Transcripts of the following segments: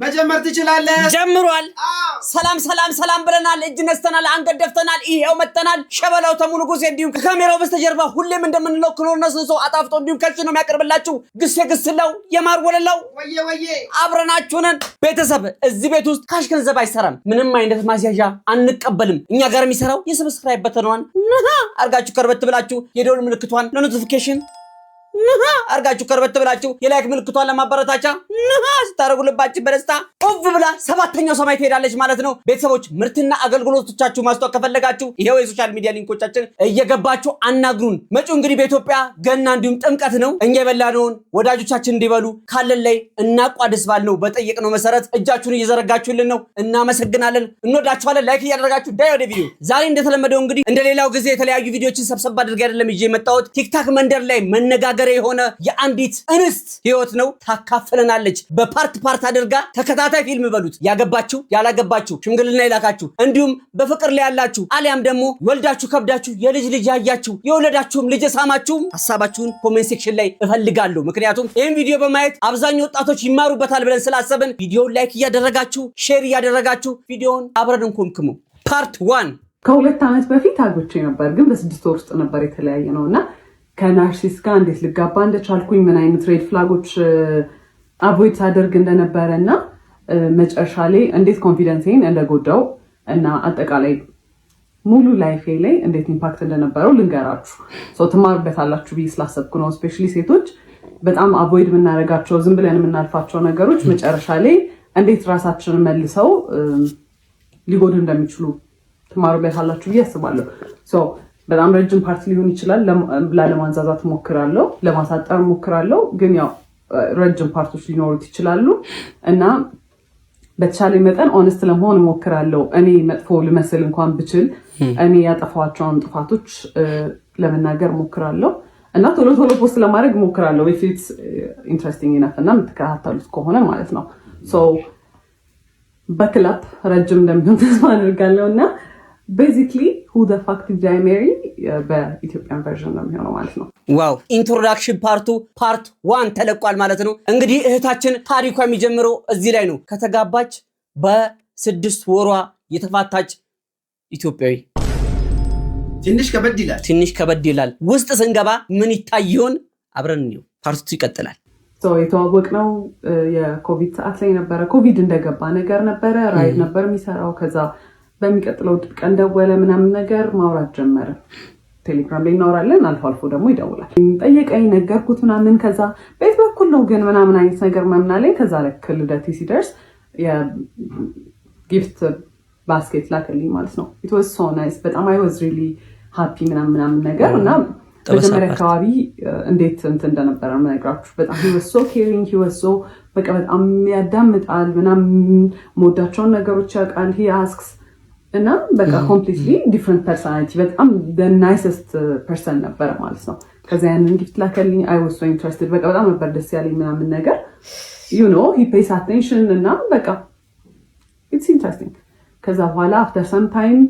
መጀመር ትችላለህ ጀምሯል ሰላም ብለናል እጅ ነስተናል አንገት ደፍተናል ይሄው መተናል ሸበላው ተሙኑ ጉዜ እንዲሁም ከካሜራው በስተጀርባ ሁሌም እንደምንለው ክኖርነስ ነው አጣፍጦ እንዲሁም ከልጭ ነው የሚያቀርብላችሁ ግስለው የማር ወለላው ወየ አብረናችሁ ነን ቤተሰብ እዚህ ቤት ውስጥ ካሽ ገንዘብ አይሰራም ምንም አይነት ማስያዣ አንቀበልም እኛ ጋር የሚሰራው የሰብስክራይብ በተኗን አርጋችሁ ከርበት ብላችሁ የደወል ምልክቷን ለኖቲፊኬሽን አርጋችሁ ከርበት ብላችሁ የላይክ ምልክቷን ለማበረታቻ ስታረጉ ልባችን በደስታ ኦፍ ብላ ሰባተኛው ሰማይ ትሄዳለች ማለት ነው ቤተሰቦች ምርትና አገልግሎቶቻችሁ ማስተዋወቅ ከፈለጋችሁ ይሄው የሶሻል ሚዲያ ሊንኮቻችን እየገባችሁ አናግሩን መጪው እንግዲህ በኢትዮጵያ ገና እንዲሁም ጥምቀት ነው እኛ የበላነውን ወዳጆቻችን እንዲበሉ ካለን ላይ እናቋድስ ባልነው በጠየቅነው መሰረት እጃችሁን እየዘረጋችሁልን ነው እናመሰግናለን እንወዳችኋለን ላይክ እያደረጋችሁ ዳይ ወደ ቪዲዮ ዛሬ እንደተለመደው እንግዲህ እንደሌላው ጊዜ የተለያዩ ቪዲዮችን ሰብሰብ አድርጌ አይደለም ይዤ የመጣሁት ቲክታክ መንደር ላይ መነጋገር የሆነ የአንዲት እንስት ህይወት ነው ታካፍለናለች በፓርት አድርጋ ተከታታይ ፊልም በሉት ያገባችሁ ያላገባችሁ ሽምግልና ይላካችሁ እንዲሁም በፍቅር ላይ ያላችሁ አሊያም ደግሞ ወልዳችሁ ከብዳችሁ የልጅ ያያችሁ የወለዳችሁም ልጅ ሳማችሁ ሐሳባችሁን ኮሜንት ሴክሽን ላይ እፈልጋለሁ ምክንያቱም ይሄን ቪዲዮ በማየት አብዛኛው ወጣቶች ይማሩበታል ብለን ስላሰብን ቪዲዮውን ላይክ እያደረጋችሁ ሼር እያደረጋችሁ ቪዲዮውን አብረን እንኮምክሙ ፓርት 1 ከሁለት ዓመት በፊት አግብቼ ነበር ግን በ6 ወር ውስጥ ነበር የተለያየ ነውና ከናርሲስ ጋር እንዴት ልጋባ እንደቻልኩኝ ምን አይነት ሬድ ፍላጎች አቮይድ አደርግ እንደነበረና መጨረሻ ላይ እንዴት ኮንፊደንሴን እንደጎዳው እና አጠቃላይ ሙሉ ላይፌ ላይ እንዴት ኢምፓክት እንደነበረው ልንገራችሁ ትማሩበታላችሁ ብዬ ስላሰብኩ ነው ስፔሻሊ ሴቶች በጣም አቮይድ የምናደርጋቸው ዝም ብለን የምናልፋቸው ነገሮች መጨረሻ ላይ እንዴት ራሳችንን መልሰው ሊጎዱ እንደሚችሉ ትማሩበታላችሁ ብዬ አስባለሁ በጣም ረጅም ፓርት ሊሆን ይችላል ለማንዛዛት ሞክራለሁ ለማሳጠር ሞክራለሁ ግን ያው ረጅም ፓርቶች ሊኖሩት ይችላሉ እና በተቻለ መጠን ኦነስት ለመሆን ሞክራለሁ እኔ መጥፎ ልመስል እንኳን ብችል እኔ ያጠፋቸውን ጥፋቶች ለመናገር ሞክራለሁ እና ቶሎ ፖስት ለማድረግ ሞክራለሁ if it's interesting enough እና የምትከታተሉት ከሆነ ማለት ነው በክላፕ ረጅም እንደሚሆን ተስፋ አድርጋለሁ እና basically who the fuck did I marry በኢትዮጵያን ቨርዥን ነው የሚሆነው ማለት ነው ዋው ኢንትሮዳክሽን ፓርት 1 ተለቋል ማለት ነው እንግዲህ እህታችን ታሪኳ የሚጀምረው እዚህ ላይ ነው ከተጋባች በ6 ወሯ የተፋታች ኢትዮጵያዊ ትንሽ ከበድ ይላል ውስጥ ስንገባ ምን ይታየውን አብረን ነው ፓርቱ ይቀጥላል የተዋወቅነው የኮቪድ ሰዓት ላይ ነበረ ኮቪድ እንደገባ ነገር ነበረ ራይድ ነበር የሚሰራው ከዛ በሚቀጥለው ቀን ደወለ ምናምን ነገር ማውራት ጀመረ ቴሌግራም ላይ እናወራለን አልፎ ደግሞ ይደውላል ጠየቀኝ ነገርኩት ምናምን ከዛ ቤት በኩል ነው ግን ምናምን አይነት ነገር ምናምን አለኝ ከዛ ለክ ልደቴ ሲደርስ የጊፍት ባስኬት ላከልኝ ማለት ነው it was so nice በጣም I was really happy ምናምን ነገር እና መጀመሪያ አካባቢ እንዴት እንደነበረ ምናግራችሁ በጣም he was so caring he was so በቃ በጣም ያዳምጣል ምናምን ሞዳቸውን ነገሮች ያውቃል he asks እና በቃ completely different personality በጣም the nicest person ነበር ማለት ነው ከዛ ያንን ጊፍት ላከልኝ I was so interested በቃ በጣም ነበር ደስ ያለኝ ምናምን ነገር you know he pays attention እና በቃ it's interesting ከዛ በኋላ after some time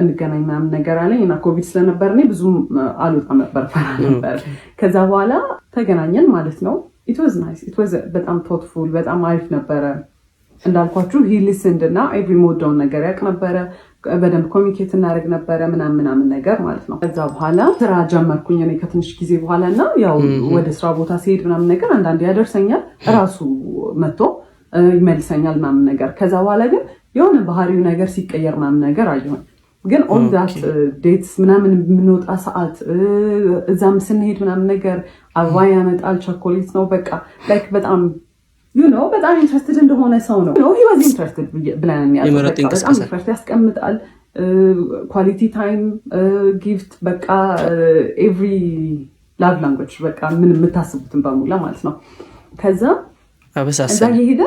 እንገናኝ ምናምን ነገር አለኝ እና ኮቪድ ስለነበር እኔ ብዙም አልወጣም ነበር ፈራ ነበር ከዛ በኋላ ተገናኘን ማለት ነው it was nice it was በጣም thoughtful በጣም አሪፍ ነበረ እንዳልኳችሁ he listened እና every mode down ነገር ያቅ ነበረ በደንብ ኮሚኒኬት እናደርግ ነበረ ምናምን ነገር ማለት ነው ከዛ በኋላ ስራ ጀመርኩኝ እኔ ከትንሽ ጊዜ በኋላና ያው ወደ ስራ ቦታ ሲሄድ ምናምን ነገር አንዳንዴ ያደርሰኛል ራሱ መጥቶ ይመልሰኛል ምናምን ነገር ከዛ በኋላ ግን የሆነ ባህሪው ነገር ሲቀየር ምናምን ነገር አየሁኝ ግን all that dates ምናምን የምንወጣ ሰዓት እዛም ስንሄድ ምናምን ነገር አበባ ያመጣል ቸኮሌት ነው በቃ like በጣም you know በጣም ኢንትረስትድ እንደሆነ ሰው ነው he was interested ብለን ያለው በጣም ኢንትረስት ያስቀምጣል ኳሊቲ ታይም ጊፍት በቃ every love language በቃ ምን የምታስቡትን በሙላ ማለት ነው ከዛ እዛ ይሄደ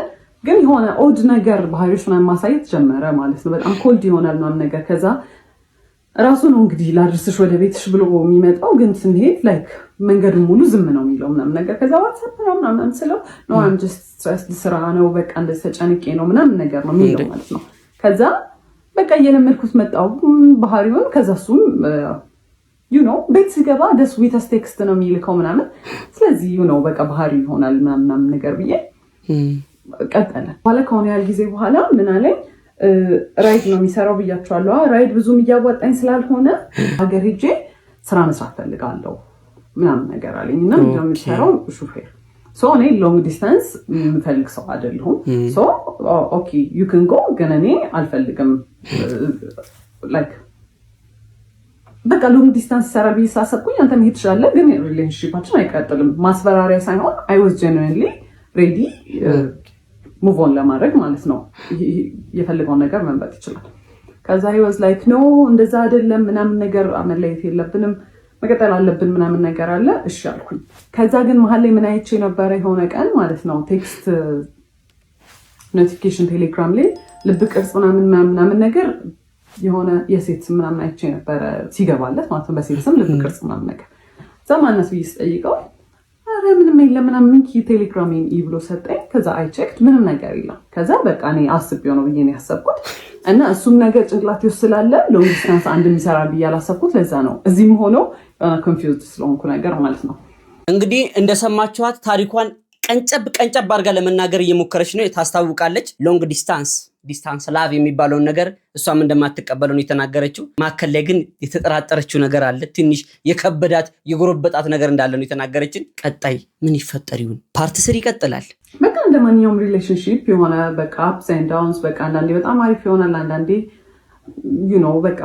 ግን የሆነ ኦድ ነገር ባህሪዎችን ማሳየት ጀመረ ማለት ነው በጣም ኮልድ ይሆናል ምናምን ነገር ከዛ ራሱ ነው እንግዲህ ላድርስሽ ወደ ቤትሽ ብሎ የሚመጣው ግን ስንሄድ ላይክ መንገዱን ሙሉ ዝም ነው የሚለው ምናምን ነገር ከዛ ዋትስአፕ ምናምን ስለው no I'm just stressed ስራ ነው በቃ እንደዚህ ተጨንቄ ነው ምናምን ነገር ነው የሚለው ማለት ነው ከዛ በቃ እየለመድኩት መጣው ባህሪውን ከዛ እሱም you know ቤት ሲገባ the sweetest text ነው የሚልከው ምናምን ስለዚህ you know በቃ ባህሪ ይሆናል ምናምን ነገር ብዬ ቀጠለ። በኋላ ከሆነ ያህል ጊዜ በኋላ ምን አለኝ ራይድ ነው የሚሰራው ብያቸዋለሁ። ራይድ ብዙም እያዋጣኝ ስላልሆነ ሀገር ሄጄ ስራ መስራት ፈልጋለሁ ምናምን ነገር አለኝ እና ምንድነው የሚሰራው ሹፌር እኔ ሎንግ ዲስታንስ የምፈልግ ሰው አይደለሁም። ኦኬ ዩ ካን ጎ ግን እኔ አልፈልግም ላይክ በቃ ሎንግ ዲስታንስ ይሰራል ብዬ ሳሰብኩኝ አንተ መሄድ ትችላለህ ግን ሪሌሽንሺፓችን አይቀጥልም ማስፈራሪያ ሳይሆን አይ ዋዝ ጀኑዊንሊ ሬዲ ሙቭ ኦን ለማድረግ ማለት ነው። የፈለገውን ነገር መምረጥ ይችላል። ከዛ he was like no እንደዛ አይደለም ምናምን ነገር መለየት የለብንም መቀጠል አለብን ምናምን ነገር አለ። እሺ አልኩኝ። ከዛ ግን መሀል ላይ ምን አይቼ ነበር የሆነ ቀን ማለት ነው ቴክስት ኖቲፊኬሽን ቴሌግራም ላይ ልብ ቅርጽ ምናምን ነገር የሆነ የሴት ስም ምናምን አይቼ ነበር ሲገባለት ማለት ነው በሴት ስም ልብ ቅርጽ ምናምን ነገር ዘማነስ ብዬ ስጠይቀው አረ ምንም የለም ምናምን ቴሌግራሜን ብሎ ሰጠኝ። ከዛ አይ ቼክድ ምንም ነገር የለም። ከዛ በቃ እኔ አስቤው ነው ብዬ ነው ያሰብኩት እና እሱም ነገር ጭንቅላቴ ውስጥ ስላለ ሎንግ ዲስታንስ አንድ የሚሰራ ብዬ አላሰብኩት። ለዛ ነው እዚህም ሆኖ ኮንፊውዝድ ስለሆንኩ ነገር ማለት ነው። እንግዲህ እንደሰማችኋት ታሪኳን ቀንጨብ አድርጋ ለመናገር እየሞከረች ነው። ታስታውቃለች ሎንግ ዲስታንስ ላቭ የሚባለውን ነገር እሷም እንደማትቀበለው ነው የተናገረችው። ማከል ላይ ግን የተጠራጠረችው ነገር አለ። ትንሽ የከበዳት የጎረበጣት ነገር እንዳለ ነው የተናገረችን። ቀጣይ ምን ይፈጠር ይሁን ፓርት 3 ይቀጥላል። በቃ እንደማንኛውም ሪሌሽንሺፕ የሆነ በቃ አፕስ ኤንድ ዳውንስ በቃ አንዳንዴ በጣም አሪፍ ይሆናል፣ አንዳንዴ በቃ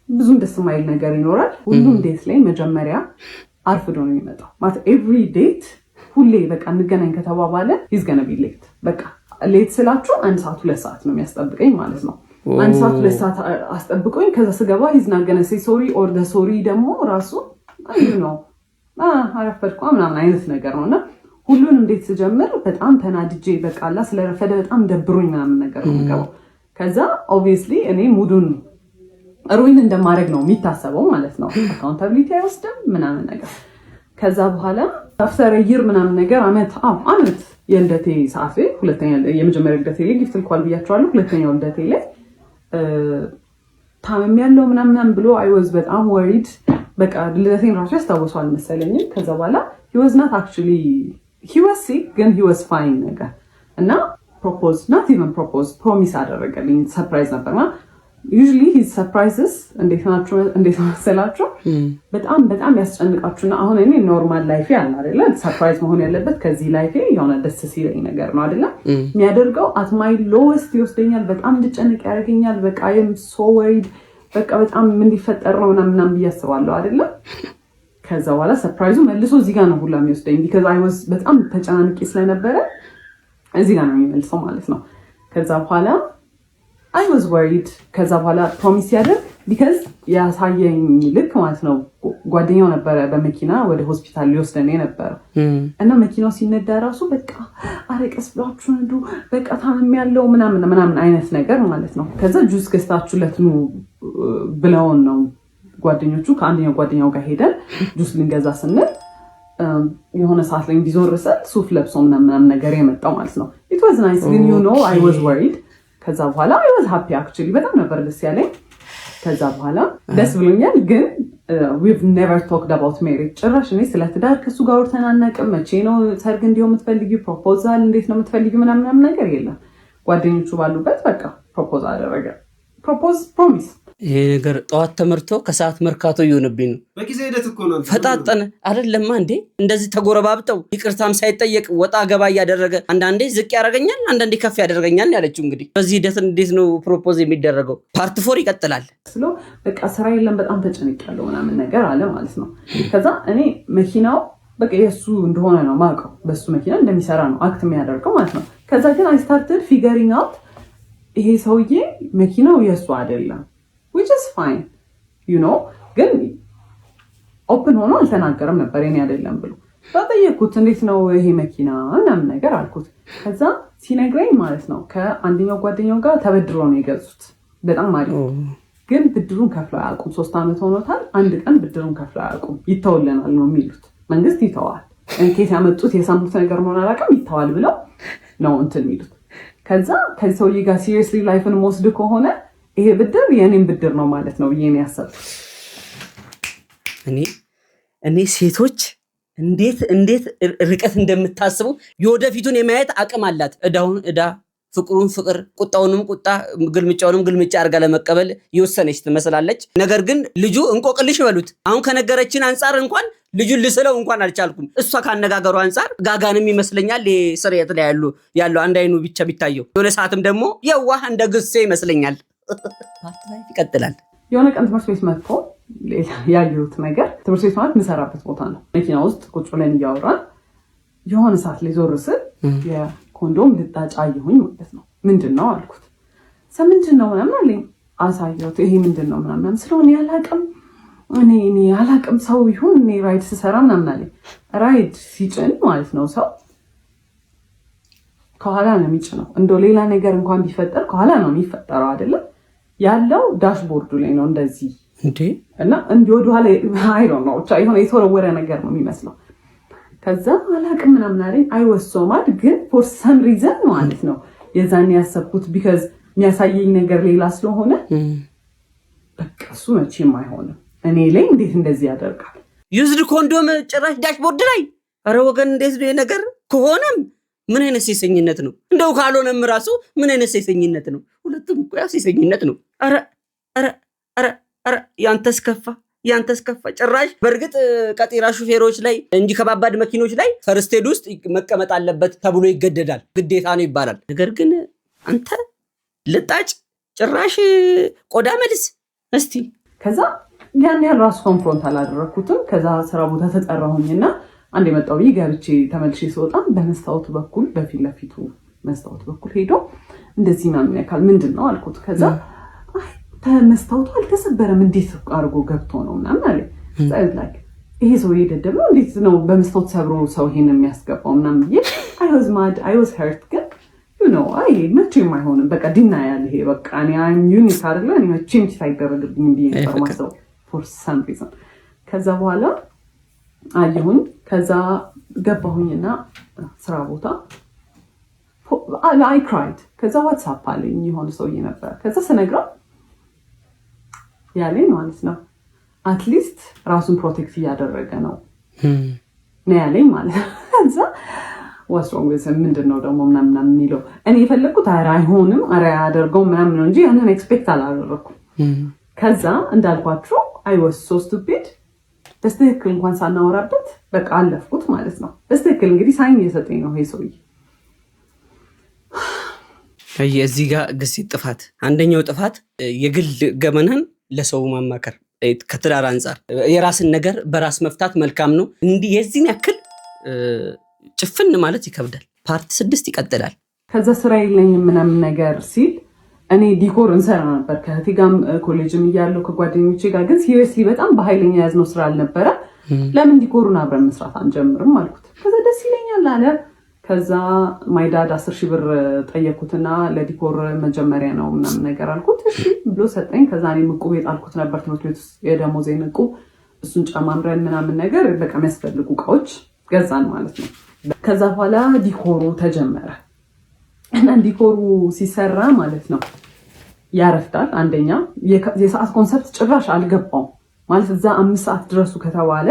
ብዙም ደስ የማይል ነገር ይኖራል። ሁሉም ዴት ላይ መጀመሪያ አርፍዶ ነው የሚመጣው ማለት ኤቭሪ ዴት ሁሌ በቃ እንገናኝ ከተባባለ he's gonna be late። በቃ ሌት ስላችሁ 1 ሰዓት 2 ሰዓት ነው የሚያስጠብቀኝ ማለት ነው። 1 ሰዓት 2 ሰዓት አስጠብቀኝ ከዛ ስገባ he's not gonna say sorry or the sorry ደግሞ ራሱ አረፈድኩ ምናምን አይነት ነገር ነውና ሁሉን እንዴት ስጀምር በጣም ተናድጄ በቃ አላ ስለረፈደ በጣም ደብሮኝ ምናምን ነገር ነው የምገባው። ከዛ obviously እኔ ሙዱን ሩይን እንደማድረግ ነው የሚታሰበው ማለት ነው። አካውንታቢሊቲ አይወስድም ምናምን ነገር። ከዛ በኋላ አፍተር ይር ምናምን ነገር አመት የልደቴ ሰዓት ሁለተኛ የመጀመሪያ ልደቴ ላይ ጊፍት ልኳል ብያቸዋለሁ። ሁለተኛው ልደቴ ላይ ታመም ያለው ምናምን ብሎ I was በጣም worried በቃ ልደቴን ራሱ ያስታውሰዋል መሰለኝ። ከዛ በኋላ he was not actually he was sick ግን he was fine ነገር እና promise አደረገልኝ። ሰርፕራይዝ ነበርና usually his surprises እንዴት መሰላችሁ በጣም ያስጨንቃችሁና አሁን እኔ ኖርማል ላይፍ ያለ አይደለ ሰርፕራይዝ መሆን ያለበት ከዚህ ላይፍ የሆነ ደስ ሲለኝ ነገር ነው አይደለ የሚያደርገው at my lowest ይወስደኛል። በጣም እንድጨነቅ ያደርገኛል። በቃ I am so worried በቃ በጣም ምን ሊፈጠር ነው ምናምን ብያስባለሁ አይደለ። ከዛ በኋላ ሰርፕራይዙ መልሶ እዚህ ጋር ነው ሁላ የሚወስደኝ because I was በጣም ተጨናንቄ ስለነበረ እዚህ ጋር ነው የሚመልሰው ማለት ነው። ከዛ በኋላ I was worried ከዛ በኋላ ፕሮሚስ ያደርግ because ያሳየኝ ልክ ማለት ነው ጓደኛው ነበረ በመኪና ወደ ሆስፒታል ሊወስደኝ ነበር እና መኪናው ሲነዳ ራሱ በቃ አረቀስ ብላችሁ ነዱ በቃ ታመም ያለው ምናምን አይነት ነገር ማለት ነው። ከዛ ጁስ ገዝታችሁለት ነው ብለውን ነው ጓደኞቹ ከአንደኛው ጓደኛው ጋር ሄደን ጁስ ልንገዛ ስንል የሆነ ሰዓት ላይ እንዲዞርሰል ሱፍ ለብሶ ምናምን ነገር የመጣው ማለት ነው። it was nice ግን I was worried ከዛ በኋላ I was happy actually በጣም ነበር ደስ ያለኝ። ከዛ በኋላ ደስ ብሎኛል ግን we've never talked about marriage ጭራሽ እኔ ስለ ትዳር ከሱ ጋር ወርተናናቅም። መቼ ነው ሰርግ እንዲው የምትፈልጊው ፕሮፖዛል እንዴት ነው የምትፈልጊው ምናምን ነገር የለም። ጓደኞቹ ባሉበት በቃ ፕሮፖዝ አደረገ ፕሮሚስ። ይሄ ነገር ጠዋት ተመርቶ ከሰዓት መርካቶ ይሆንብኝ ነው። በጊዜ ሂደት እኮ ነው ፈጣጠነ አይደለማ እንዴ እንደዚህ ተጎረባብጠው ይቅርታም ሳይጠየቅ ወጣ ገባ ያደረገ አንዳንዴ ዝቅ ያደርገኛል አንዳንዴ ከፍ ያደርገኛል ያለችው። እንግዲህ በዚህ ሂደት እንዴት ነው ፕሮፖዝ የሚደረገው? ፓርት 4 ይቀጥላል። በቃ ስራ የለም በጣም ተጨንቄያለሁ ምናምን ነገር አለ ማለት ነው። ከዛ እኔ መኪናው በቃ የሱ እንደሆነ ነው ማውቀው በሱ መኪና እንደሚሰራ ነው አክት የሚያደርገው ማለት ነው። ከዛ ግን I started figuring out ይሄ ሰውዬ መኪናው የሱ አይደለም which is fine ግን ኦፕን ሆኖ አልተናገረም ነበር የኔ አይደለም ብሎ። ተጠየቅኩት እንዴት ነው ይሄ መኪና ምናምን ነገር አልኩት። ከዛ ሲነግረኝ ማለት ነው ከአንደኛው ጓደኛው ጋር ተበድሮ ነው የገዙት በጣም ማለት ግን ብድሩን ከፍለው አያውቁም። 3 ዓመት ሆኖታል። አንድ ቀን ብድሩን ከፍለው አያውቁም። ይተውልናል ነው የሚሉት። መንግስት ይተዋል እንኬት ያመጡት የሳሙት ነገር ነው አላውቅም ይተዋል ብለው ነው እንትን የሚሉት። ከዛ ከሰውዬ ጋር ሲሪየስሊ ላይፍን ወስድ ከሆነ ይሄ ብድር የኔን ብድር ነው ማለት ነው ብዬ ነው ያሰብኩት። እኔ ሴቶች እንዴት ርቀት እንደምታስቡ የወደፊቱን የማየት አቅም አላት። እዳውን እዳ ፍቅሩን ፍቅር ቁጣውንም ቁጣ ግልምጫውንም ግልምጫ አርጋ ለመቀበል የወሰነች ትመስላለች። ነገር ግን ልጁ እንቆቅልሽ በሉት አሁን ከነገረችን አንፃር እንኳን ልጁን ልስለው እንኳን አልቻልኩም። እሷ ካነጋገሩ አንፃር ጋጋንም ይመስለኛል ስርየት ላይ ያለው አንድ አይኑ ብቻ ቢታየው የሆነ ሰዓትም ደግሞ የዋህ እንደ ግሴ ይመስለኛል። ፓርት ላይ ይቀጥላል። የሆነ ቀን ትምህርት ቤት መጥቶ ያየሁት ነገር ትምህርት ቤት ማለት የምሰራበት ቦታ ነው። መኪና ውስጥ ቁጭ ብለን እያወራን የሆነ ሰዓት ላይ ዞር ስል የኮንዶም ልጣጭ አየሁኝ ማለት ነው። ምንድን ነው አልኩት። ምንድን ነው ምናምን አለኝ። አሳየሁት። ይሄ ምንድን ነው ምናምን ስለሆነ ያላቅም እኔ አላቅም ሰው ይሁን እኔ ራይድ ስሰራ ምናምን አለኝ። ራይድ ሲጭን ማለት ነው ሰው ከኋላ ነው የሚጭነው። እንደው ሌላ ነገር እንኳን ቢፈጠር ከኋላ ነው የሚፈጠረው አይደለም ያለው ዳሽቦርዱ ላይ ነው እንደዚህ እና እንዲህ ወደኋላ አይሮን ነው ብቻ የሆነ የተወረወረ ነገር ነው የሚመስለው። ከዛ አላቅም ምናምን አለኝ። አይወሶማድ ግን ፎር ሰም ሪዘን ማለት ነው የዛን ያሰብኩት ቢካዝ የሚያሳየኝ ነገር ሌላ ስለሆነ በቃ እሱ መቼም አይሆንም እኔ ላይ እንዴት እንደዚህ ያደርጋል። ዩዝድ ኮንዶም ጭራሽ ዳሽቦርድ ላይ ኧረ ወገን እንዴት ነው ነገር ከሆነም ምን አይነት ሴሰኝነት ነው? እንደው ካልሆነም ራሱ ምን አይነት ሴሰኝነት ነው? ሁለቱም እኮ ያው ሴሰኝነት ነው። ኧረ ያንተስ ከፋ ጭራሽ። በእርግጥ ቀጤራ ሹፌሮች ላይ እንጂ ከባባድ መኪኖች ላይ ፈርስት ኤድ ውስጥ መቀመጥ አለበት ተብሎ ይገደዳል፣ ግዴታ ነው ይባላል። ነገር ግን አንተ ልጣጭ ጭራሽ ቆዳ መልስ እስቲ። ከዛ ያን ያህል ራሱ ኮንፍሮንት አላደረኩትም። ከዛ ስራ ቦታ ተጠራሁኝና አንድ የመጣው ገብቼ ተመልሼ ስወጣ በመስታወቱ በኩል በፊት ለፊቱ መስታወቱ በኩል ሄዶ እንደዚህ ምናምን ያካል ምንድን ነው አልኩት። ከዛ መስታወቱ አልተሰበረም እንዴት አድርጎ ገብቶ ነው ምናምን አለ። ይሄ ሰው የደደብ ነው እንዴት ነው በመስታወት ሰብሮ ሰው ይሄን የሚያስገባው ምናምን ብዬ I was hurt ግን መቼም አይሆንም በቃ ዲና ያለ ይሄ በቃ ዩኒክ አይደለ መቼም ሳይደረግብኝ ብዬ ነበር ማሰው for some reason። ከዛ በኋላ አየሁኝ። ከዛ ገባሁኝና ስራ ቦታ I cried። ከዛ ዋትስአፕ አለኝ የሆነ ሰውዬ ነበር። ከዛ ስነግረው ያለኝ ማለት ነው አትሊስት ራሱን ፕሮቴክት እያደረገ ነው ያለኝ ማለት ነው። ከዛ what's wrong with him ምንድነው ደግሞ ምናምን የሚለው እኔ የፈለኩት አይሆንም ያደርገው ምናምን ነው እንጂ ያንን ኤክስፔክት አላደረኩም። ከዛ እንዳልኳችሁ I was so stupid በስትክክል እንኳን ሳናወራበት በቃ አለፍኩት ማለት ነው። በስትክክል እንግዲህ ሳይን እየሰጠኝ ነው ይሄ ሰውዬ። እዚህ ጋር ግሲት ጥፋት አንደኛው ጥፋት የግል ገመናን ለሰው ማማከር ከትዳር አንፃር የራስን ነገር በራስ መፍታት መልካም ነው። እንዲህ የዚህን ያክል ጭፍን ማለት ይከብዳል። ፓርት 6 ይቀጥላል። ከዛ ስራ የለኝም ምናምን ነገር ሲል እኔ ዲኮር እንሰራ ነበር ከእህቴ ጋር ኮሌጅም እያለሁ ከጓደኞቼ ጋር ግን ሲሪየስሊ በጣም በኃይለኛ ያዝነው ስራ አልነበረ። ለምን ዲኮሩን አብረን መስራት አንጀምርም አልኩት። ከዛ ደስ ይለኛል አለ። ከዛ ማይዳድ 10,000 ብር ጠየኩትና ለዲኮር መጀመሪያ ነው ምናምን ነገር አልኩት። እሺ ብሎ ሰጠኝ። ከዛ እኔም ዕቁብ የጣልኩት ነበር ትምህርት ቤት ውስጥ የደሞዜን ዕቁብ እሱን ጨማምረን ምናምን ነገር በቃ የሚያስፈልጉ እቃዎች ገዛን ማለት ነው። ከዛ በኋላ ዲኮሩ ተጀመረ እና ዲኮሩ ሲሰራ ማለት ነው ያረፍዳል። አንደኛ የሰዓት ኮንሰፕት ጭራሽ አልገባውም ማለት እዛ 5 ሰዓት ድረሱ ከተባለ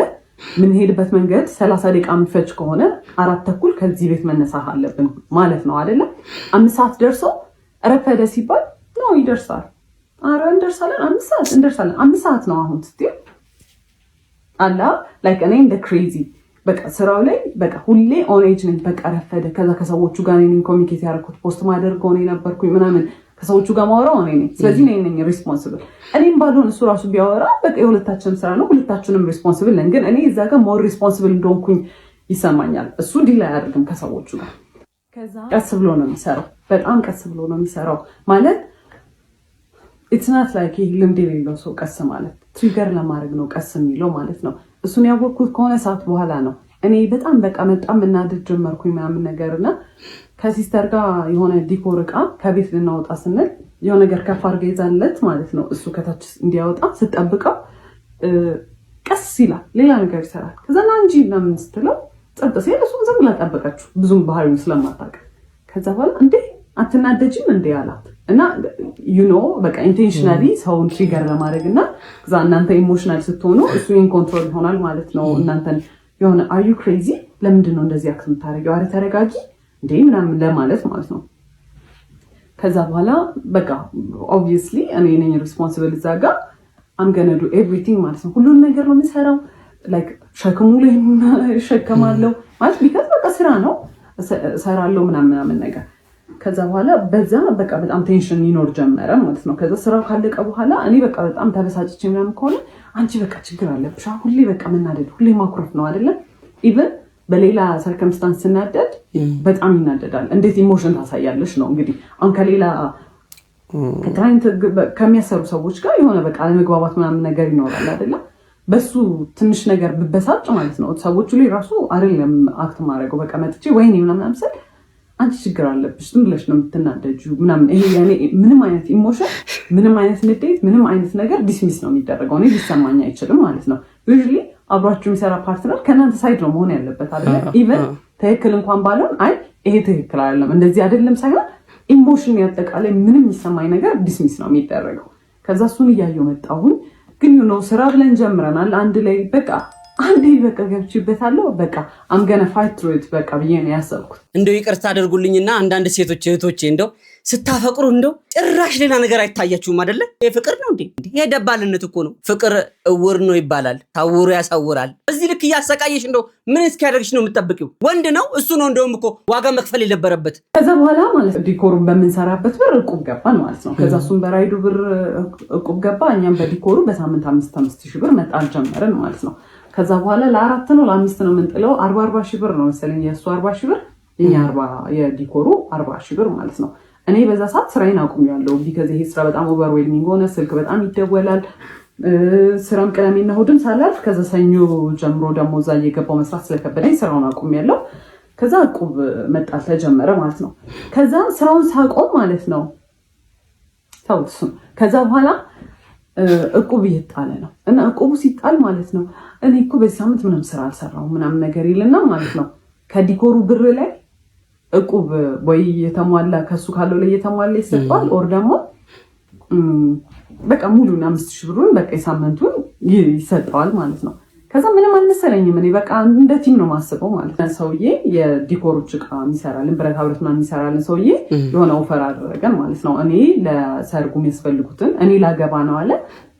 ምን ሄድበት መንገድ 30 ደቂቃ የሚፈጅ ከሆነ 4:30 ከዚህ ቤት መነሳት አለብን ማለት ነው አይደለ? 5 ሰዓት ደርሶ ረፈደ ሲባል ነው ይደርሳል። አረ እንደርሳለን 5 ሰዓት እንደርሳለን 5 ሰዓት ነው አሁን ስትይ አላ ላይክ እኔ እንደ ክሬዚ በቃ ስራው ላይ በቃ ሁሌ ኦን ኤጅ ነኝ። በቃ ረፈደ። ከዛ ከሰዎቹ ጋር ነኝ ኮሚኒኬት ያደረኩት ፖስት ማደርገው እኔ ነበርኩኝ ምናምን ከሰዎቹ ጋር ማወራው እኔ ነኝ። ስለዚህ ነኝ ሪስፖንሲብል። እኔም ባልሆን እሱ ራሱ ቢያወራ በቃ የሁለታችንም ስራ ነው፣ ሁለታችንም ሪስፖንሲብል ነን። ግን እኔ እዛ ጋር ሞር ሪስፖንሲብል እንደሆንኩኝ ይሰማኛል። እሱ ዲል አያደርግም ከሰዎቹ ጋር። ከዛ ቀስ ብሎ ነው የሚሰራው፣ በጣም ቀስ ብሎ ነው የሚሰራው ማለት ኢትስ ናት ላይክ ልምድ የሌለው ሰው ቀስ ማለት ትሪገር ለማድረግ ነው ቀስ የሚለው ማለት ነው። እሱን ያወቅኩት ከሆነ ሰዓት በኋላ ነው። እኔ በጣም በቃ መጣም እናድድ ጀመርኩኝ ምናምን ነገርና ከሲስተር ጋር የሆነ ዲኮር እቃ ከቤት ልናወጣ ስንል የሆነ ነገር ከፍ አድርጋ ይዛለት ማለት ነው። እሱ ከታች እንዲያወጣ ስጠብቀው ቀስ ይላል፣ ሌላ ነገር ይሰራል። ከዛ ና እንጂ ምናምን ስትለው ጸጥ ሲል እሱም ዝም ብላ ጠበቀችው ብዙም ባህሪውን ስለማታውቅ። ከዛ በኋላ እንዴ አትናደጂም እንዴ አላት እና በቃ ኢንቴንሽናሊ ሰውን ትሪገር ለማድረግ እና ከዛ እናንተ ኢሞሽናል ስትሆኑ እሱ ኢን ኮንትሮል ይሆናል ማለት ነው። እናንተን የሆነ are you crazy ለምንድነው እንደዚህ አክት የምታደርጊው አረ ተረጋጊ እንዴ ምናምን ለማለት ማለት ነው ከዛ በኋላ በቃ obviously እኔ ነኝ responsible እዛ ጋር I'm gonna do everything ማለት ነው ሁሉን ነገር ነው የምሰራው like ሸክሙ ላይ ሸከማለሁ ማለት because በቃ ስራ ነው ሰራለሁ ምናምን ነገር ከዛ በኋላ በዛ በቃ በጣም ቴንሽን ይኖር ጀመረ ማለት ነው ከዛ ስራው ካለቀ በኋላ እኔ በቃ በጣም ተበሳጭቼ ምናምን ከሆነ አንቺ በቃ ችግር አለብሽ ሁሌ በቃ መናደድ ሁሌ ማኩረፍ ነው አይደለ ኢቭን በሌላ ሰርከምስታንስ ስናደድ በጣም ይናደዳል እንዴት ኢሞሽን ታሳያለሽ ነው እንግዲህ አሁን ከሌላ ከክላይንት ከሚያሰሩ ሰዎች ጋር የሆነ በቃ ለመግባባት ምናምን ነገር ይኖራል አይደለ በሱ ትንሽ ነገር ብበሳጭ ማለት ነው ሰዎቹ ላይ ራሱ አይደለም አክት ማድረገው በቃ መጥቼ ወይኔ ምናምን አምሰል አንቺ ችግር አለብሽ ዝም ብለሽ ነው የምትናደጂው ምናምን ይሄ ያኔ ምንም አይነት ኢሞሽን ምንም አይነት ንዴት ምንም አይነት ነገር ዲስሚስ ነው የሚደረገው እኔ ሊሰማኝ አይችልም ማለት ነው ዩዥሊ አብራችሁ የሚሰራ ፓርትነር ከናንተ ሳይድ ነው መሆን ያለበት አይደል ኢቭን ትክክል እንኳን ባለው አይ ይሄ ትክክል አይደለም እንደዚህ አይደለም ሳይሆን ኢሞሽን ያጠቃላይ ምንም የሚሰማኝ ነገር ዲስሚስ ነው የሚደረገው ከዛ እሱን እያየሁ መጣሁኝ ግን ነው ስራ ብለን ጀምረናል አንድ ላይ በቃ አንዴ በቃ ገብቼበታለሁ በቃ I'm gonna fight through it በቃ ብዬ ነው ያሰብኩት እንደው ይቅርታ አድርጉልኝና አንዳንድ ሴቶች እህቶቼ እንደው ስታፈቅሩ እንደው ጭራሽ ሌላ ነገር አይታያችሁም አይደለ ይሄ ፍቅር ነው እንዴ ይሄ ደባልነት እኮ ነው ፍቅር እውር ነው ይባላል ታውሩ ያሳውራል እዚህ ልክ ያሰቃየሽ እንደው ምን እስኪያደርግሽ ነው የምትጠብቂው ወንድ ነው እሱ ነው እንደውም እኮ ዋጋ መክፈል የነበረበት ከዛ በኋላ ማለት ዲኮሩን በመንሰራበት ብር እቁብ ገባን ማለት ነው ከዛ እሱም በራይዱ ብር እቁብ ገባ እኛም በዲኮሩ በሳምንት 5,000 ብር መጣል ጀመረን ማለት ነው ከዛ በኋላ ለ4 ነው ለ5 ነው የምንጥለው 40 ሺህ ብር ነው መሰለኝ የሱ 40 ሺህ ብር የኛ 40 የዲኮሩ 40 ሺህ ብር ማለት ነው እኔ በዛ ሰዓት ስራዬን አቁሜያለሁ because ይሄ ስራ በጣም ኦቨርዌልሚንግ ሆነ ስልክ በጣም ይደወላል ስራም ቀለሜና እሑድም ሳላልፍ ከዛ ሰኞ ጀምሮ ደግሞ እዛ እየገባው መስራት ስለከበደኝ ስራውን አቁሜያለሁ ከዛ እቁብ መጣል ተጀመረ ማለት ነው ከዛ ስራውን ሳቆም ማለት ነው ታውስ ከዛ በኋላ እቁብ ይጣለ ነው እና እቁቡ ሲጣል ማለት ነው እኔ እኮ በዚህ ሳምንት ምንም ስራ አልሰራሁም ምናምን ነገር ይልና ማለት ነው ከዲኮሩ ብር ላይ እቁብ ወይ የተሟላ ከሱ ካለው ላይ የተሟላ ይሰጣል ኦር ደግሞ በቃ ሙሉና 5,000 ብሩን በቃ የሳምንቱን ይሰጣል ማለት ነው ከዛ ምንም አልመሰለኝም እኔ በቃ እንደ ቲም ነው ማስበው ማለት ነው ሰውዬ የዲኮሮች ዕቃ የሚሰራልን ብረት አብረት ማን የሚሰራልን ሰውዬ የሆነ ኦፈር አደረገን ማለት ነው እኔ ለሰርጉ የሚያስፈልጉትን እኔ ላገባ ነው አለ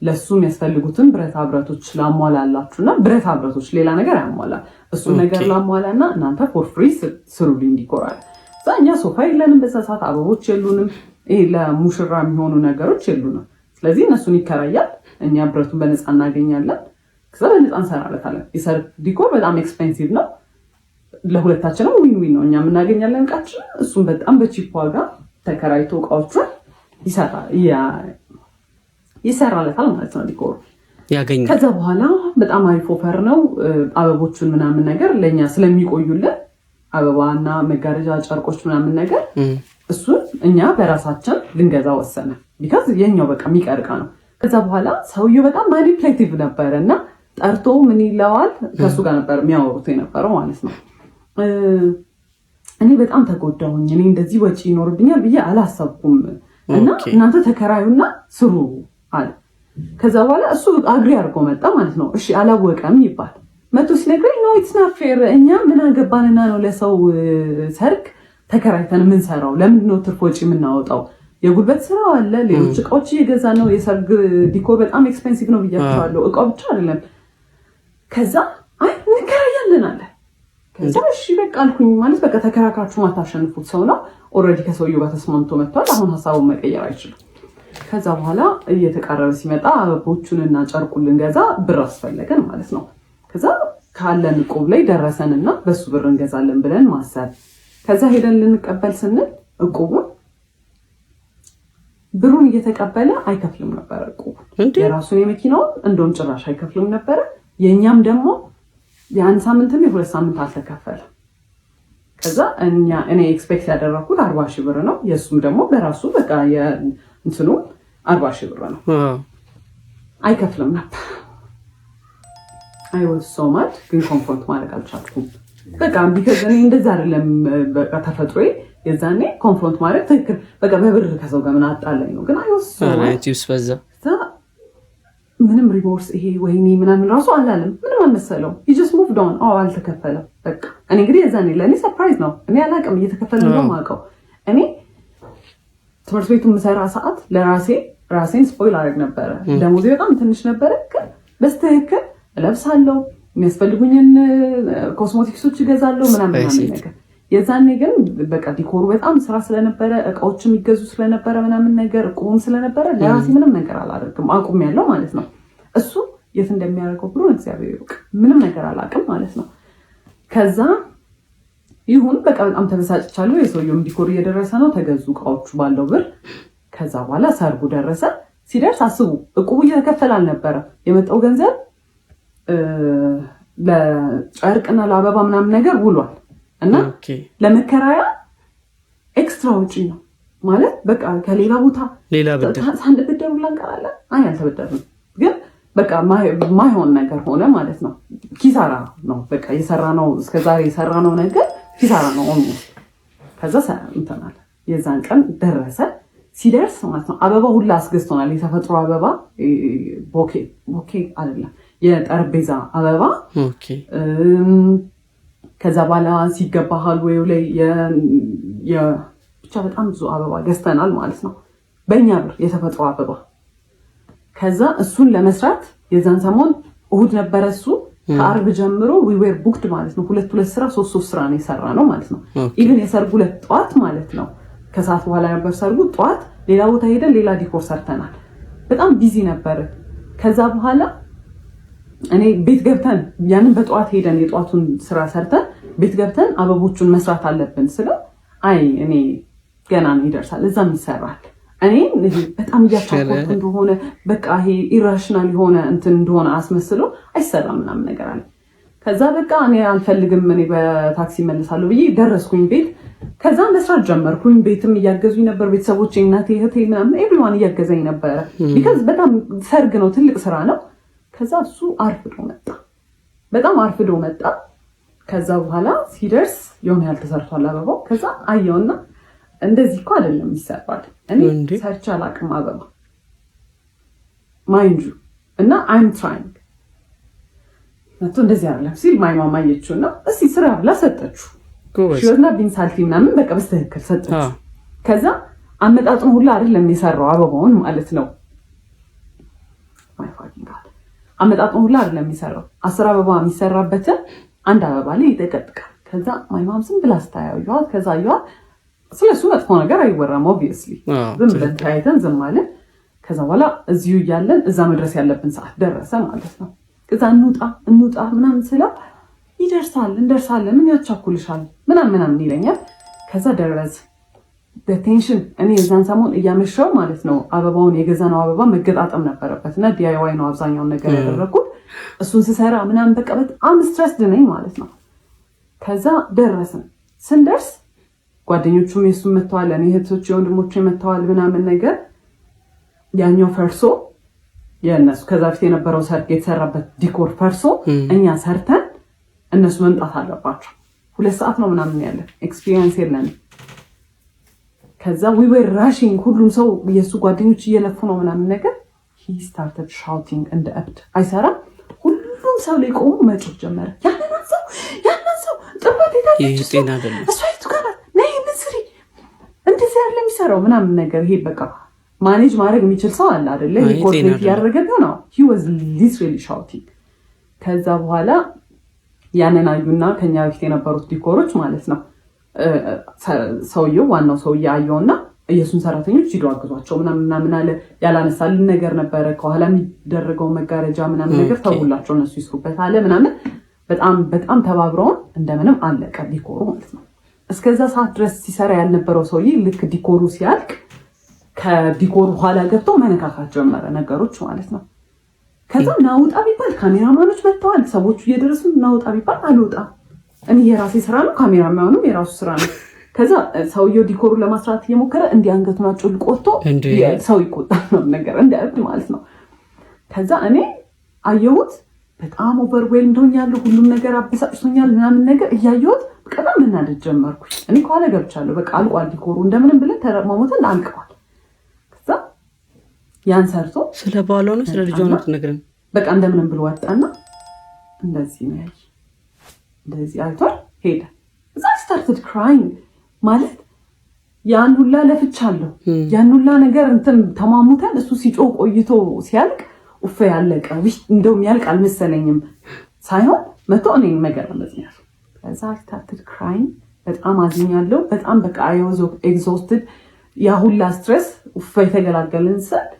ለሱ የሚያስፈልጉትን ብረት አብረቶች ላሟላላችሁና ብረት አብረቶች ሌላ ነገር ያሟላ እሱ ነገር ላሟላና እናንተ ፎር ፍሪ ስሩልኝ ዲኮራል ዛኛ ሶፋ የለንም በዛ ሰዓት አበቦች የሉንም ይሄ ለሙሽራ የሚሆኑ ነገሮች የሉንም ስለዚህ እነሱን ይከራያል እኛ ብረቱን በነፃ እናገኛለን ከዛ በነፃ እንሰራለታለን የሰርግ ዲኮር በጣም ኤክስፔንሲቭ ነው ለሁለታችንም ዊን ነው እኛ የምናገኛለን ዕቃችን እሱም በጣም በቺፕ ዋጋ ተከራይቶ ዕቃዎቹን ይሰራለታል ማለት ነው ዲኮር ያገኛል ከዛ በኋላ በጣም አሪፍ ኦፈር ነው አበቦቹን ምናምን ነገር ለኛ ስለሚቆዩልን አበባና መጋረጃ ጨርቆች ምናምን ነገር እሱ እኛ በራሳችን ልንገዛ ወሰነ because የኛው በቃ የሚቀርቃ ነው ከዛ በኋላ ሰውየው በጣም ማኒፕሌቲቭ ነበርና ጠርቶ ምን ይለዋል ከሱ ጋር ነበር የሚያወሩት የነበረው ማለት ነው እኔ በጣም ተጎዳሁኝ እኔ እንደዚህ ወጪ ይኖርብኛል ብዬ አላሰብኩም እና እናንተ ተከራዩና ስሩ አለ ከዛ በኋላ እሱ አግሪ አድርጎ መጣ ማለት ነው እሺ አላወቀም ይባል መቶ ሲነግረኝ ነው it's not fair እኛ ምን አገባንና ነው ለሰው ሰርግ ተከራይተን ምን ሰራው ለምንድን ነው ትርፍ ወጪ የምናወጣው የጉልበት ስራ አለ ሌሎች ዕቃዎች እየገዛ ነው የሰርግ ዲኮር በጣም ኤክስፔንሲቭ ነው ብያችኋለሁ ዕቃው ብቻ አይደለም ከዛ አይ እንከራያለን አለ ከዛ እሺ በቃ አልኩኝ ማለት በቃ ተከራካችሁ ማታሸንፉት ሰው ነው ኦሬዲ ከሰውየው ጋር ተስማምቶ መጥቷል አሁን ሐሳቡን መቀየር አይችልም ከዛ በኋላ እየተቃረበ ሲመጣ አበቦቹንና ጨርቁን ልንገዛ ብር አስፈለገን ማለት ነው ከዛ ካለን ዕቁብ ላይ ደረሰንና በሱ ብር እንገዛለን ብለን ማሰብ ከዛ ሄደን ልንቀበል ስንል ዕቁቡን ብሩን እየተቀበለ አይከፍልም ነበር ዕቁቡን የራሱን የመኪናውን እንደውም ጭራሽ አይከፍልም ነበር የኛም ደግሞ ያን ሳምንትም የሁለት ሳምንት አልተከፈለም ከዛ እኔ ኤክስፔክት ያደረኩት 40,000 ብር ነው የሱም ደግሞ በራሱ በቃ እንትኑ 40,000 ብር ነው አይከፍልም ነበር I was so mad ግን ኮንፍሮንት ማድረግ አልቻልኩም በቃ because እኔ እንደዛ አይደለም በቃ ተፈጥሮዬ የዛኔ ኮንፍሮንት ማድረግ ትክክል በቃ በብር ከሰው ጋር ምን አጣለኝ ነው ግን I was so ቲፕስ በዛ ምንም ሪሞርስ ይሄ ወይኔ ምናምን ራሱ አላለም። ምንም አልመሰለው። he just moved on። አልተከፈለም በቃ። እኔ እንግዲህ የዛኔ ለእኔ ሰርፕራይዝ ነው። እኔ አላውቅም እየተከፈለ ነው የማውቀው። እኔ ትምህርት ቤቱ የምሰራ ሰዓት ራሴን ስፖይል አደረግ ነበረ። ደሞዜ በጣም ትንሽ ነበረ፣ ግን በስተክክል እለብሳለሁ፣ የሚያስፈልጉኝን ኮስሞቲክሶች እገዛለሁ ምናምን ነገር። የዛኔ ግን በቃ ዲኮሩ በጣም ስራ ስለነበረ እቃዎች የሚገዙ ስለነበረ ምናምን ነገር ቁም ስለነበረ ለራሴ ምንም ነገር አላደርግም፣ አቁሜያለሁ ማለት ነው። እሱ የት እንደሚያደርገው ብሎ እግዚአብሔር ይወቅ። ምንም ነገር አላውቅም ማለት ነው። ከዛ ይሁን በቃ በጣም ተበሳጭቻለሁ። የሰውየውም ዲኮር እየደረሰ ነው፣ ተገዙ እቃዎቹ ባለው ብር። ከዛ በኋላ ሰርጉ ደረሰ። ሲደርስ አስቡ እቁቡ እየተከፈለ አልነበረ። የመጣው ገንዘብ ለጨርቅና ለአበባ ምናምን ነገር ውሏል እና ለመከራያ ኤክስትራ ውጪ ነው ማለት በቃ ከሌላ ቦታ ሳንበደር ብላ እንቀራለን። አልተበደርንም፣ ግን በቃ ማይሆን ነገር ሆነ ማለት ነው። ኪሳራ ነው በቃ የሰራነው እስከዛሬ የሰራነው ነገር ኪሳራ ነው ሆኖ። ከዛ እንተናል የዛን ቀን ደረሰ። ሲደርስ ማለት ነው አበባ ሁላ አስገዝቶናል። የተፈጥሮ አበባ ቦኬ አይደለም የጠረጴዛ አበባ። ከዛ በኋላ ሲገባሃል ወይ ላይ ብቻ በጣም ብዙ አበባ ገዝተናል ማለት ነው በእኛ ብር የተፈጥሮ አበባ። ከዛ እሱን ለመስራት የዛን ሰሞን እሁድ ነበረ። እሱ ከአርብ ጀምሮ ዊዌር ቡክድ ማለት ነው። ሁለት ስራ ሶስት ስራ ነው የሰራ ነው ማለት ነው። ኢቭን የሰርጉ ዕለት ጠዋት ማለት ነው ከሰዓት በኋላ ነበር ሰርጉ። ጠዋት ሌላ ቦታ ሄደን ሌላ ዲኮር ሰርተናል። በጣም ቢዚ ነበር። ከዛ በኋላ እኔ ቤት ገብተን ያንን በጠዋት ሄደን የጠዋቱን ስራ ሰርተን ቤት ገብተን አበቦቹን መስራት አለብን ስለው እኔ ገና ነው ይደርሳል፣ እዛም ይሰራል። እኔ በጣም እያቻኮልኩ እንደሆነ በቃ ይሄ ኢራሽናል የሆነ እንትን እንደሆነ አስመስሎ አይሰራም ምናምን ነገር አለ። ከዛ በቃ እኔ አልፈልግም፣ እኔ በታክሲ መልሳለሁ ብዬ ደረስኩኝ ቤት። ከዛ መስራት ጀመርኩኝ። ቤትም እያገዙኝ ነበር ቤተሰቦቼ፣ እናቴ፣ እህቴ ምናምን ኤቭሪዋን እያገዘኝ ነበረ። ቢካዝ በጣም ሰርግ ነው፣ ትልቅ ስራ ነው። ከዛ እሱ በጣም አርፍዶ መጣ። ከዛ በኋላ ሲደርስ የሆነ ያህል ተሰርቷል አበባው። ከዛ አየውና እንደዚህ እኮ አይደለም ይሰራል። እኔ ሰርቼ አላውቅም አበባ ማይንድ ዩ እና አይም ትራይንግ ነቶ እንደዚህ አይደለም ሲል ማይ ማማ አየችውና እስቲ ስራ ብላ ሰጠችው። ሽወና ቢንሳልቲ ምናምን በቃ በስተክክል ሰጠችው። ከዛ አመጣጡን ሁላ አይደለም የሰራው አበባውን ማለት ነው። ማይ ፋኪንግ ጋድ አመጣጡን ሁላ አይደለም የሚሰራው። 10 አበባ የሚሰራበት አንድ አበባ ላይ ይጠቀጥቃል። ከዛ ማይ ማም ዝም ብላ ስታያዩዋ ከዛ ያዩዋ ስለሱ መጥፎ ነገር አይወራም ኦብቪየስሊ ዝም ብለን ታይተን ዝም ማለት። ከዛ በኋላ እዚሁ እያለን እዛ መድረስ ያለብን ሰዓት ደረሰ ማለት ነው። ከዛ እንውጣ ምናምን ስለው ይደርሳል እንደርሳለን ምን ያቻኩልሻል ምናምን ይለኛል። ከዛ ደረስ በቴንሽን እኔ የዛን ሰሞን እያመሸው ማለት ነው አበባውን የገዛነው አበባ መገጣጠም ነበረበት እና ዲአይዋይ ነው አብዛኛውን ነገር ያደረኩት። እሱን ስሰራ ምናምን በቃ በጣም ስትረስድ ነኝ ማለት ነው። ከዛ ደረስን። ስንደርስ ጓደኞቹም የሱም መተዋል፣ እኔ እህቶቼ ወንድሞቼ መተዋል ምናምን ነገር። ያኛው ፈርሶ የእነሱ ከዛ ፊት የነበረው ሰርግ የተሰራበት ዲኮር ፈርሶ እኛ ሰርተን እነሱ መምጣት አለባቸው። 2 ሰዓት ነው ምናምን ያለ ኤክስፒሪየንስ የለንም። ከዛ we were rushing ሁሉም ሰው የሱ ጓደኞች እየለፉ ነው ምናምን ነገር። he started shouting እንደ እብድ አይሰራም። ሁሉም ሰው ላይ ቆሞ መጮህ ጀመረ። ያንን ሰው ጥበት ይሄ ጤና አይደለም እሷይቱ ጋር ነይ ምስሪ እንደዚህ ያለ የሚሰራው ምናምን ነገር። ይሄ በቃ ማኔጅ ማድረግ የሚችል ሰው አለ አይደለ? ይሄ ኮርፖሬት ያደረገው ነው። he was literally shouting። ከዛ በኋላ ያንን አዩና ከኛ በፊት የነበሩት ዲኮሮች ማለት ነው ዋናው ሰውዬ አየውና የሱን ሰራተኞች ሂዱ አግዟቸው ምናምን አለ። ያላነሳልን ነገር ነበረ ከኋላ የሚደረገው መጋረጃ ምናምን ነገር ተውላቸው እነሱ ይስሩበት አለ ምናምን። በጣም ተባብረውን እንደምንም አለቀ ዲኮሩ ማለት ነው። እስከዛ ሰዓት ድረስ ሲሰራ ያልነበረው ሰውዬ ልክ ዲኮሩ ሲያልቅ ከዲኮሩ ኋላ ገብቶ መነካካት ጀመረ ነገሮች ማለት ነው። ከዛ ናውጣ ቢባል ካሜራማኖች መጥተዋል፣ ሰዎቹ እየደረሱ ናውጣ ቢባል አልወጣም። እኔ የራሴ ስራ ነው፣ ካሜራማኑም የራሱ ስራ ነው። ከዛ ሰውየው ዲኮሩን ለማስራት እየሞከረ እንዲህ አንገቱን አጭልቆ ወጥቶ ሰው ይቆጣል ነው ነገር እንደ እብድ ማለት ነው። ከዛ እኔ አየሁት በጣም ኦቨርዌልምድ ሆኛለሁ፣ ሁሉም ነገር አበሳጭቶኛል ምናምን ነገር እያየሁት በጣም መናደድ ጀመርኩኝ። እኔ ከኋላ ገብቻለሁ፣ በቃ አልቋል ዲኮሩ እንደምንም ብለን ተረማሞተን አልቀዋል። ከዛ ያን ሰርቶ ስለ ባሏ ነው ስለ ልጇ ነው ትነግረን በቃ እንደምንም ብሎ ወጣና እንደዚህ ነው ያይ እንደዚህ አይቷል ሄደ። እዛ started crying ማለት ያን ሁላ ለፍቻለሁ ያን ሁላ ነገር እንትን ተማሙተን እሱ ሲጮህ ቆይቶ ሲያልቅ ኡፍ ያለቀ እንደውም ያልቅ አልመሰለኝም ሳይሆን መቶ እኔን መገረመኝ ነው። ከዛ started crying በጣም አዝኛለሁ በጣም በቃ I was exhausted ያ ሁላ ስትሬስ ኡፍ የተገላገልን ሰዓት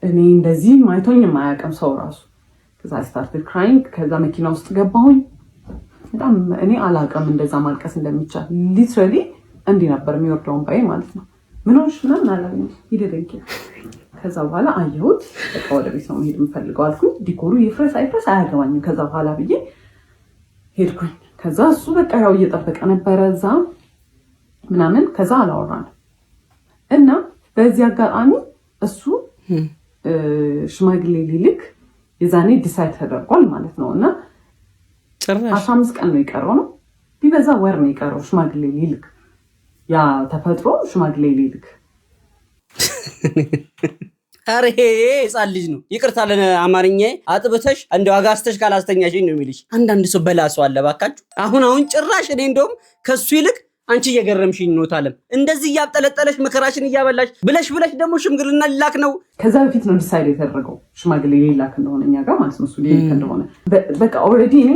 እኔ እንደዚህ ማይቶኝ ማያቀም ሰው ራሱ ከዛ started crying ከዛ መኪና ውስጥ ገባሁኝ። በጣም እኔ አላቀም እንደዛ ማልቀስ እንደሚቻል ሊትራሊ እንዲህ ነበር የሚወርደው ባይ ማለት ነው። ምን ሆነሽ ምናምን አላለኝ ይደረክ። ከዛ በኋላ አየሁት በቃ ወደ ቤት ነው መሄድ የምፈልገው አልኩኝ። ዲኮሩ ይፍረስ አይፍረስ አያገባኝም ከዛ በኋላ ብዬ ሄድኩኝ። ከዛ እሱ በቃ ያው እየጠበቀ ነበር እዛ ምናምን ከዛ አላወራን እና በዚህ አጋጣሚ እሱ ሽማግሌ ሊልክ የዛኔ ዲሳይድ ተደርጓል ማለት ነው። እና 15 ቀን ነው የቀረው ነው ቢበዛ ወር ነው የቀረው ሽማግሌ ሊልክ ያ ተፈጥሮ ሽማግሌ ሊልክ አሬ ህፃን ልጅ ነው ይቅርታ ለአማርኛዬ አጥብተሽ እንደው አጋስተሽ ካላስተኛሽኝ ነው የሚልሽ አንዳንድ ሰው በላሰው አለ ባካችሁ። አሁን ጭራሽ እኔ እንደውም ከሱ ይልቅ አንቺ እየገረምሽኝ ነው ታለም እንደዚህ ያብጠለጠለሽ መከራሽን እያበላሽ ብለሽ ደግሞ ሽምግልና ሊላክ ነው። ከዛ በፊት ነው ዲሳይድ የተደረገው ሽማግሌ ሊላክ እንደሆነ እኛ ጋር ማለት ነው። እሱ ሊልክ እንደሆነ በቃ ኦልሬዲ እኔ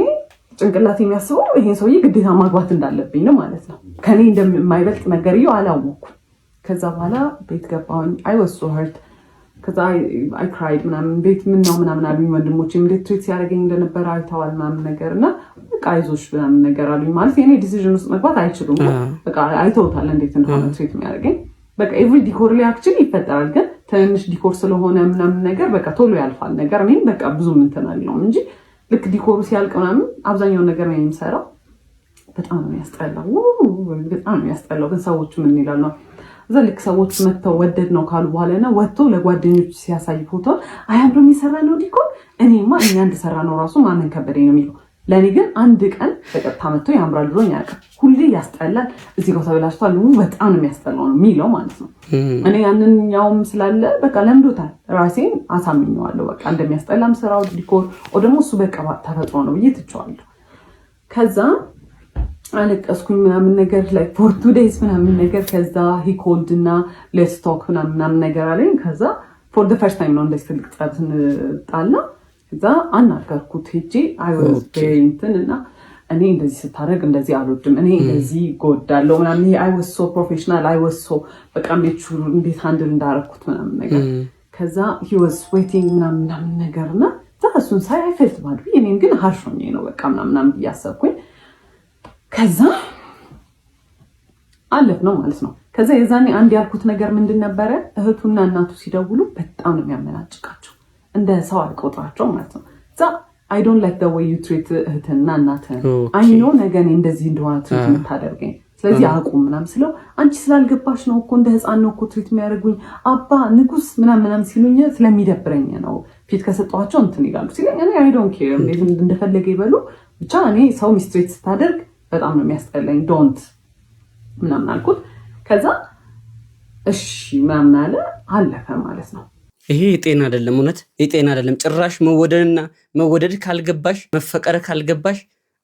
ጭንቅላት የሚያስበው ይሄን ሰውዬ ግዴታ ማግባት እንዳለብኝ ነው ማለት ነው። ከኔ እንደማይበልጥ ነገርየው አላወኩም። ከዛ በኋላ ቤት ገባሁኝ I was so hurt ከዛ I cried ምናምን ቤት ምን ነው ምናምን አሉኝ ወንድሞቼ እንዴት ትሪት ሲያደርገኝ እንደነበረ አይተዋል ምናምን ነገር እና በቃ አይዞሽ ምናምን ነገር አሉኝ። ማለት የኔ ዲሲዥን ውስጥ መግባት አይችሉም በቃ አይተውታል እንዴት እንደሆነ ትሪት የሚያደርገኝ በቃ ኤቭሪ ዲኮር ላይ አክቹሊ ይፈጠራል ግን ትንሽ ዲኮር ስለሆነ ምናምን ነገር በቃ ቶሎ ያልፋል ነገር እኔም በቃ ብዙ እንትን አልለውም እንጂ ልክ ዲኮሩ ሲያልቅ ምናምን አብዛኛው ነገር ነው የሚሰራው። በጣም ነው ያስጠላው ግን ሰዎቹ ምን ይላሉ ነው እዛ ልክ ሰዎች መጥተው ወደድ ነው ካሉ በኋላና ወጥቶ ለጓደኞቹ ሲያሳይ ፎቶ አያምርም የሰራነው ዲኮር እኔማ እኛ እንደሰራ ነው ራሱ ማመን ከበደኝ ነው የሚለው። ለኔ ግን አንድ ቀን በቀጥታ መጥቶ ያምራል ብሎኝ ያውቃል። ሁሌ ያስጠላል እዚህ ጋር ተበላሽቷል በጣም ነው የሚያስጠላው ነው የሚለው ማለት ነው። እኔ ያንን ያውም ስላለ በቃ ለምዶታል ራሴን አሳምኘዋለሁ በቃ እንደሚያስጠላም ስራው ዲኮር ወይ ደግሞ እሱ በቃ ተፈጥሮ ነው ብዬ ትቼዋለሁ። ከዛ አለቀስኩኝ ምናምን ነገር like for 2 days ምናምን ነገር ከዛ he called እና let's talk ምናምን ነገር አለኝ። ከዛ for the first time ነው እንደዚህ ትልቅ ጸብን ጣልና ከዛ አናገርኩት ሄጄ I was very እና እኔ እንደዚህ ስታረግ እንደዚህ አልወድም እኔ እንደዚህ ጎዳለው ምናምን I was so professional I was so በቃ እንዴት ሃንድል እንዳረኩት ምናምን ነገር ከዛ he was waiting ምናምን ነገርና ታሱን ሳይ I felt bad እኔን ግን harshኝ ነው በቃ ምናምን ያሰብኩኝ። ከዛ አለፍ ነው ማለት ነው። ከዛ የዛኔ አንድ ያልኩት ነገር ምንድን ነበረ እህቱና እናቱ ሲደውሉ በጣም ነው የሚያመናጭቃቸው እንደ ሰው አልቆጥራቸው ማለት ነው። ዛ I don't like the way you treat እህትና እናትህን I know ነገ እኔ እንደዚህ እንደሆነ ትሪት የምታደርገኝ ስለዚህ አቁም ምናምን ስለው አንቺ ስላልገባሽ ነው እኮ እንደ ህፃን ነው እኮ ትሪት የሚያደርጉኝ አባ ንጉስ ምናምን ሲሉኝ ስለሚደብረኝ ነው ፊት ከሰጠኋቸው እንትን ይላሉ ሲለኝ እኔ I don't care እንደፈለገ ይበሉ ብቻ እኔ ሰው ሚስትሬት ስታደርግ በጣም ነው የሚያስጠላኝ ዶንት ምናምን አልኩት። ከዛ እሺ ምናምን አለ አለፈ ማለት ነው። ይሄ የጤና አይደለም እውነት የጤና አይደለም ጭራሽ መወደድ ካልገባሽ መፈቀር ካልገባሽ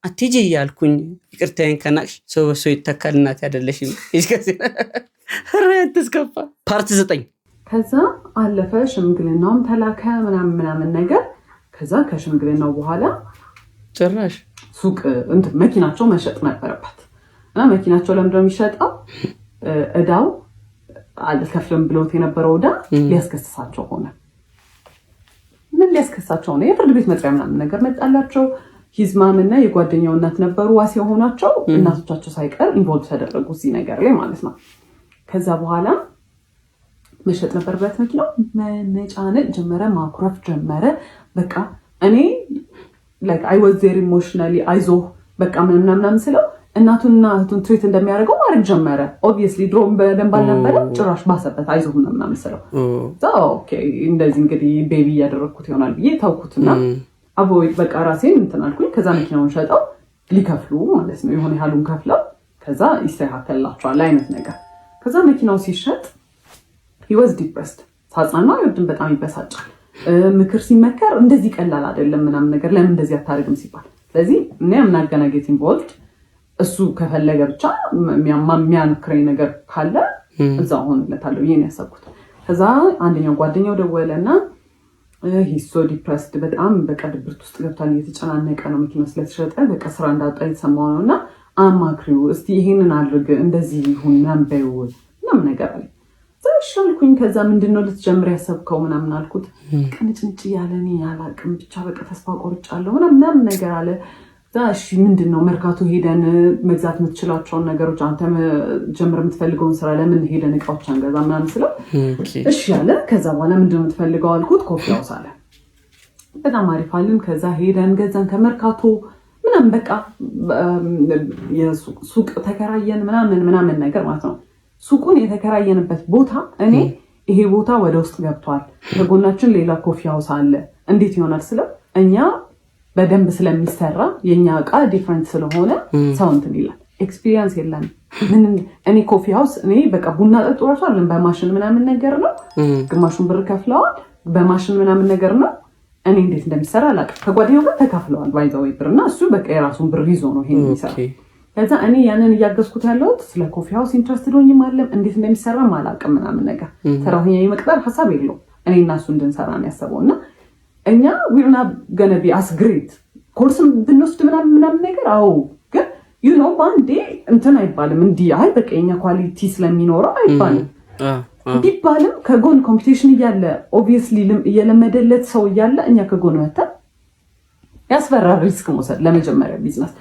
አትጂ ያልኩኝ ይቅርታዬን ከናቅሽ ሰው በሰው ይተካል እናት ያደለሽም እስከዚ ረትስከፋ ፓርት 9 ከዛ አለፈ ሽምግልናውም ተላከ ምናምን ነገር ከዛ ከሽምግልናው በኋላ ጭራሽ ሱቅ እንት መኪናቸው መሸጥ ነበረበት እና መኪናቸው ለምንድነው የሚሸጠው እዳው አልከፍልም ብሎት የነበረው እዳ ሊያስከስሳቸው ሆነ። ምን ሊያስከስሳቸው ሆነ? የፍርድ ቤት መጥሪያ ምናምን ነገር መጣላቸው። ሂዝማምና የጓደኛው እናት ነበሩ ዋስ የሆናቸው እናቶቻቸው ሳይቀር ኢንቮልቭ ተደረጉ እዚህ ነገር ላይ ማለት ነው። ከዛ በኋላ መሸጥ ነበረበት መኪናው መነጫነጭ ጀመረ ማኩረፍ ጀመረ። በቃ እኔ like I was very emotionally አይዞ በቃ ምናምን ስለው እናቱና እህቱን ትሪት እንደሚያደርገው ማድረግ ጀመረ። obviously ድሮም በደንብ አልነበረ ጭራሽ ባሰበት አይዞ ምናምን ስለው ኦኬ እንደዚህ እንግዲህ ቤቢ ያደረኩት ይሆናል ብዬ ታውኩትና አቮይድ በቃ ራሴን እንትን አልኩኝ። ከዛ መኪናውን ሸጠው ሊከፍሉ ማለት ነው የሆነ ያሉን ከፍለው ከዛ ይስተካከልላቸዋል አይነት ነገር። ከዛ መኪናው ሲሸጥ he was depressed ሳጽናና ይወድም በጣም ይበሳጫል። ምክር ሲመከር እንደዚህ ቀላል አይደለም ምናምን ነገር ለምን እንደዚህ አታደርግም ሲባል ስለዚህ እኔ አምናገናጌት ኢንቮልቭድ እሱ ከፈለገ ብቻ የሚያምክረኝ ነገር ካለ እዛው ሆነለታለሁ ይሄን ያሰብኩት ከዛ አንደኛው ጓደኛው ደወለና he's so depressed በጣም በቃ ድብርት ውስጥ ገብቷል እየተጨናነቀ ነው መኪና ስለተሸጠ በቃ ስራ እንዳጣ የተሰማው ነውና አማክሪው እስቲ ይሄንን አድርግ እንደዚህ ይሁን ምናምን ምናምን ነገር አለ ዛሻልኩኝ ከዛ ምንድነው ልትጀምር ያሰብከው ምናምን አልኩት ቅንጭንጭ ያለኔ ያላቅም ብቻ በቃ ተስፋ ቆርጫለሁ ምናምን ነገር አለ ዛሽ ምንድነው መርካቶ ሄደን መግዛት የምትችላቸው ነገሮች አንተ ጀምር የምትፈልገውን ስራ ለምን ሄደን እቃዎች አንገዛ ምናምን ስለው እሺ ያለ ከዛ በኋላ ምንድነው የምትፈልገው አልኩት ኮፊ ሃውስ አለ በጣም አሪፍ አለን ከዛ ሄደን ገዛን ከመርካቶ ምናምን በቃ የሱቅ ተከራየን ምናምን ነገር ማለት ነው ሱቁን የተከራየንበት ቦታ እኔ ይሄ ቦታ ወደ ውስጥ ገብቷል ከጎናችን ሌላ ኮፊ ሃውስ አለ እንዴት ይሆናል ስለው እኛ በደንብ ስለሚሰራ የኛ እቃ ዲፈረንት ስለሆነ ሰው እንትን ይላል ኤክስፒሪየንስ የለም እኔ ኮፊ ሃውስ እኔ በቃ ቡና ጠጡ ራሱ አይደለም በማሽን ምናምን ነገር ነው ግማሹን ብር ከፍለዋል በማሽን ምናምን ነገር ነው እኔ እንዴት እንደሚሰራ አላውቅም ከጓደኛው ጋር ተካፍለዋል ባይዘው ብርና እሱ በቃ የራሱን ብር ይዞ ነው ይሄን የሚሰራ ከዛ እኔ ያንን እያገዝኩት ያለሁት ስለ ኮፊ ሃውስ ኢንትረስትድ ሆኝም አለም እንዴት እንደሚሰራ አላውቅም ምናምን ነገር ሰራተኛ የመቅጠር ሐሳብ የለውም እኔ እና እሱ እንድንሰራ ነው ያሰበውና እኛ we're not gonna be as great ኮርስም ብንወስድ ምናምን ነገር አዎ ግን you know ባንዴ እንትን አይባልም እንዲህ አይ በቃ የኛ ኳሊቲ ስለሚኖረው አይባልም ቢባልም ከጎን ኮምፒቲሽን እያለ obviously እየለመደለት ሰው እያለ እኛ ከጎን መተን ያስፈራል ሪስክ መውሰድ ለመጀመሪያ ቢዝነስ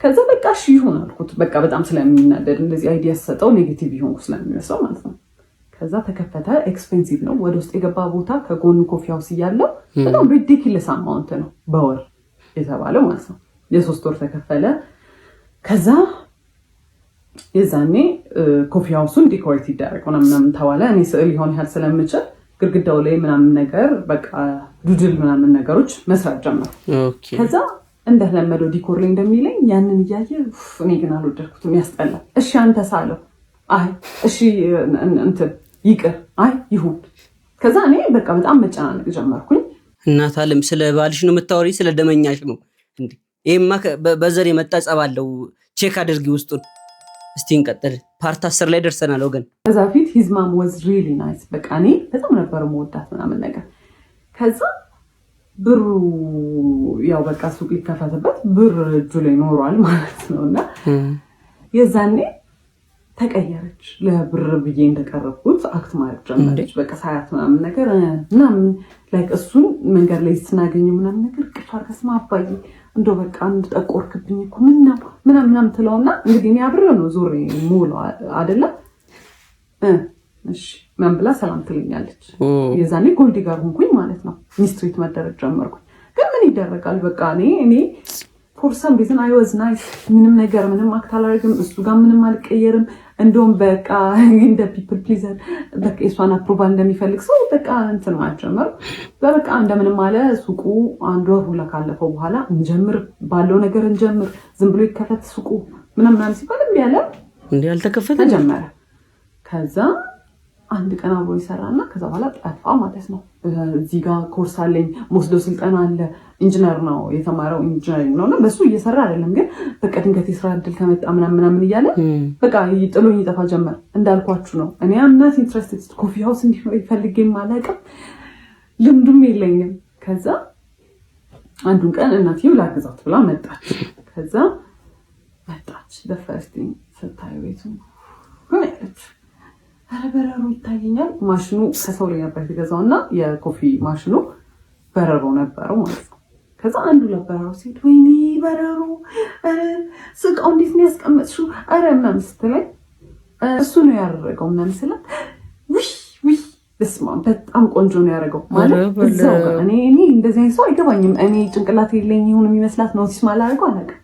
ከዛ በቃ እሺ ይሁን አልኩት በቃ በጣም ስለሚናደድ እንደዚህ አይዲያ ሰጠው ኔጌቲቭ ይሆንኩ ስለሚመስለው ማለት ነው ከዛ ተከፈተ ኤክስፔንሲቭ ነው ወደ ውስጥ የገባ ቦታ ከጎን ኮፊ ሃውስ እያለው በጣም ሪዲኩለስ አማውንት ነው በወር የተባለው ማለት ነው የሶስት ወር ተከፈለ ከዛ የዛኔ ኮፊ ሃውሱን ዲኮሬት ይደረግ ምናምን ተባለ እኔ ስዕል ይሆን ያህል ስለምችል ግድግዳው ላይ ምናምን ነገር በቃ ዱድል ምናምን ነገሮች መስራት ጀመርኩ ከዛ እንደተለመደው ዲኮር ላይ እንደሚለኝ ያንን እያየ እኔ ግን አልወደድኩትም ያስጠላል እሺ አንተ ሳለው አይ እሺ እንትን ይቅር አይ ይሁን ከዛ እኔ በቃ በጣም መጨናነቅ ጀመርኩኝ እናት አለም ስለ ባልሽ ነው የምታወሪ ስለ ደመኛሽ ነው እንዴ ይሄማ በዘር የመጣ ጸብ አለው ቼክ አድርጊ ውስጡን እስቲ እንቀጥል ፓርት 10 ላይ ደርሰናል ወገን ከዛ ፊት his mom was really nice በቃ እኔ በጣም ነበር የምወዳት ምናምን ነገር ከዛ ብሩ ያው በቃ ሱቅ ሊከፈትበት ብር እጁ ላይ ኖሯል ማለት ነውና የዛኔ ተቀየረች ለብር ብዬ እንደቀረብኩት አክት ማድረግ ጀመረች በቃ ሳያት ምናምን ነገር ምናምን ላይክ እሱን መንገድ ላይ ስናገኝ ምናምን ነገር ቅፋር ከስማ አባዬ እንደው በቃ እንድጠቆርክብኝ እኮ ምናምን ትለውና እንግዲህ እኔ አብሬው ነው ዞሬ ሙሉ አይደለም እሺ ምን ብላ ሰላም ትለኛለች የዛኔ ጎልዲ ጋር ሆንኩኝ ማለት ነው ሚስትሪት መደረግ ጀመርኩኝ ግን ምን ይደረጋል በቃ እኔ for some reason I was nice ምንም አክት አላደርግም እሱ ጋር ምንም አልቀየርም እንደውም በቃ እንደ people pleaser በቃ እሷን አፕሮቫል እንደሚፈልግ ሰው በቃ እንትን ማጀመር በቃ እንደምንም አለ ሱቁ አንድ ወር ሁላ ካለፈው በኋላ እንጀምር ባለው ነገር እንጀምር ዝም ብሎ ይከፈት ሱቁ ምናምን ሲባል እንዴ አልተከፈተ ጀመረ ከዛ አንድ ቀን አብሮ ይሰራና ከዛ በኋላ ጠፋ ማለት ነው እዚህ ጋር ኮርስ አለኝ ወስዶ ስልጠና አለ ኢንጂነር ነው የተማረው ኢንጂነሪንግ ነውና በሱ እየሰራ አይደለም ግን በቃ ድንገት የስራ እድል ከመጣ ምናምን እያለ በቃ ጥሎኝ ይጠፋ ጀመር እንዳልኳችሁ ነው እኔ አምናት ኢንትረስትድ ኮፊ ሃውስ እንዲሆን ይፈልገኝ ማለቅም ልምዱም የለኝም ከዛ አንዱን ቀን እናትየው ላግዛት ብላ መጣች ከዛ መጣች ለፈርስቲንግ ስታየው ቤቱ ሆነች በረሮ ይታየኛል ማሽኑ ከሰው ላይ ነበር የተገዛውና የኮፊ ማሽኑ በረሮ ነበረው ማለት ነው ከዛ አንዱ ለበረሮ ሲል ወይኔ በረሮ ስቃው እንዴት ነው ያስቀመጥሽው አረ ምናምን ስትለኝ እሱ ነው ያደረገው ምናምን ስላት ውይ በስመ አብ በጣም ቆንጆ ነው ያደረገው ማለት እዛው ጋር እኔ እንደዚህ አይነት ሰው አይገባኝም እኔ ጭንቅላት የለኝ ይሁን የሚመስላት ኖቲስ ማላደርገው አላውቅም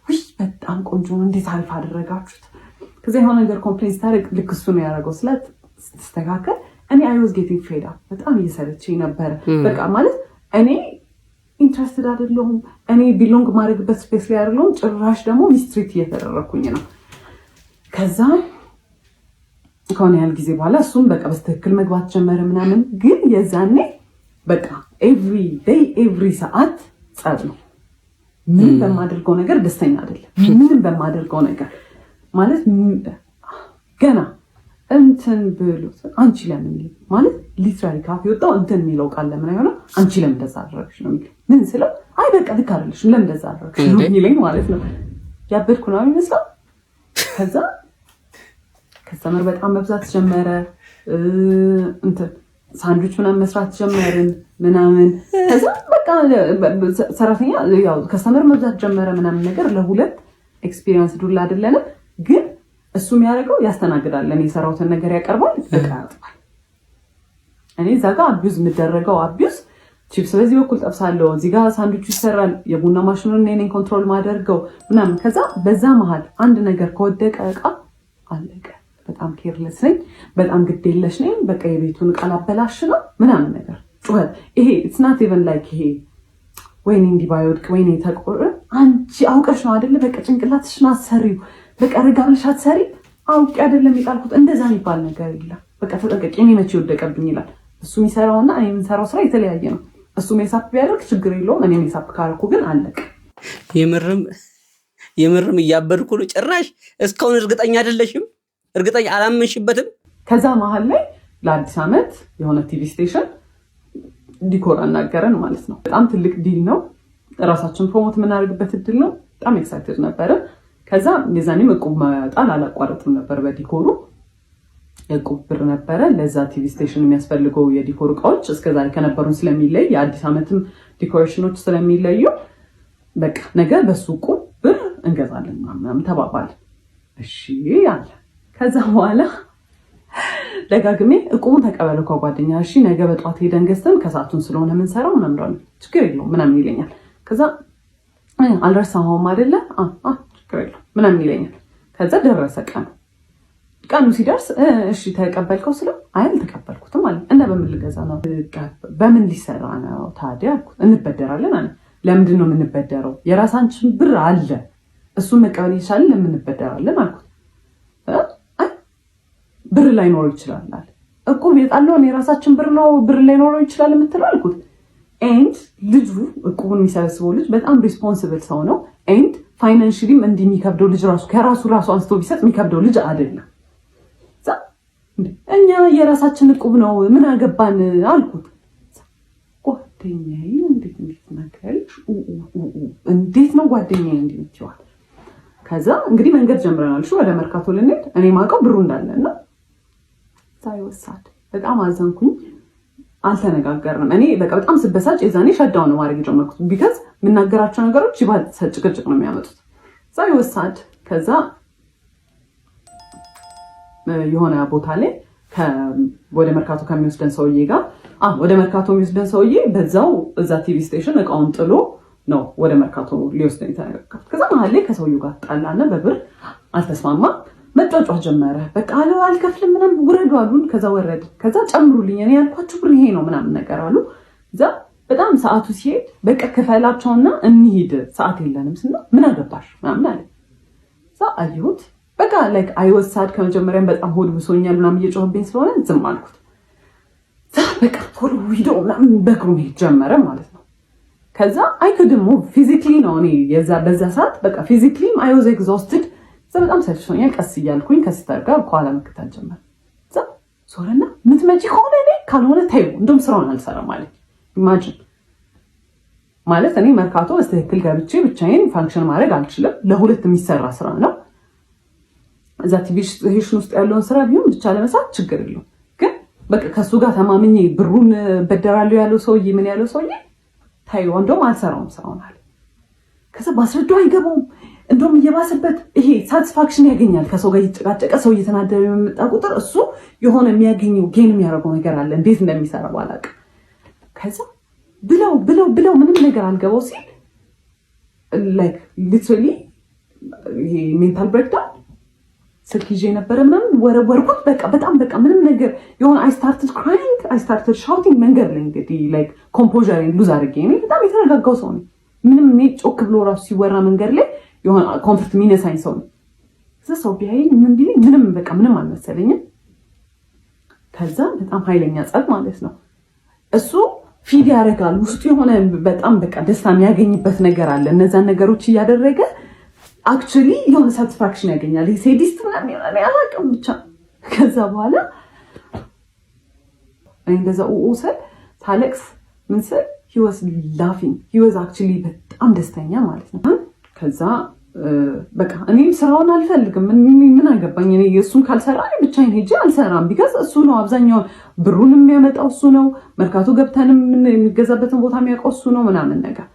ውይ በጣም ቆንጆ ነው እንዴት አሪፍ አደረጋችሁት ከዛ የሆነ ነገር ኮምፕሌንስ ታደርግ ልክ እሱ ነው ያደረገው ስላት ስተካከል እኔ I was getting fed up በጣም እየሰለቸኝ ነበር በቃ ማለት እኔ ኢንትረስትድ አይደለሁም እኔ ቢሎንግ ማድረግበት ስፔስ ላይ አይደለሁም ጭራሽ ደግሞ ሚስትሪት እየተደረኩኝ ነው ከዛ ከሆነ ያህል ጊዜ በኋላ እሱም በቃ በስትክክል መግባት ጀመረ ምናምን ግን የዛኔ በቃ ኤቭሪ ዴይ ኤቭሪ ሰዓት ጸብ ነው። ምንም በማደርገው ነገር ደስተኛ አይደለም። ምንም በማደርገው ነገር ማለት ገና እንትን ብሎት አንቺ ለምን ማለት ሊትራሊ ካፍ ይወጣው እንትን የሚለው ቃል ለምን አይሆንም? አንቺ ለምን እንደዛ አደረግሽ ነው የሚለው። ምን ስለው አይ በቃ ልክ አይደለሽም ለምን እንደዛ አደረግሽ ነው የሚለኝ ማለት ነው። ያበድኩ ነው የሚመስለው። ከዛ ከስተመር በጣም መብዛት ጀመረ። እንትን ሳንድዊች ምናምን መስራት ጀመርን ምናምን። ከዛ በቃ ሰራተኛ ያው ከስተመር መብዛት ጀመረ ምናምን ነገር ለሁለት ኤክስፒሪየንስ ዱላ አይደለንም ግን እሱ የሚያደርገው ያስተናግዳል። እኔ የሰራሁትን ነገር ያቀርባል፣ እቃ ያጥባል። እኔ እዛ ጋር አቢዩዝ የምደረገው አቢዩዝ ቺፕስ በዚህ በኩል ጠብሳለሁ፣ እዚህ ጋር ሳንድዊቹ ይሰራል፣ የቡና ማሽኑን እኔ ኮንትሮል ማደርገው ምናምን። ከዛ በዛ መሀል አንድ ነገር ከወደቀ እቃ አለቀ። በጣም ኬርለስ ነኝ፣ በጣም ግዴለሽ ነኝ። በቃ የቤቱን እቃ ላበላሽ ነው ምናምን ነገር ጩኸት። ይሄ ኢትስ ናት ኢቨን ላይክ ይሄ ወይኔ እንዲህ ባይወድቅ ወይኔ ተቆር አንቺ አውቀሽ ነው አይደለ? በቃ ጭንቅላትሽን አሰሪው በቃ ረጋ ብለሽ አትሰሪ። አውቄ አይደለም የጣልኩት እንደዛ የሚባል ነገር የለም። በቃ ተጠንቀቂ፣ እኔ መቼ ወደቀብኝ ይላል። እሱ የሚሰራውና እኔ የምሰራው ስራ የተለያየ ነው። እሱ ሜሳፕ ቢያደርግ ችግር የለውም። እኔ ሜሳፕ ካረኩ ግን አለቅ። የምርም እያበድኩ ነው። ጭራሽ እስካሁን እርግጠኛ አይደለሽም? እርግጠኛ አላመንሽበትም? ከዛ መሀል ላይ ለአዲስ ዓመት የሆነ ቲቪ ስቴሽን ዲኮር አናገረን ማለት ነው። በጣም ትልቅ ዲል ነው። ራሳችን ፕሮሞት የምናደርግበት እድል ነው። በጣም ኤክሳይትድ ነበረ። ከዛ የዛኔም እቁብ መጣል አላቋረጥም ነበር። በዲኮሩ እቁብ ብር ነበረ። ለዛ ቲቪ ስቴሽን የሚያስፈልገው የዲኮር እቃዎች እስከዛሬ ከነበሩን ስለሚለይ የአዲስ ዓመትም ዲኮሬሽኖች ስለሚለዩ በቃ ነገ በሱ እቁብ ብር እንገዛለን ምናምን ተባባል። እሺ አለ። ከዛ በኋላ ደጋግሜ እቁቡን ተቀበለው ከጓደኛ እሺ ነገ በጧት ሄደን ገዝተን ከሰዓቱን ስለሆነ የምንሰራው ምናምን ችግር የለውም ምናምን ይለኛል። ከዛ አልረሳኸውም አይደለ ምናምን ይለኛል። ከዛ ደረሰ ቀኑ ሲደርስ እሺ ተቀበልከው ስለው አይ አልተቀበልኩትም አለ። እና በምን ልገዛ ነው? በምን ሊሰራ ነው ታዲያ አልኩት። እንበደራለን አለ። ለምንድን ነው የምንበደረው? የራሳችን ብር አለ እሱን መቀበል ይቻላል ለምን እንበደራለን አልኩት። ብር ላይኖረው ይችላል አለ። እቁብ የጣለውን የራሳችን ብር ነው ብር ላይኖረው ይችላል የምትለው አልኩት። ኤንድ ልጁ እቁቡን የሚሰበስበው ልጅ በጣም ሪስፖንሲብል ሰው ነው። ኤንድ ፋይናንሽሊም እንዲህ የሚከብደው ልጅ ከራሱ አንስቶ ቢሰጥ የሚከብደው ልጅ አይደለም። እኛ የራሳችን እቁብ ነው ምን አገባን አልኩት። ጓደኛዬ እንዴት ነው ጓደኛዬ እንዴት ይችላል? ከዛ እንግዲህ መንገድ ጀምረናል። ወደ መርካቶ ልንሄድ እኔ ማውቀው ብሩ እንዳለና ሳይወሳድ በጣም አዘንኩኝ። አልተነጋገርንም። እኔ በቃ በጣም ስበሳጭ የዛኔ ሸዳው ነው ማድረግ የጀመርኩት። ቢካዝ የምናገራቸው ነገሮች ይባል ጭቅጭቅ ነው የሚያመጡት። ሳይወሳድ ከዛ የሆነ ቦታ ላይ ወደ መርካቶ ከሚወስደን ሰውዬ ጋር ወደ መርካቶ የሚወስደን ሰውዬ በዛው እዛ ቲቪ ስቴሽን እቃውን ጥሎ ነው ወደ መርካቶ ሊወስደን የተነጋገርኩት። ከዛ መሀል ላይ ከሰውዬው ጋር ጣላና በብር አልተስማማም። መጫጫህ ጀመረ። በቃ አልከፍልም ምናምን ውረዱ አሉን። ከዛ ወረድ። ከዛ ጨምሩልኝ እኔ ያልኳችሁ ብር ይሄ ነው ምናምን ነገር አሉ። እዛ በጣም ሰዓቱ ሲሄድ በቃ ክፈላቸውና እንሂድ ሰዓት የለንም ስና ምን አገባሽ ምናምን አለ። እዛ አየሁት። በቃ ላይክ አይወሳድ ከመጀመሪያም በጣም ሆድ ብሶኛል ምናምን እየጮህብኝ ስለሆነ ዝም አልኩት። በቃ ቶሎ ሂዶ ምናምን በእግሩ መሄድ ጀመረ ማለት ነው። ከዛ አይክድሞ ፊዚክሊ ነው እኔ በዛ ሰዓት በቃ ፊዚክሊም አይ ዋዝ ኤግዞስትድ። በጣም ሰልችቶኛል። ቀስ እያልኩኝ ከስተር ጋር ከኋላ መከታተል ጀመር። እዛ ሶረና ምትመጪ ከሆነ እኔ ካልሆነ ታዩ እንደውም ስራውን አልሰራም ማለት ኢማጂን ማለት እኔ መርካቶ በትክክል ገብቼ ብቻዬን ፋንክሽን ማድረግ አልችልም። ለሁለት የሚሰራ ስራ ነው። እዛ ቲቪ ስቴሽን ውስጥ ያለውን ስራ ቢሆን ብቻ ለመስራት ችግር የለውም። ግን በቃ ከሱ ጋር ተማምኜ ብሩን በደራለሁ ያለው ሰውዬ ምን ያለው ሰውዬ ታዩ እንደውም አልሰራውም ስራውን አለ። ከዛ ባስረዳው አይገባውም። እንደውም እየባሰበት ይሄ ሳቲስፋክሽን ያገኛል። ከሰው ጋር እየተጨቃጨቀ ሰው እየተናደረ የሚመጣ ቁጥር እሱ የሆነ የሚያገኘው ጌን የሚያደርገው ነገር አለ። እንዴት እንደሚሰራ ባላቅ። ከዛ ብለው ምንም ነገር አልገባው ሲል ላይክ ሊትራሊ ይሄ ሜንታል ብሬክዳውን ስልክ ይዤ ነበረ ምናምን ወረወርኩት። በጣም ምንም ነገር የሆነ አይ ስታርትድ ክራይንግ አይ ስታርትድ ሻውቲንግ መንገድ ላይ እንግዲህ ላይክ ኮምፖዘሬን ሉዝ አድርጌ እኔ በጣም የተረጋጋው ሰው ነው። ምንም እኔ ጮክ ብሎ ራሱ ሲወራ መንገድ ላይ የሆነ ኮንፈርት የሚነሳኝ ሰው ነው። እዛ ሰው ቢያየኝ ምን ቢለኝ ምንም አልመሰለኝም። ከዛ በጣም ኃይለኛ ጸብ ማለት ነው። እሱ ፊድ ያደርጋል ውስጡ የሆነ በጣም በቃ ደስታ የሚያገኝበት ነገር አለ። እነዛን ነገሮች እያደረገ አክቹሊ የሆነ ሳቲስፋክሽን ያገኛል። ሴዲስት ምናምን አላውቅም ብቻ። ከዛ በኋላ እንደዛ ኡኡሰል ታለቅስ ምን ስል he was laughing he was actually በጣም ደስተኛ ማለት ነው። ከዛ በቃ እኔም ስራውን አልፈልግም ምን አገባኝ እኔ እሱን ካልሰራ ብቻዬን ሄጄ አልሰራም። ቢካዝ እሱ ነው አብዛኛውን ብሩን የሚያመጣው እሱ ነው። መርካቶ ገብተንም የሚገዛበትን ቦታ የሚያውቀው እሱ ነው ምናምን ነገር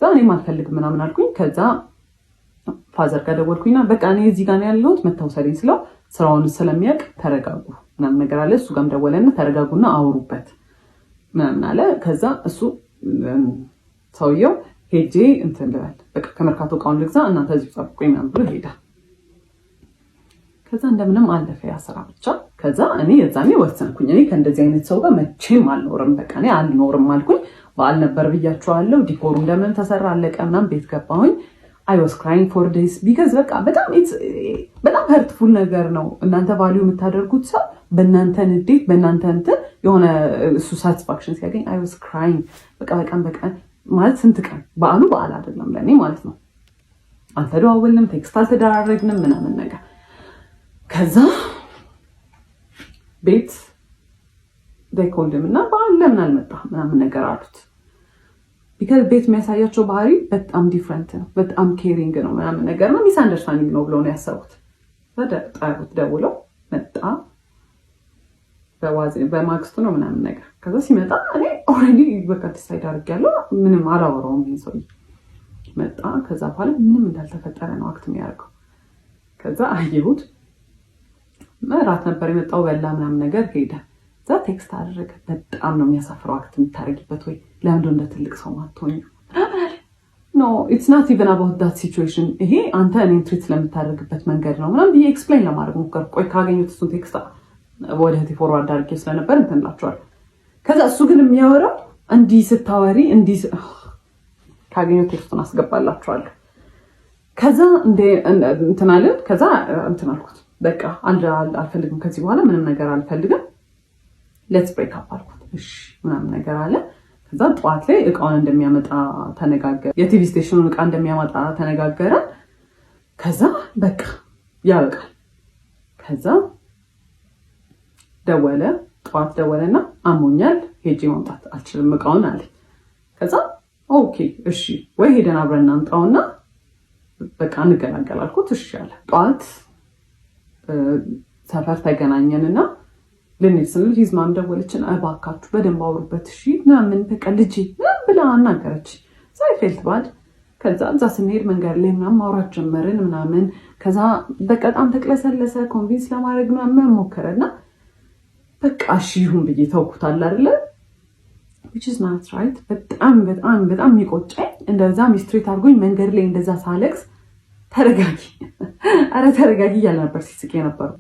እኔም አልፈልግም ምናምን አልኩኝ። ከዛ ፋዘር ጋር ደወልኩኝና በቃ እኔ እዚህ ጋር ነው ያለሁት መታወሰሪኝ ስለው ስራውን ስለሚያውቅ ተረጋጉ ምናምን ነገር አለ። እሱ ጋርም ደወለና ተረጋጉና አውሩበት ምናምን አለ። ከዛ እሱ ሰውየው ሄጄ እንትን ልበል በቃ ከመርካቶ እቃውን ልግዛ እናንተ እዚህ ጠብቁኝ ምናምን ብሎ ሄደ። ከዛ እንደምንም አለፈ ያ ስራ ብቻ። ከዛ እኔ የዛኔ ወሰንኩኝ እኔ ከእንደዚህ አይነት ሰው ጋር መቼም አልኖርም፣ በቃ እኔ አልኖርም አልኩኝ። በዓል ነበር ብያቸዋለሁ። ዲኮሩ እንደምንም ተሰራ አለቀ ምናምን ቤት ገባሁኝ። I was crying for days because በቃ በጣም hurtful ነገር ነው። እናንተ ቫልዩ የምታደርጉት ሰው በእናንተ ንዴት በእናንተ እንትን የሆነ እሱ ሳቲስፋክሽን ሲያገኝ I was crying በቃ ማለት ስንት ቀን በዓል አይደለም ለእኔ ማለት ነው። አልተደዋወልንም፣ ቴክስት አልተደራረግንም ምናምን ነገር። ከዛ ቤት እና በዓል ለምን አልመጣም ምናምን ነገር አሉት። ቢካዝ ቤት የሚያሳያቸው ባህሪ በጣም ዲፍረንት ነው፣ በጣም ኬሪንግ ነው ምናምን ነገር ነው። ሚስ አንደርስታንዲንግ ነው ብለው ነው ያሰቡት። ጠሩት፣ ደውለው መጣ። በማግስቱ ነው ምናምን ነገር። ከዛ ሲመጣ እኔ ኦልሬዲ በቃ ዲሳይድ አድርጌያለሁ፣ ምንም አላወራውም። ይሄን ሰውዬ መጣ። ከዛ በኋላ ምንም እንዳልተፈጠረ ነው አክት የሚያደርገው። ከዛ አየሁት። እራት ነበር የመጣው፣ በላ ምናምን ነገር ሄደ። እዛ ቴክስት አደረገ። በጣም ነው የሚያሳፍረው አክት የምታደርጊበት ወይ ለምንድን እንደ ትልቅ ሰው ማትሆኝ? ኖ ኢትስ ናት ኢቨን አባውት ዳት ሲቹዌሽን። ይሄ አንተ እኔን ትሪት ስለምታደርግበት መንገድ ነው ምናምን ብዬ ኤክስፕሌን ለማድረግ ሞከርኩ። ቆይ ካገኘሁት እሱን ቴክስት ወደ እህቴ ፎርዋርድ አድርጌ ስለነበር እንትን እላቸዋለሁ። ከዛ እሱ ግን የሚያወራው እንዲህ ስታወሪ እንዲህ ካገኘሁት ቴክስቱን አስገባላቸዋለሁ። ከዛ እንትን አለን። ከዛ እንትን አልኩት፣ በቃ አልፈልግም ከዚህ በኋላ ምንም ነገር አልፈልግም፣ ሌትስ ብሬክ አፕ አልኩት። እሺ ምናምን ነገር አለ። ከዛ ጠዋት ላይ እቃውን እንደሚያመጣ ተነጋገረ፣ የቲቪ ስቴሽኑን እቃ እንደሚያመጣ ተነጋገረ። ከዛ በቃ ያበቃል። ከዛ ደወለ፣ ጠዋት ደወለና አሞኛል ሄጄ ማምጣት አልችልም እቃውን አለ። ከዛ ኦኬ እሺ ወይ ሄደን አብረን እናምጣውና በቃ እንገላገል አልኩት። እሺ አለ። ጠዋት ሰፈር ተገናኘንና ልንሄድ ስንል ሂዝማም ደወለችን፣ እባካችሁ በደንብ አውሩበት እሺ ምናምን በቃ ልጄ ምናምን ብላ አናገረች። ሳይፌልት ባድ። ከዛ እዛ ስንሄድ መንገድ ላይ ምናምን ማውራት ጀመርን ምናምን። ከዛ በጣም ተቅለሰለሰ። ኮንቪንስ ለማድረግ ምናምን ሞከረና በቃ እሺ ይሁን ብዬ ተውኩታል አይደለ? which is not right። በጣም የሚቆጨኝ እንደዛ ሚስትሬት አድርጎኝ መንገድ ላይ እንደዛ ሳለቅስ ተረጋጊ አረ ተረጋጊ እያለ ነበር ሲስቅ የነበረው።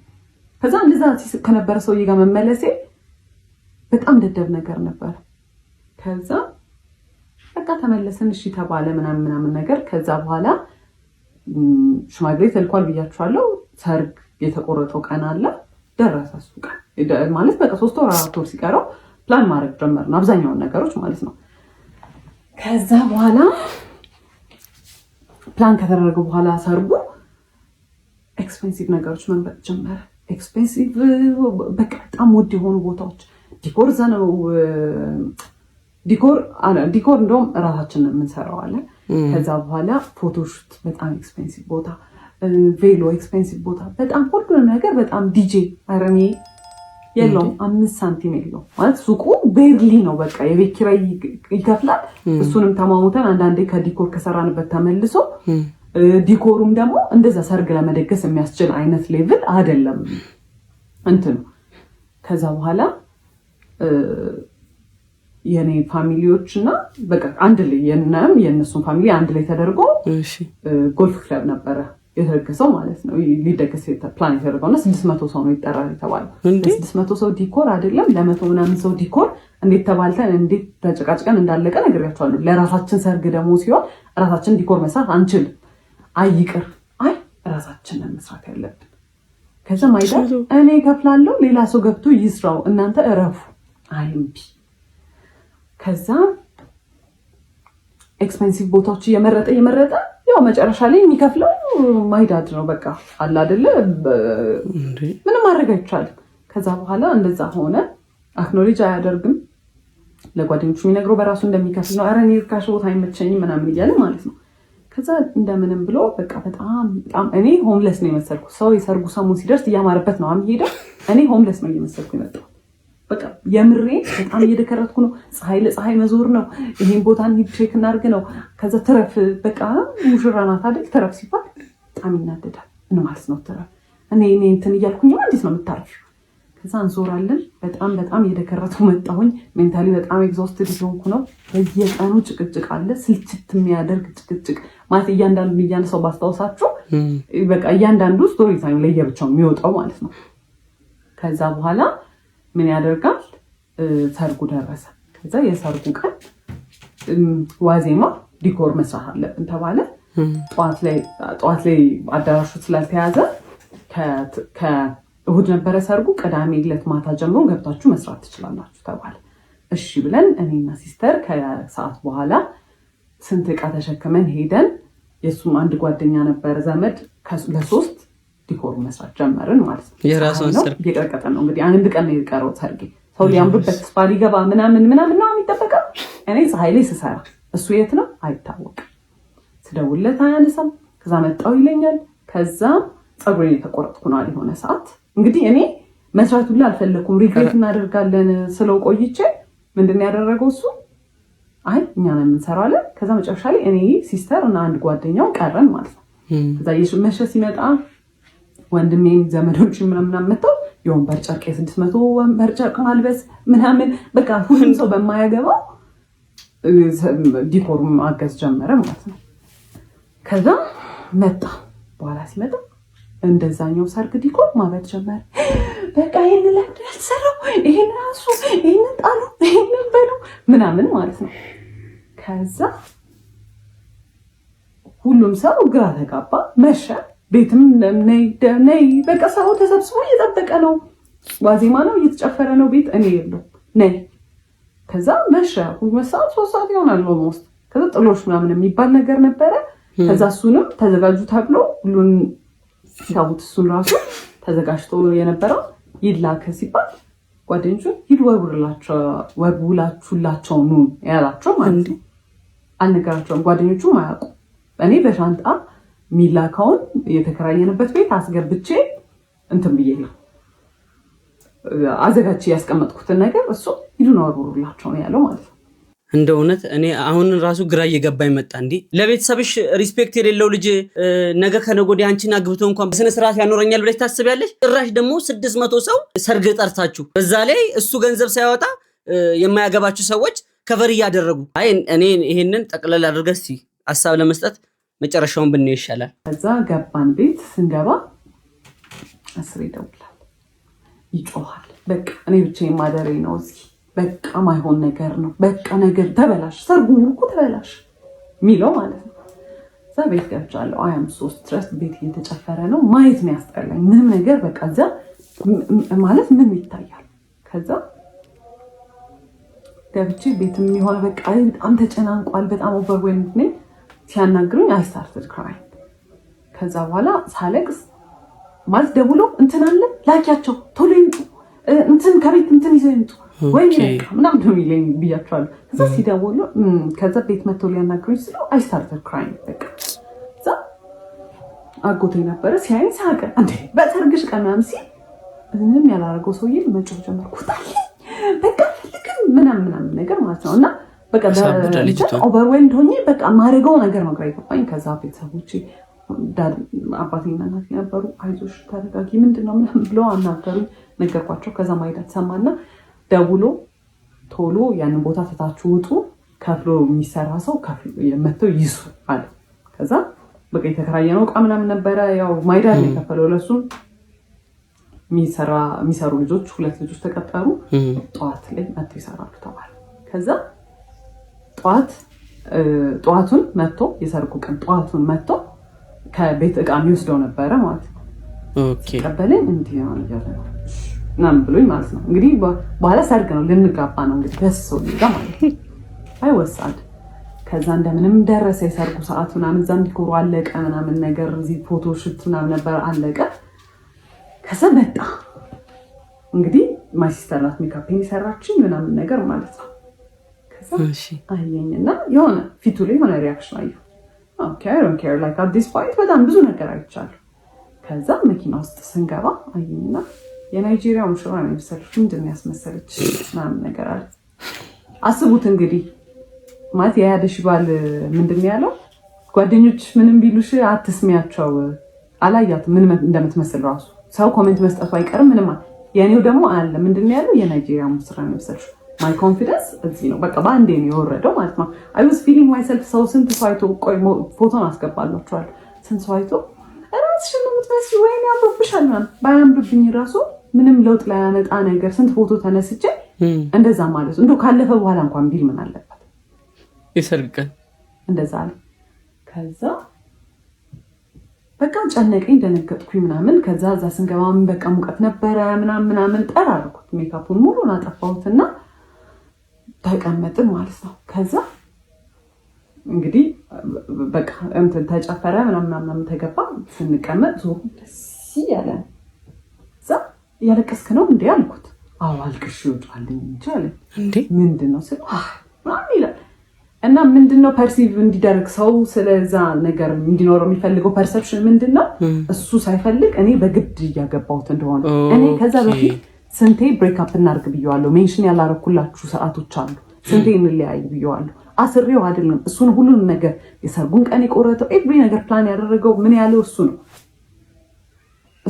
ከዛ እንደዛ ሲስቅ ከነበረ ሰውዬ ጋር መመለሴ በጣም ደደብ ነገር ነበር። ከዛ በቃ ተመለስን፣ እሺ ተባለ ምናምን ነገር። ከዛ በኋላ ሽማግሌ ተልኳል ብያችኋለሁ። ሰርግ የተቆረጠው ቀን አለ፣ ደረሰ እሱ ቀን ማለት በቃ 3 ወር 4 ወር ሲቀረው ፕላን ማድረግ ጀመርን፣ አብዛኛውን ነገሮች ማለት ነው። ከዛ በኋላ ፕላን ከተደረገ በኋላ ሰርጉ ኤክስፔንሲቭ ነገሮች መምረጥ ጀመረ። ኤክስፔንሲቭ በቃ በጣም ውድ የሆኑ ቦታዎች፣ ዲኮር ዘነው ዲኮር እንደውም እራሳችንን የምንሰራው አለ። ከዛ በኋላ ፎቶሹት በጣም ኤክስፔንሲቭ ቦታ፣ ቬሎ ኤክስፔንሲቭ ቦታ፣ በጣም ሁሉንም ነገር በጣም ዲጄ አረኔ የለውም 5 ሳንቲም የለውም ማለት ሱቁ ቤርሊ ነው። በቃ የቤት ኪራይ ይከፍላል። እሱንም ተማሙተን አንዳንዴ ከዲኮር ከሰራንበት ተመልሶ ዲኮሩም ደግሞ እንደዛ ሰርግ ለመደገስ የሚያስችል አይነት ሌቭል አይደለም እንትኑ። ከዛ በኋላ የኔ ፋሚሊዎች እና በቃ አንድ ላይ የእነሱን ፋሚሊ አንድ ላይ ተደርጎ ጎልፍ ክለብ ነበረ የተደገሰው ማለት ነው። ሊደገስ ፕላን የተደረገው እና 600 ሰው ነው ይጠራል የተባለው። 600 ሰው ዲኮር አይደለም ለ100 ምናምን ሰው ዲኮር እንዴት ተባልተን እንዴት ተጨቃጭቀን እንዳለቀ ነግሬያቸዋለሁ። ለራሳችን ሰርግ ደግሞ ሲሆን ራሳችን ዲኮር መስራት አንችልም። አይቅር ራሳችንን መስራት ያለብን። ከዛ ማይዳ እኔ ከፍላለሁ ሌላ ሰው ገብቶ ይስራው እናንተ እረፉ አይምቢ። ከዛ ኤክስፔንሲቭ ቦታዎች እየመረጠ ያው መጨረሻ ላይ የሚከፍለው ማይዳድ ነው። በቃ አለ አይደለ ምንም ማድረግ አይቻልም። ከዛ በኋላ እንደዛ ሆነ። አክኖሌጅ አያደርግም። ለጓደኞቹ የሚነግረው በራሱ እንደሚከፍል ነው። ኧረ እኔ ርካሽ ቦታ አይመቸኝም ምናምን እያለ ማለት ነው። ከዛ እንደምንም ብሎ በቃ በጣም እኔ ሆምለስ ነው የመሰልኩ። ሰው የሰርጉ ሰሞን ሲደርስ እያማረበት ነው የሚሄደው። እኔ ሆምለስ ነው እየመሰልኩ የመጣው። በቃ የምሬ በጣም እየደከረትኩ ነው። ፀሐይ ለፀሐይ መዞር ነው። ይሄን ቦታ እንሂድ ቼክ እናድርግ ነው። ከዛ ትረፍ በቃ ሙሽራ ናት አይደል? ትረፍ ሲባል በጣም ይናደዳል። ምን ማለት ነው ትረፍ? እኔ እንትን እያልኩኝ እንዴት ነው የምታርፊው? ከዛ እንዞራለን። በጣም እየደከረቱ መጣሁኝ። ሜንታሊ በጣም ኤግዞስትድ ሆንኩ ነው። በየቀኑ ጭቅጭቅ አለ። ስልችት የሚያደርግ ጭቅጭቅ ማለት እያንዳንዱ እያነሳው ባስታውሳችሁ በቃ እያንዳንዱ ስቶሪ ታይም ለየብቻው የሚወጣው ማለት ነው። ከዛ በኋላ ምን ያደርጋል? ሰርጉ ደረሰ። ከዛ የሰርጉ ቀን ዋዜማ ዲኮር መስራት አለብን ተባለ። ጠዋት ላይ አዳራሹ ስላልተያዘ ከእሁድ ነበረ ሰርጉ። ቅዳሜ ዕለት ማታ ጀምሮ ገብታችሁ መስራት ትችላላችሁ ተባለ። እሺ ብለን እኔና ሲስተር ከሰዓት በኋላ ስንት ዕቃ ተሸክመን ሄደን የሱም አንድ ጓደኛ ነበር ዘመድ ለሶስት ዲኮር መስራት ጀመርን ማለት ነው። የራሱን ሰርግ እየቀረቀጠ ነው እንግዲህ አንድ ቀን ነው የቀረው ሰርጌ። ሰው ሊያምሩበት ስፓ ሊገባ ምናምን ነው የሚጠበቀው። እኔ ፀሐይ ላይ ስሰራ እሱ የት ነው አይታወቅም። ስደውልለት አያነሳም። ከዛ መጣው ይለኛል። ከዛ ፀጉሬን የተቆረጥኩ ነው የሆነ ሰዓት እንግዲህ እኔ መስራት ሁሉ አልፈለኩም። ሪግሬት እናደርጋለን ስለው ቆይቼ ምንድን ያደረገው እሱ አይ እኛ ነን የምንሰራው አለ። ከዛ መጨረሻ ላይ እኔ ሲስተር እና አንድ ጓደኛው ቀረን ማለት ነው። ከዛ መሸ ሲመጣ ወንድሜም ዘመዶች ምናምን መጣው የወንበር ጨርቅ 600 ወንበር ጨርቅ ማልበስ ምናምን በቃ ሁሉም ሰው በማያገባው ዲኮር ማገዝ ጀመረ ማለት ነው። ከዛ መጣ በኋላ ሲመጣ እንደዛኛው ሰርግ ዲኮር ማበድ ጀመረ። በቃ ይሄን ለምድ ያልሰራው ይሄን ራሱ ይሄን ጣሉ ይሄን በሉ ምናምን ማለት ነው። ከዛ ሁሉም ሰው ግራ ተጋባ። መሸ። ቤትም ነይ በቃ ሰው ተሰብስቦ እየጠበቀ ነው። ዋዜማ ነው እየተጨፈረ ነው ቤት እኔ የለው ነይ። ከዛ መሸ። 2 ሰዓት 3 ሰዓት ይሆናል ኦልሞስት። ከዛ ጥሎሽ ምናምን የሚባል ነገር ነበረ። ከዛ እሱንም ተዘጋጁ ተብሎ ሁሉን ሲታውት እሱን ራሱ ተዘጋጅቶ የነበረው ይላከ ሲባል ጓደኞቹ ሂድ ወርውላችሁላቸው ኑ ያላቸው ማለት ነው። አልነገራቸውም። ጓደኞቹም አያውቁም። እኔ በሻንጣ ሚላካውን የተከራየንበት ቤት አስገብቼ እንትን ብዬ ነው አዘጋጅ ያስቀመጥኩትን ነገር እሱ ሂዱን ወርውላቸው ነው ያለው ማለት ነው። እንደ እውነት እኔ አሁን ራሱ ግራ እየገባኝ መጣ። እንዴ ለቤተሰብሽ ሪስፔክት የሌለው ልጅ ነገ ከነገ ወዲያ አንቺን አግብቶ እንኳን በስነ ስርዓት ያኖረኛል ብለሽ ታስቢያለሽ? ጭራሽ ደግሞ 600 ሰው ሰርግ ጠርታችሁ በዛ ላይ እሱ ገንዘብ ሳያወጣ የማያገባችሁ ሰዎች ከቨር እያደረጉ አይ እኔ ይሄንን ጠቅለል አድርገህ እስቲ ሐሳብ ለመስጠት መጨረሻውን ብንይ ይሻላል። ከዛ ገባን። ቤት ስንገባ አስሬ ይደውላል፣ ይጮሃል። በቃ እኔ ብቻ የማደሬ ነው እዚህ በቃ ማይሆን ነገር ነው። በቃ ነገር ተበላሽ፣ ሰርጉ እኮ ተበላሽ ሚለው ማለት ነው። እዛ ቤት ገብቻለሁ። አያም 3 ድረስ ቤት እየተጨፈረ ነው። ማየት ነው ያስጠላኝ። ምንም ነገር በቃ እዛ ማለት ምን ይታያል። ከዛ ገብቼ ቤትም የሆነ በቃ በጣም ተጨናንቋል። በጣም ኦቨርዌልምድ ነኝ። ሲያናግሩኝ I started crying። ከዛ በኋላ ሳለቅስ ማለት ደውሎ እንትን አለ ላኪያቸው ቶሎ ይምጡ እንትን ከቤት እንትን ይዘው ይምጡ ወይ ምናምን ነው የሚለኝ ብያቸዋለሁ። ከዛ ሲደውሉ ከዛ ቤት መጥቶ ሊያናግሩኝ ስለው I started crying። በቃ እዛ አጎቴ ነበረ ሲያይ ሳቀ። እንዴ በሰርግሽ ቀን ምናምን ሲል ምንም ያላረገው ሰውዬ መጮህ ጀመርኩት በቃ ልክም ምናምን ነገር ማለት ነው። እና በቃ ኦቨርዌልምድ ሆኜ በቃ ማረገው ነገር ነው ግራ ይገባኝ። ከዛ ቤተሰቦቼ አባቴና እናቴ ነበሩ። አይዞሽ ተረጋጊ ምንድነው ምናምን ብለው አናገሩኝ። ነገርኳቸው። ከዛ ማይዳት ሰማና ደውሎ ቶሎ ያንን ቦታ ተታችሁ ውጡ፣ ከፍሎ የሚሰራ ሰው ከፍሎ የመተው ይሱ አለ። ከዛ በቃ የተከራየነው ዕቃ ምናምን ነበረ። ያው ማይዳት ነው የከፈለው ለሱም። የሚሰሩ ልጆች 2 ልጆች ተቀጠሩ። ጠዋት ላይ መጥተው ይሰራሉ ተባለ። ከዛ ጠዋቱን መጥቶ የሰርጉ ቀን ጠዋቱን መጥቶ ከቤት ዕቃ የሚወስደው ነበረ ማለት ነው። ኦኬ ቀበለኝ እንዲህ ነው ያለ ነው ምናምን ብሎኝ ማለት ነው። እንግዲህ በኋላ ሰርግ ነው ልንጋባ ነው እንግዲህ ደስ ሰው ይጋ ማለት ነው። ሳይ ወሳድ ከዛ እንደምንም ደረሰ የሰርጉ ሰዓት ምናምን እዛም ዲኮሩ አለቀ ምናምን ነገር እዚህ ፎቶ ሹት ምናምን ነበር አለቀ ከዛ መጣ እንግዲህ ማይ ሲስተር ናት ሜካፕን ይሰራችኝ ምናምን ነገር ማለት ነው ከዛ አየኝና የሆነ ፊቱ ላይ የሆነ ሪአክሽን አየሁ ኦኬ አይ ዶንት ኬር ላይክ አት ዲስ ፖይንት በጣም ብዙ ነገር አይቻለሁ ከዛ መኪና ውስጥ ስንገባ አየኝና የናይጄሪያ ሙሽራ ነው የመሰለች ምንድን ያስመሰለች ምናምን ነገር አለ አስቡት እንግዲህ ማለት ያያደሽ ባል ምንድን ያለው ጓደኞች ምንም ቢሉሽ አትስሚያቸው አላያት ምን እንደምትመስል ራሱ ሰው ኮሜንት መስጠቱ አይቀርም ምንም የኔው ደግሞ አለ ምንድን ያለው የናይጄሪያ ሙሽራ ነው የመሰለች my confidence እዚህ ነው በቃ ባንዴ ነው የወረደው ማለት ነው I was feeling myself so ስንት ሳይቶ ቆይ ፎቶን አስገባላችኋል ስንት ሳይቶ ራስሽን ነው የምትመስዪው ወይኔ ያምርብሻል ማለት ባያምርብኝ ራሱ ምንም ለውጥ ላይ ያመጣ ነገር ስንት ፎቶ ተነስቼ እንደዛ ማለት እንደው ካለፈ በኋላ እንኳን ቢል ምን አለበት ይሰርቀን እንደዛ አለ ከዛ በቃ ጨነቀኝ ደነገጥኩኝ ምናምን ከዛ እዛ ስንገባም በቃ ሙቀት ነበረ ምናምን ጠራርኩት ሜካፑን ሙሉን አጠፋሁትና ተቀመጥን ማለት ነው ከዛ እንግዲህ በቃ እንትን ተጨፈረ ምናምን ተገባ ስንቀመጥ ዞሩ ደስ ያለ እዛ ያለቀስክ ነው እንዴ አልኩት አዎ አልቅሽ ይወጣልኝ እንጂ አለ እንዴ ምንድነው ስለ ምናምን ይላል እና ምንድነው ፐርሲቭ እንዲደረግ ሰው ስለዛ ነገር እንዲኖረው የሚፈልገው ፐርሰፕሽን ምንድነው እሱ ሳይፈልግ እኔ በግድ እያገባሁት እንደሆነ እኔ ከዛ በፊት ስንቴ ብሬክ አፕ እናርግ ብየዋለሁ ሜንሽን ያላረኩላችሁ ሰዓቶች አሉ ስንቴ እንለያይ ብየዋለሁ አስሬው አይደለም እሱን ሁሉን ነገር የሰርጉን ቀን የቆረጠው ኤቭሪ ነገር ፕላን ያደረገው ምን ያለው እሱ ነው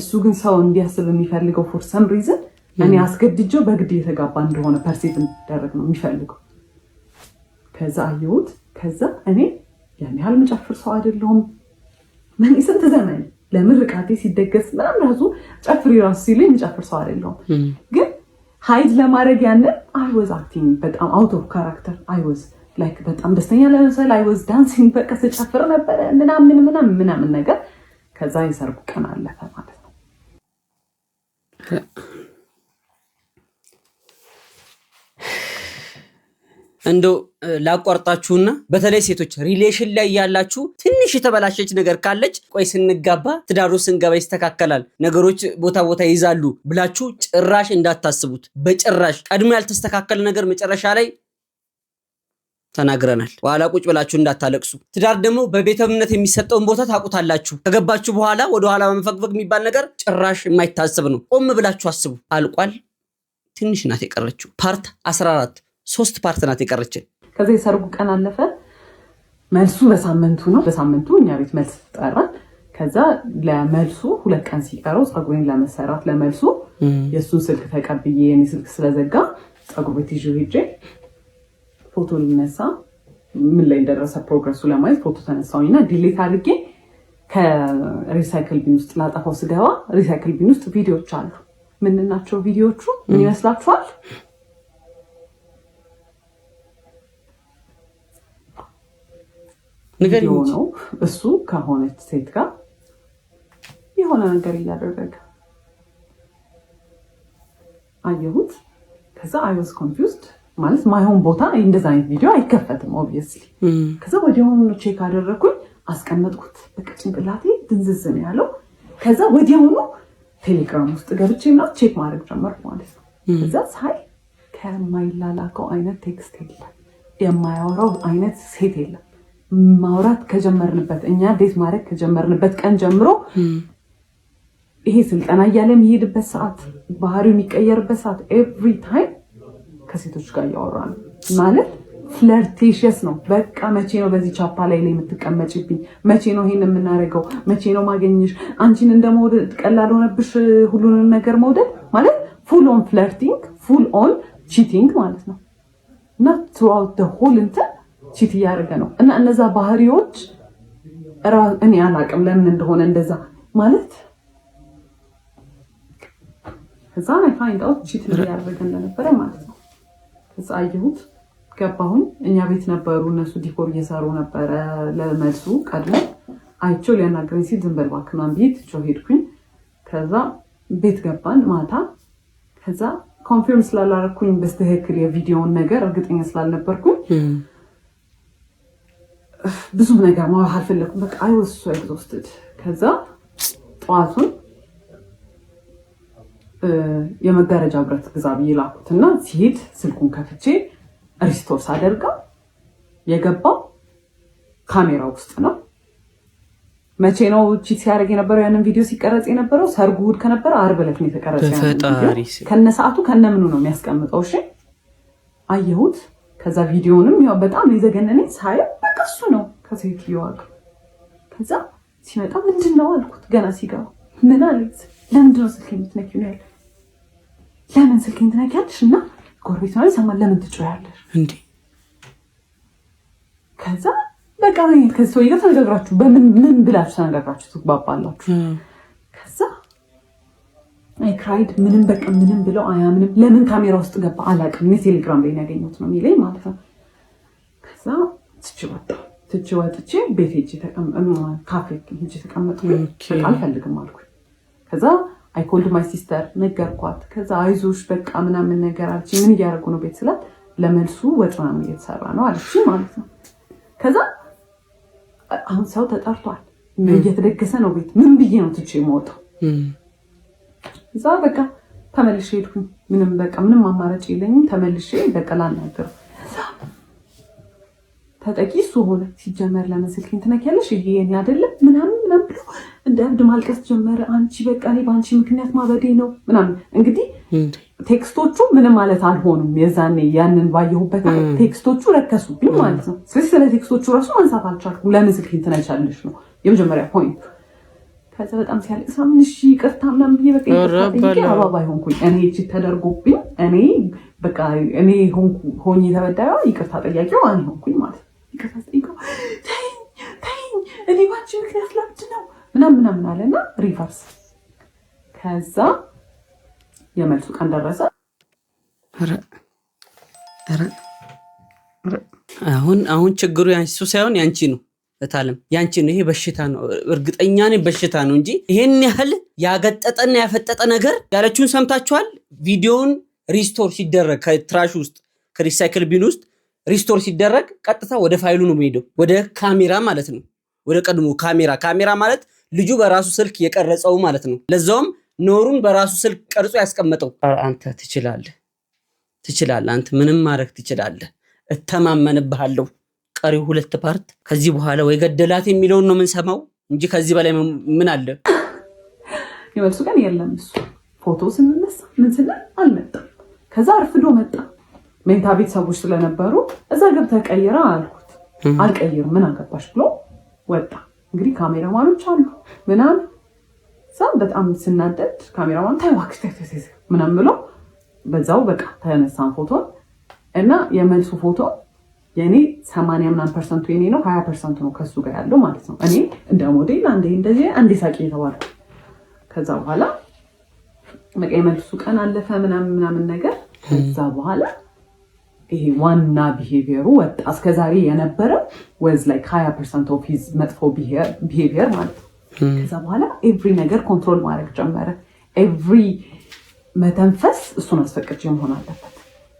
እሱ ግን ሰው እንዲያስብ የሚፈልገው for some reason እኔ አስገድጄው በግድ የተጋባ እንደሆነ ፐርሲቭ እንዲደረግ ነው የሚፈልገው ከዛ አየሁት ከዛ እኔ ያን ያህል መጨፍር ሰው አይደለሁም ምን ስንት ዘመን ለምርቃቴ ሲደገስ ምናምን ራሱ ጨፍሪ ራሱ ሲለኝ መጨፍር ሰው አይደለሁም ግን ሃይድ ለማድረግ ያንን I was acting በጣም out of character I was like በጣም ደስተኛ ለመሰል I was dancing በቃ ስጨፍር ነበር ምናምን ነገር ከዛ የሰርጉ ቀን አለፈ ማለት ነው እንደው ላቋርጣችሁና በተለይ ሴቶች ሪሌሽን ላይ ያላችሁ ትንሽ የተበላሸች ነገር ካለች ቆይ ስንጋባ ትዳሩ ስንገባ ይስተካከላል ነገሮች ቦታ ይዛሉ ብላችሁ ጭራሽ እንዳታስቡት በጭራሽ ቀድሞ ያልተስተካከለ ነገር መጨረሻ ላይ ተናግረናል በኋላ ቁጭ ብላችሁ እንዳታለቅሱ ትዳር ደግሞ በቤተ እምነት የሚሰጠውን ቦታ ታውቁታላችሁ ከገባችሁ በኋላ ወደ ኋላ በመፈግፈግ የሚባል ነገር ጭራሽ የማይታሰብ ነው ቆም ብላችሁ አስቡ አልቋል ትንሽ ናት የቀረችው ፓርት 14 3 ፓርት ናት የቀረች ከዛ የሰርጉ ቀን አለፈ መልሱ በሳምንቱ እኛ ቤት መልስ ተጠራን ከዛ ለመልሱ 2 ቀን ሲቀረው ጸጉሬን ለመሰራት ለመልሱ የሱን ስልክ ተቀብዬ የኔ ስልክ ስለዘጋ ጸጉር ቤት ይዤ ሄጄ ፎቶ ልነሳ ምን ላይ እንደደረሰ ፕሮግረሱ ለማየት ፎቶ ተነሳውኝና ዲሊት አድርጌ ከሪሳይክል ቢን ውስጥ ላጠፋው ስገባ ሪሳይክል ቢን ውስጥ ቪዲዮዎች አሉ ምን ናቸው ቪዲዮዎቹ ምን ይመስላችኋል ነገር ነው እሱ ከሆነች ሴት ጋር የሆነ ነገር እያደረገ አየሁት ከዛ I was confused ማለት ማይሆን ቦታ እንደዛ አይነት ቪዲዮ አይከፈትም obviously ከዛ ወዲያውኑ ቼክ አደረኩኝ አስቀመጥኩት በቃ ጭንቅላቴ ድንዝዝ ነው ያለው ከዛ ወዲያውኑ ቴሌግራም ውስጥ ገብቼ ምናምን ቼክ ማድረግ ጀመርኩ ማለት ነው ከዛ ሳይ ከማይላላከው አይነት ቴክስት የለም የማያወራው አይነት ሴት የለም ማውራት ከጀመርንበት እኛ ዴት ማድረግ ከጀመርንበት ቀን ጀምሮ ይሄ ስልጠና እያለ የሚሄድበት ሰዓት ባህሪው የሚቀየርበት ሰዓት ኤቭሪ ታይም ከሴቶች ጋር ያወራን ማለት ፍለርቴሽስ ነው በቃ መቼ ነው በዚህ ቻፓ ላይ የምትቀመጪብኝ መቼ ነው ይሄን የምናደርገው መቼ ነው ማገኘሽ አንቺን እንደመውደድ ቀላል ሆነብሽ ሁሉንም ነገር መውደድ ማለት full on flirting full on cheating ማለት ነው እና throughout the whole ቺት ያደረገ ነው እና እነዛ ባህሪዎች እኔ አላቅም ለምን እንደሆነ እንደዛ ማለት ከዛ I find out ቺት ያደረገ እንደነበረ ማለት ነው ከዛ አየሁት ገባሁኝ እኛ ቤት ነበሩ እነሱ ዲኮር እየሰሩ ነበረ ለመልሱ ቀድሞ አይቼው ሊያናገረኝ ሲል ዝም በል እባክህ ምናምን ቤት ሄድኩኝ ከዛ ቤት ገባን ማታ ከዛ ኮንፊርም ስላላረኩኝ በስተክክል የቪዲዮውን ነገር እርግጠኛ ስላልነበርኩኝ ብዙ ነገር ማውራት አልፈለኩም። በቃ አይ ወስ ሶ ኤግዞስትድ። ከዛ ጠዋቱን የመጋረጃ ብረት ግዛ ብዬ ላኩትና ሲሄድ ስልኩን ከፍቼ ሪስቶር ሳደርገው የገባው ካሜራ ውስጥ ነው። መቼ ነው ቺት ሲያደርግ የነበረው? ያንን ቪዲዮ ሲቀረጽ የነበረው ሰርጉ እሑድ ከነበረ ዓርብ ዕለት ነው የተቀረጸው። ከነ ሰዓቱ ከነ ምኑ ነው የሚያስቀምጠው። እሺ አየሁት። ከዛ ቪዲዮንም ያው በጣም የዘገነነኝ ሳየው በቃ እሱ ነው ከሴትዮዋ ጋር። ከዛ ሲመጣ ምንድነው አልኩት። ገና ሲገባ ምን አለች? ለምንድን ነው ስልኬን የምትነኪው ነው ያለ። ለምን ስልኬን ትነኪያለሽ? እና ጎረቤት ነው ሰማን፣ ለምን ትጮያለሽ እንዴ? ከዛ በቃ ከዚህ ሰውዬ ጋር ተነጋግራችሁ ምን ብላችሁ ተነጋግራችሁ ትግባባላችሁ? ከዛ አይ ክራይድ ምንም በቃ ምንም ብለው አያምንም። ለምን ካሜራ ውስጥ ገባ አላውቅም። እኔ ቴሌግራም ላይ ያገኘሁት ነው የሚለኝ ማለት ነው። ከዛ ትቼ ወጥቼ ቤት ሄጄ ካፌ ሄጄ ተቀመጥኩ። በቃ አልፈልግም አልኩኝ። ከዛ አይ ኮልድ ማይ ሲስተር ነገርኳት። ከዛ አይዞሽ በቃ ምናምን ነገር አለች። ምን እያደረጉ ነው ቤት ስላት ለመልሱ ወጥ ምናምን እየተሰራ ነው አለች ማለት ነው። ከዛ አሁን ሰው ተጠርቷል፣ እየተደገሰ ነው ቤት። ምን ብዬ ነው ትቼ የምወጣው? እዛ በቃ ተመልሼ ሄድኩኝ። ምንም አማራጭ የለኝም። ተመልሼ በቃ ላናገር። ተጠቂ እሱ ሆነ። ሲጀመር ለምን ስልኬን ትነኪያለሽ? ይሄ የኔ አይደለም ምናምን ብሎ እንደ እብድ ማልቀስ ጀመረ። አንቺ በቃ እኔ በአንቺ ምክንያት ማበዴ ነው ምናምን። እንግዲህ ቴክስቶቹ ምንም ማለት አልሆኑም። የዛኔ ያንን ባየሁበት ቴክስቶቹ ረከሱብኝ ማለት ነው። ስለዚህ ስለ ቴክስቶቹ ራሱ ማንሳት አልቻልኩም። ለምን ስልኬን ትነኪያለሽ ነው የመጀመሪያ ፖይንት። ከዛ በጣም ሲያለቅስ ምን እሺ ይቅርታ ምናምን ብዬ በቃ ይቅርታ አባባ ሆንኩኝ። እኔ እቺ ተደርጎብኝ እኔ በቃ እኔ ሆኜ ተበዳዩ ይቅርታ ጠያቂው እኔ ሆንኩኝ ማለት ነው። ይቅርታ ጠይቀው ተይኝ እኔ ባንቺ ምክንያት ላብድ ነው ምናምን አለና ሪቨርስ። ከዛ የመልሱ ቀን ደረሰ። አሁን ችግሩ ያንቺ ሳይሆን ያንቺ ነው እታለም፣ ያንቺ ነው። ይሄ በሽታ ነው፣ እርግጠኛ ነኝ በሽታ ነው እንጂ ይሄን ያህል ያገጠጠና ያፈጠጠ ነገር ያለችውን ሰምታችኋል። ቪዲዮውን ሪስቶር ሲደረግ ከትራሽ ውስጥ ከሪሳይክል ቢን ውስጥ ሪስቶር ሲደረግ ቀጥታ ወደ ፋይሉ ነው የሚሄደው፣ ወደ ካሜራ ማለት ነው፣ ወደ ቀድሞ ካሜራ ማለት ልጁ በራሱ ስልክ የቀረጸው ማለት ነው። ለዛውም ኖሩን በራሱ ስልክ ቀርጾ ያስቀመጠው። አንተ ትችላለህ፣ አንተ ምንም ማድረግ ትችላለህ፣ እተማመንብሃለሁ። ቀሪው 2 ፓርት ከዚህ በኋላ ወይ ገደላት የሚለውን ነው የምንሰማው እንጂ ከዚህ በላይ ምን አለ? የመልሱ ቀን የለም። እሱ ፎቶ ስንነሳ ምን ስንል አልመጣም። ከዛ አርፍዶ መጣ። መኝታ ቤት ሰዎች ስለነበሩ እዛ ገብተህ ቀይራ አልኩት። አልቀይርም ምን አገባሽ ብሎ ወጣ። እንግዲህ ካሜራማኖች አሉ ምናምን። ሳም በጣም ስናደድ ካሜራማን ታይዋክስ ምናምን ብሎ በዛው በቃ ተነሳን ፎቶ እና የመልሱ ፎቶ የኔ 80% የኔ ነው፣ 20% ነው ከሱ ጋር ያለው ማለት ነው። እኔ እንደ ሞዴል አንዴ ሳቂ የተባለ። ከዛ በኋላ በቃ የመልሱ ቀን አለፈ ምናምን ነገር። ከዛ በኋላ ይሄ ዋና ቢሄቪየሩ ወጣ። እስከዛሬ የነበረው ወዝ ላይክ 20% ኦፍ ሂዝ መጥፎ ቢሄቪየር ማለት ነው። ከዛ በኋላ ኤቭሪ ነገር ኮንትሮል ማድረግ ጀመረ። ኤቭሪ መተንፈስ እሱን አስፈቅጄ መሆን አለበት።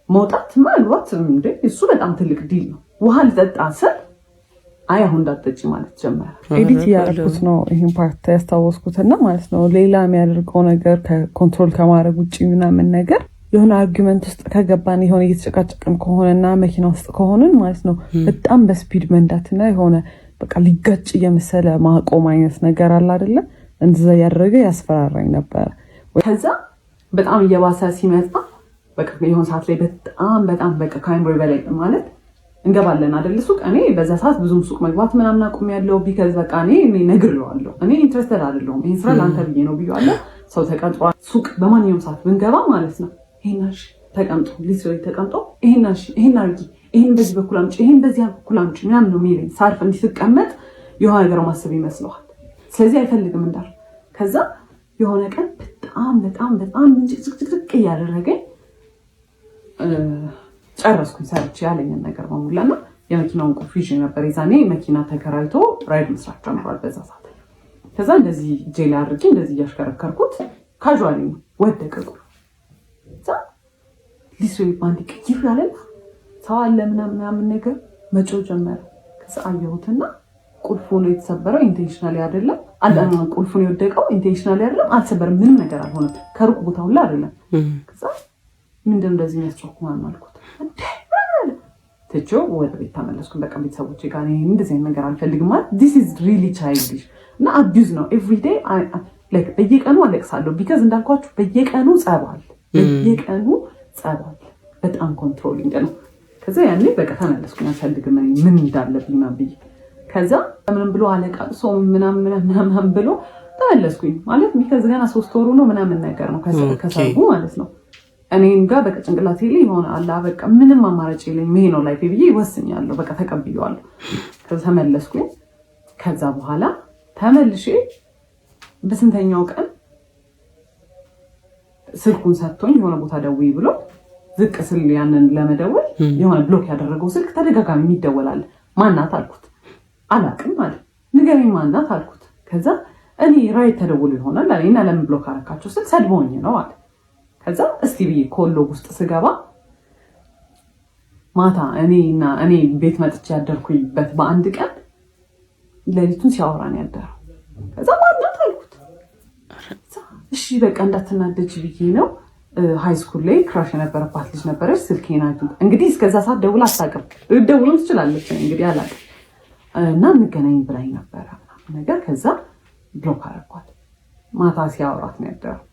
መውጣት ማግባት እንደ እሱ በጣም ትልቅ ዲል ነው። ውሃ ልጠጣ ስል አይ አሁን እንዳትጠጪ ማለት ጀመረ። ኤዲት ያደረኩት ነው ይሄን ፓርት ያስታወስኩትና ማለት ነው። ሌላ የሚያደርገው ነገር ከኮንትሮል ከማድረግ ውጭ ምናምን ነገር የሆነ አርጊመንት ውስጥ ከገባን የሆነ እየተጨቃጨቅን ከሆነና መኪና ውስጥ ከሆንን ማለት ነው በጣም በስፒድ መንዳትና የሆነ በቃ ሊጋጭ የመሰለ ማቆም አይነት ነገር አለ አይደለ? እንደዛ ያደረገ ያስፈራራኝ ነበር። ከዛ በጣም እየባሰ ሲመጣ በቃ የሆነ ሰዓት ላይ በጣም በቃ ካይምሮ በላይ ማለት እንገባለን አይደል ሱቅ። እኔ በዛ ሰዓት ብዙም ሱቅ መግባት ምናምን አቁሜያለሁ። ቢካዝ በቃ እኔ ነግሬዋለሁ። እኔ ኢንትረስትድ አይደለሁም። ይሄን ስራ ላንተ ብዬ ነው ብዬዋለሁ። ሰው ተቀምጧል ሱቅ በማንኛውም ሰዓት ብንገባ ማለት ነው ይሄናሽ ተቀምጦ ሊስሪ ተቀምጦ ይሄናሽ ይሄን አርጊ ይሄን በዚህ በኩል አምጪ ይሄን በዚህ በኩል አምጪ ምናምን ነው የሚለኝ። ሳርፍ እንዲስቀመጥ የሆነ ነገር ማሰብ ይመስለዋል። ስለዚህ አይፈልግም እንዳል። ከዛ የሆነ ቀን በጣም ጭቅጭቅ እያደረገኝ ጨረስኩኝ ሰርቼ ያለኝን ነገር በሙላና የመኪናውን ቁልፍ ይዤ ነበር። የዛኔ መኪና ተከራይቶ ራይድ መስራት ጀምሯል በዛ ሰዓት። ከዛ እንደዚህ ጄላ አድርጌ እንደዚህ እያሽከረከርኩት ካዥዋሊ ወደቀ ቁልፍ። ከዛ ሊስሪ ባንዲ ቅይፍ ያለ ሰው አለ ምናምን ነገር መጮህ ጀመረ። ከዛ አየሁትና ቁልፉ ነው የተሰበረው ኢንቴንሽናሊ አይደለም ቁልፉ ነው የወደቀው ኢንቴንሽናሊ አይደለም አልተሰበረም ምንም ነገር አልሆነም ከሩቅ ቦታ ሁላ አይደለም ከዛ ምንድነው እንደዚህ የሚያስጨኩ ማን አልኩት ትቼው ወደ ቤት ተመለስኩ በቃ ቤተሰቦቼ ጋር እኔ እንደዚህ ነገር አልፈልግም ማለት this is really childish እና አቢዩዝ ነው every day like በየቀኑ አለቅሳለሁ ቢካዝ እንዳልኳችሁ በየቀኑ ጸባል በጣም ኮንትሮሊንግ ነው ከዛ ያኔ በቃ ተመለስኩኝ አልፈልግም ምን እንዳለብኝ ማብይ ከዛ ምንም ብሎ አለቃቅሶ ምናምን ብሎ ተመለስኩኝ ማለት ቢካዝ ገና 3 ወሩ ነው ምናምን ነገር ነው ከሰርጉ ማለት ነው እኔም ጋር በቃ ጭንቅላቴ ላይ ሆነ አላ በቃ ምንም አማራጭ የለኝም ይሄ ነው ላይፍ ብዬ ወስኛለሁ በቃ ተቀብያለሁ ከዛ ተመለስኩኝ ከዛ በኋላ ተመልሼ በስንተኛው ቀን ስልኩን ሰጥቶኝ የሆነ ቦታ ደውይ ብሎ ዝቅ ስል ያንን ለመደወል የሆነ ብሎክ ያደረገው ስልክ ተደጋጋሚ ይደወላል ማናት አልኩት አላቅም ማለት ንገረኝ ማናት አልኩት ከዛ እኔ ራይት ተደውሎ ይሆናል አለኝና ለምን ብሎክ አረካቸው ስል ሰድቦኝ ነው አለ ከዛ እስቲ ብዬ ኮሎግ ውስጥ ስገባ ማታ እኔ ቤት መጥቼ ያደርኩኝበት በአንድ ቀን ለሊቱን ሲያወራን ያደረው ከዛ ማናት አልኩት እሺ በቃ እንዳትናደጂ ብዬ ነው ሃይ ስኩል ላይ ክራሽ የነበረባት ልጅ ነበረች ስልኬን አግኝታ እንግዲህ እስከዛ ሰዓት ደውላ አታውቅም ደውሎም ትችላለች እንግዲህ አላውቅም እና እንገናኝ ብላኝ ነበረ ነገር ከዛ ብሎክ አደረኳት ማታ ሲያወራት ነው ያደረው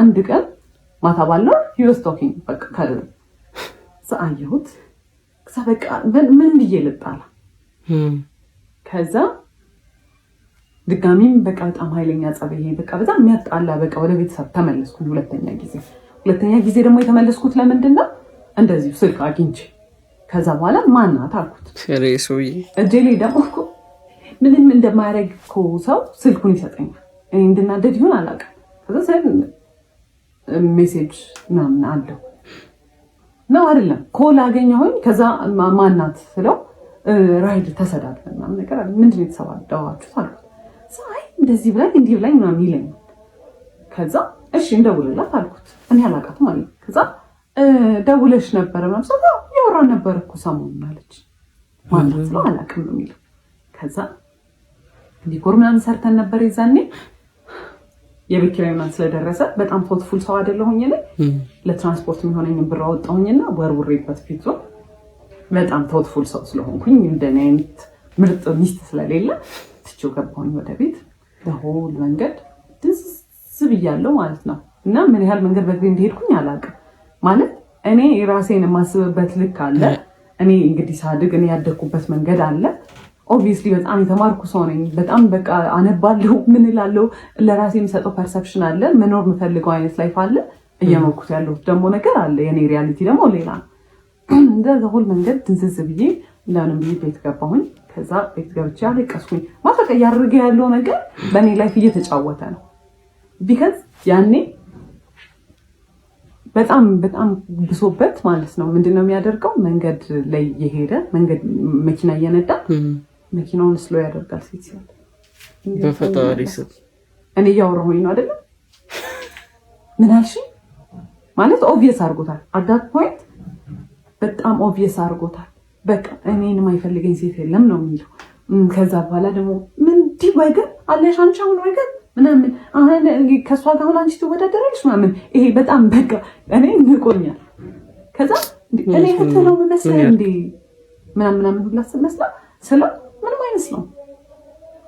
አንድ ቀን ማታ ባለው he was talking በቃ ካለ ሳይሁት ከዛ በቃ ምን ብዬ ልጣላ ከዛ ድጋሚም በቃ በጣም ኃይለኛ ጸበይ በቃ በጣም የሚያጣላ በቃ ወደ ቤተሰብ ተመለስኩ ሁለተኛ ጊዜ ደግሞ የተመለስኩት ለምንድነው እንደዚህ ስልክ አግኝቼ ከዛ በኋላ ማናት አልኩት ሰሬሶይ እጄሌ ደግሞ ምንም እንደማያረግ ሰው ስልኩን ይሰጠኛል እኔ እንድናደድ ይሆን አላውቅም ከዛ ሜሴጅ ምናምን አለው ነው አይደለም ኮል አገኘሁኝ ከዛ ማናት ስለው ራይድ ተሰዳድለን ምናምን ነገር ምንድነው የተሰባዳዋችሁ አልኩት ሳይ እንደዚህ ብላኝ እንዲህ ብላኝ ምናምን ይለኝ ከዛ እሺ እንደውልላት አልኩት እኔ አላውቃትም ማለት ከዛ ደውለሽ ነበር ምናምን ሰው ያወራን ነበር እኮ ሰሞኑን አለች ማናት ስለው አላውቅም ነው የሚለው ከዛ ዲኮር ምናምን ሰርተን ነበር ይዛኔ የቤት ኪራይ ምናምን ስለደረሰ በጣም ቶትፉል ሰው አይደለሁኝ እኔ ለትራንስፖርት የሚሆነኝ ብር አወጣሁኝና ወርውሬበት ፊቱ በጣም ቶትፉል ሰው ስለሆንኩኝ እንደኔ አይነት ምርጥ ሚስት ስለሌለ ትቼው ገባሁኝ ወደ ቤት ለሆል መንገድ ድዝ ብያለሁ ማለት ነው እና ምን ያህል መንገድ በእግሬ እንደሄድኩኝ አላውቅም ማለት እኔ ራሴን የማስብበት ልክ አለ እኔ እንግዲህ ሳድግ እኔ ያደኩበት መንገድ አለ obviously በጣም የተማርኩ ሰው ነኝ በጣም በቃ አነባለሁ ምን እላለሁ ለራሴ የምሰጠው ፐርሰፕሽን አለ መኖር የምፈልገው አይነት ላይፍ አለ እየኖርኩት ያለው ደግሞ ነገር አለ የኔ ሪያሊቲ ደግሞ ሌላ እንደዛ ሁሉ መንገድ ትንዝዝ ብዬ ለምን ብዬ ቤት ገባሁኝ ከዛ ቤት ገብቼ አለቀስኩኝ ማፈቀ ያርገ ያለው ነገር በኔ ላይፍ እየተጫወተ ነው ቢካዝ ያኔ በጣም ብሶበት ማለት ነው ምንድነው የሚያደርገው መንገድ ላይ የሄደ መንገድ መኪና እየነዳ መኪናውን ስሎ ያደርጋል ሲል በፈጣሪ ስም እኔ ያወራሁኝ ነው አይደል ምን አልሽ ማለት ኦብቪየስ አድርጎታል አዳት ፖይንት በጣም ኦብቪየስ አድርጎታል በቃ እኔን የማይፈልገኝ ሴት የለም ነው የሚለው ከዛ በኋላ ደግሞ ምን ዲወገን አለሽ አንቺ አሁን ወገን ምናምን አሁን ከሷ ጋር አሁን አንቺ ትወዳደራለሽ ምናምን ይሄ በጣም በቃ እኔ ንቆኛል ከዛ እኔ ከተለው መሰለኝ እንዴ ምናምን ሁላ ስለ ምንም አይመስልም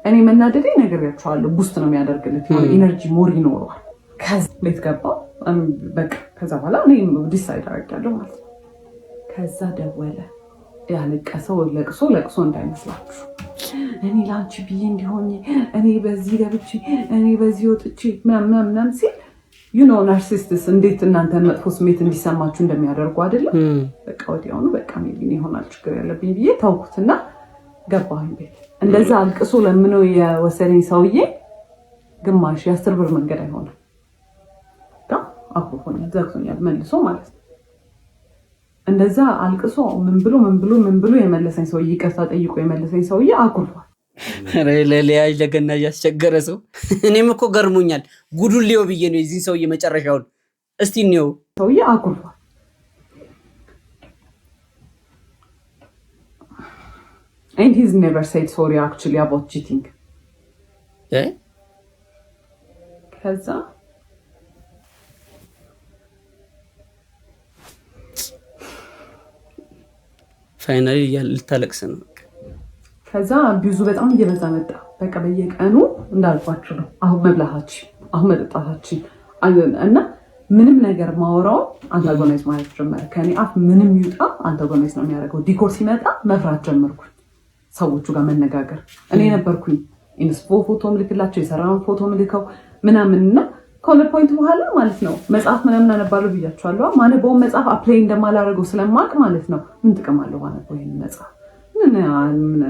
እኔ መናደዴ ነገር ያቻለሁ ቡስት ነው የሚያደርግልኝ ኢነርጂ ሞር ይኖረዋል ከዛ ቤት ገባሁ በቃ ከዛ በኋላ እኔ ዲሳይድ አደረጋለሁ ማለት ነው ከዛ ደወለ ያለቀሰው ለቅሶ እንዳይመስላችሁ እኔ ላንቺ ብዬ እንዲሆን እኔ በዚህ ገብቼ እኔ በዚህ ወጥቼ ምናምን ሲል ናርሲስቲስ እንዴት እናንተን መጥፎ ስሜት እንዲሰማችሁ እንደሚያደርጉ አይደለም በቃ ወዲያውኑ በቃ ሜቢ ይሆናል ችግር ያለብኝ ብዬ ታውኩትና ገባሁኝ ቤት እንደዛ አልቅሶ ለምነው የወሰደኝ ሰውዬ ግማሽ የ10 ብር መንገድ አይሆንም አኩፎኛል ዘግቶኛል መልሶ ማለት ነው እንደዛ አልቅሶ ምን ብሎ የመለሰኝ ሰውዬ ይቅርታ ጠይቆ የመለሰኝ ሰውዬ አኩርፏል ለሊያጅ ለገና ያስቸገረ ሰው እኔም እኮ ገርሞኛል ጉዱን ሊዮ ብዬ ነው የዚህ ሰውዬ መጨረሻውን እስቲ ነው ሰውዬ አኩርፏል and he's never said sorry actually about cheating ከዛ ፋይናሊ ልታለቅስ ነው ከዛ ቢዙ በጣም እየበዛ መጣ በቃ በየቀኑ እንዳልኳችሁ ነው አሁን መብላታችን አሁን መጠጣታችን እና ምንም ነገር ማውራው አንታጎናይዝ ማለት ጀመረ ከኔ አፍ ምንም ይውጣ አንታጎናይዝ ነው የሚያደርገው ዲኮር ሲመጣ መፍራት ጀመርኩ ሰዎቹ ጋር መነጋገር እኔ ነበርኩኝ ኢንስፖ ፎቶ ምልክላቸው የሰራውን ፎቶ ምልከው ምናምንና ከሆነ ፖይንት በኋላ ማለት ነው መጽሐፍ ምናምን አነባለሁ ብያቸዋለሁ ማነበው መጽሐፍ አፕላይ እንደማላደርገው ስለማቅ ማለት ነው ምን ጥቅም አለው ማነበው ይሄን መጽሐፍ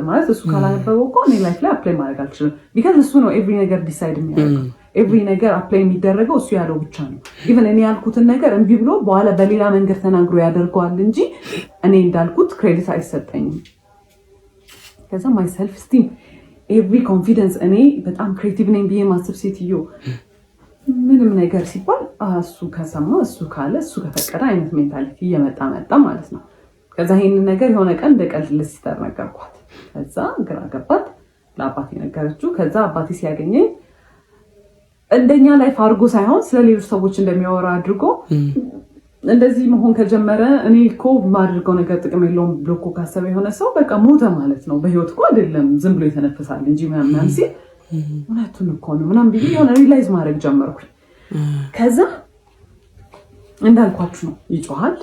ማለት እሱ ካላነበበው እኮ እኔ ላይፍ ላይ አፕላይ ማድረግ አልችልም ቢካዝ እሱ ነው ኤቭሪ ነገር ዲሳይድ የሚያደርገው ኤቭሪ ነገር አፕላይ የሚደረገው እሱ ያለው ብቻ ነው ኢቨን እኔ ያልኩትን ነገር እምቢ ብሎ በኋላ በሌላ መንገድ ተናግሮ ያደርገዋል እንጂ እኔ እንዳልኩት ክሬዲት አይሰጠኝም ከዛ ማይ ሰልፍ ስቲም ኤቭሪ ኮንፊደንስ እኔ በጣም ክሬቲቭ ነኝ ብዬ ማሰብ ሴትዮ ምንም ነገር ሲባል እሱ ከሰማ እሱ ካለ እሱ ከፈቀደ አይነት ሜንታሊቲ እየመጣ መጣ ማለት ነው ከዛ ይሄንን ነገር የሆነ ቀን እንደቀልድ ልስይተር ነገርኳት ከዛ ግራ ገባት ለአባቴ ነገረችው ከዛ አባቴ ሲያገኘኝ እንደኛ ላይፍ አድርጎ ሳይሆን ስለሌሎች ሰዎች እንደሚያወራ አድርጎ እንደዚህ መሆን ከጀመረ እኔ እኮ ማድርገው ነገር ጥቅም የለውም ብሎ እኮ ካሰበ የሆነ ሰው በቃ ሞተ ማለት ነው በህይወት እኮ አይደለም ዝም ብሎ የተነፈሳል እንጂ ምናምን ሲል እውነቱን እኮ ነው ምናምን ብዬ የሆነ ሪላይዝ ማድረግ ጀመርኩ ከዛ እንዳልኳችሁ ነው ይጮሃል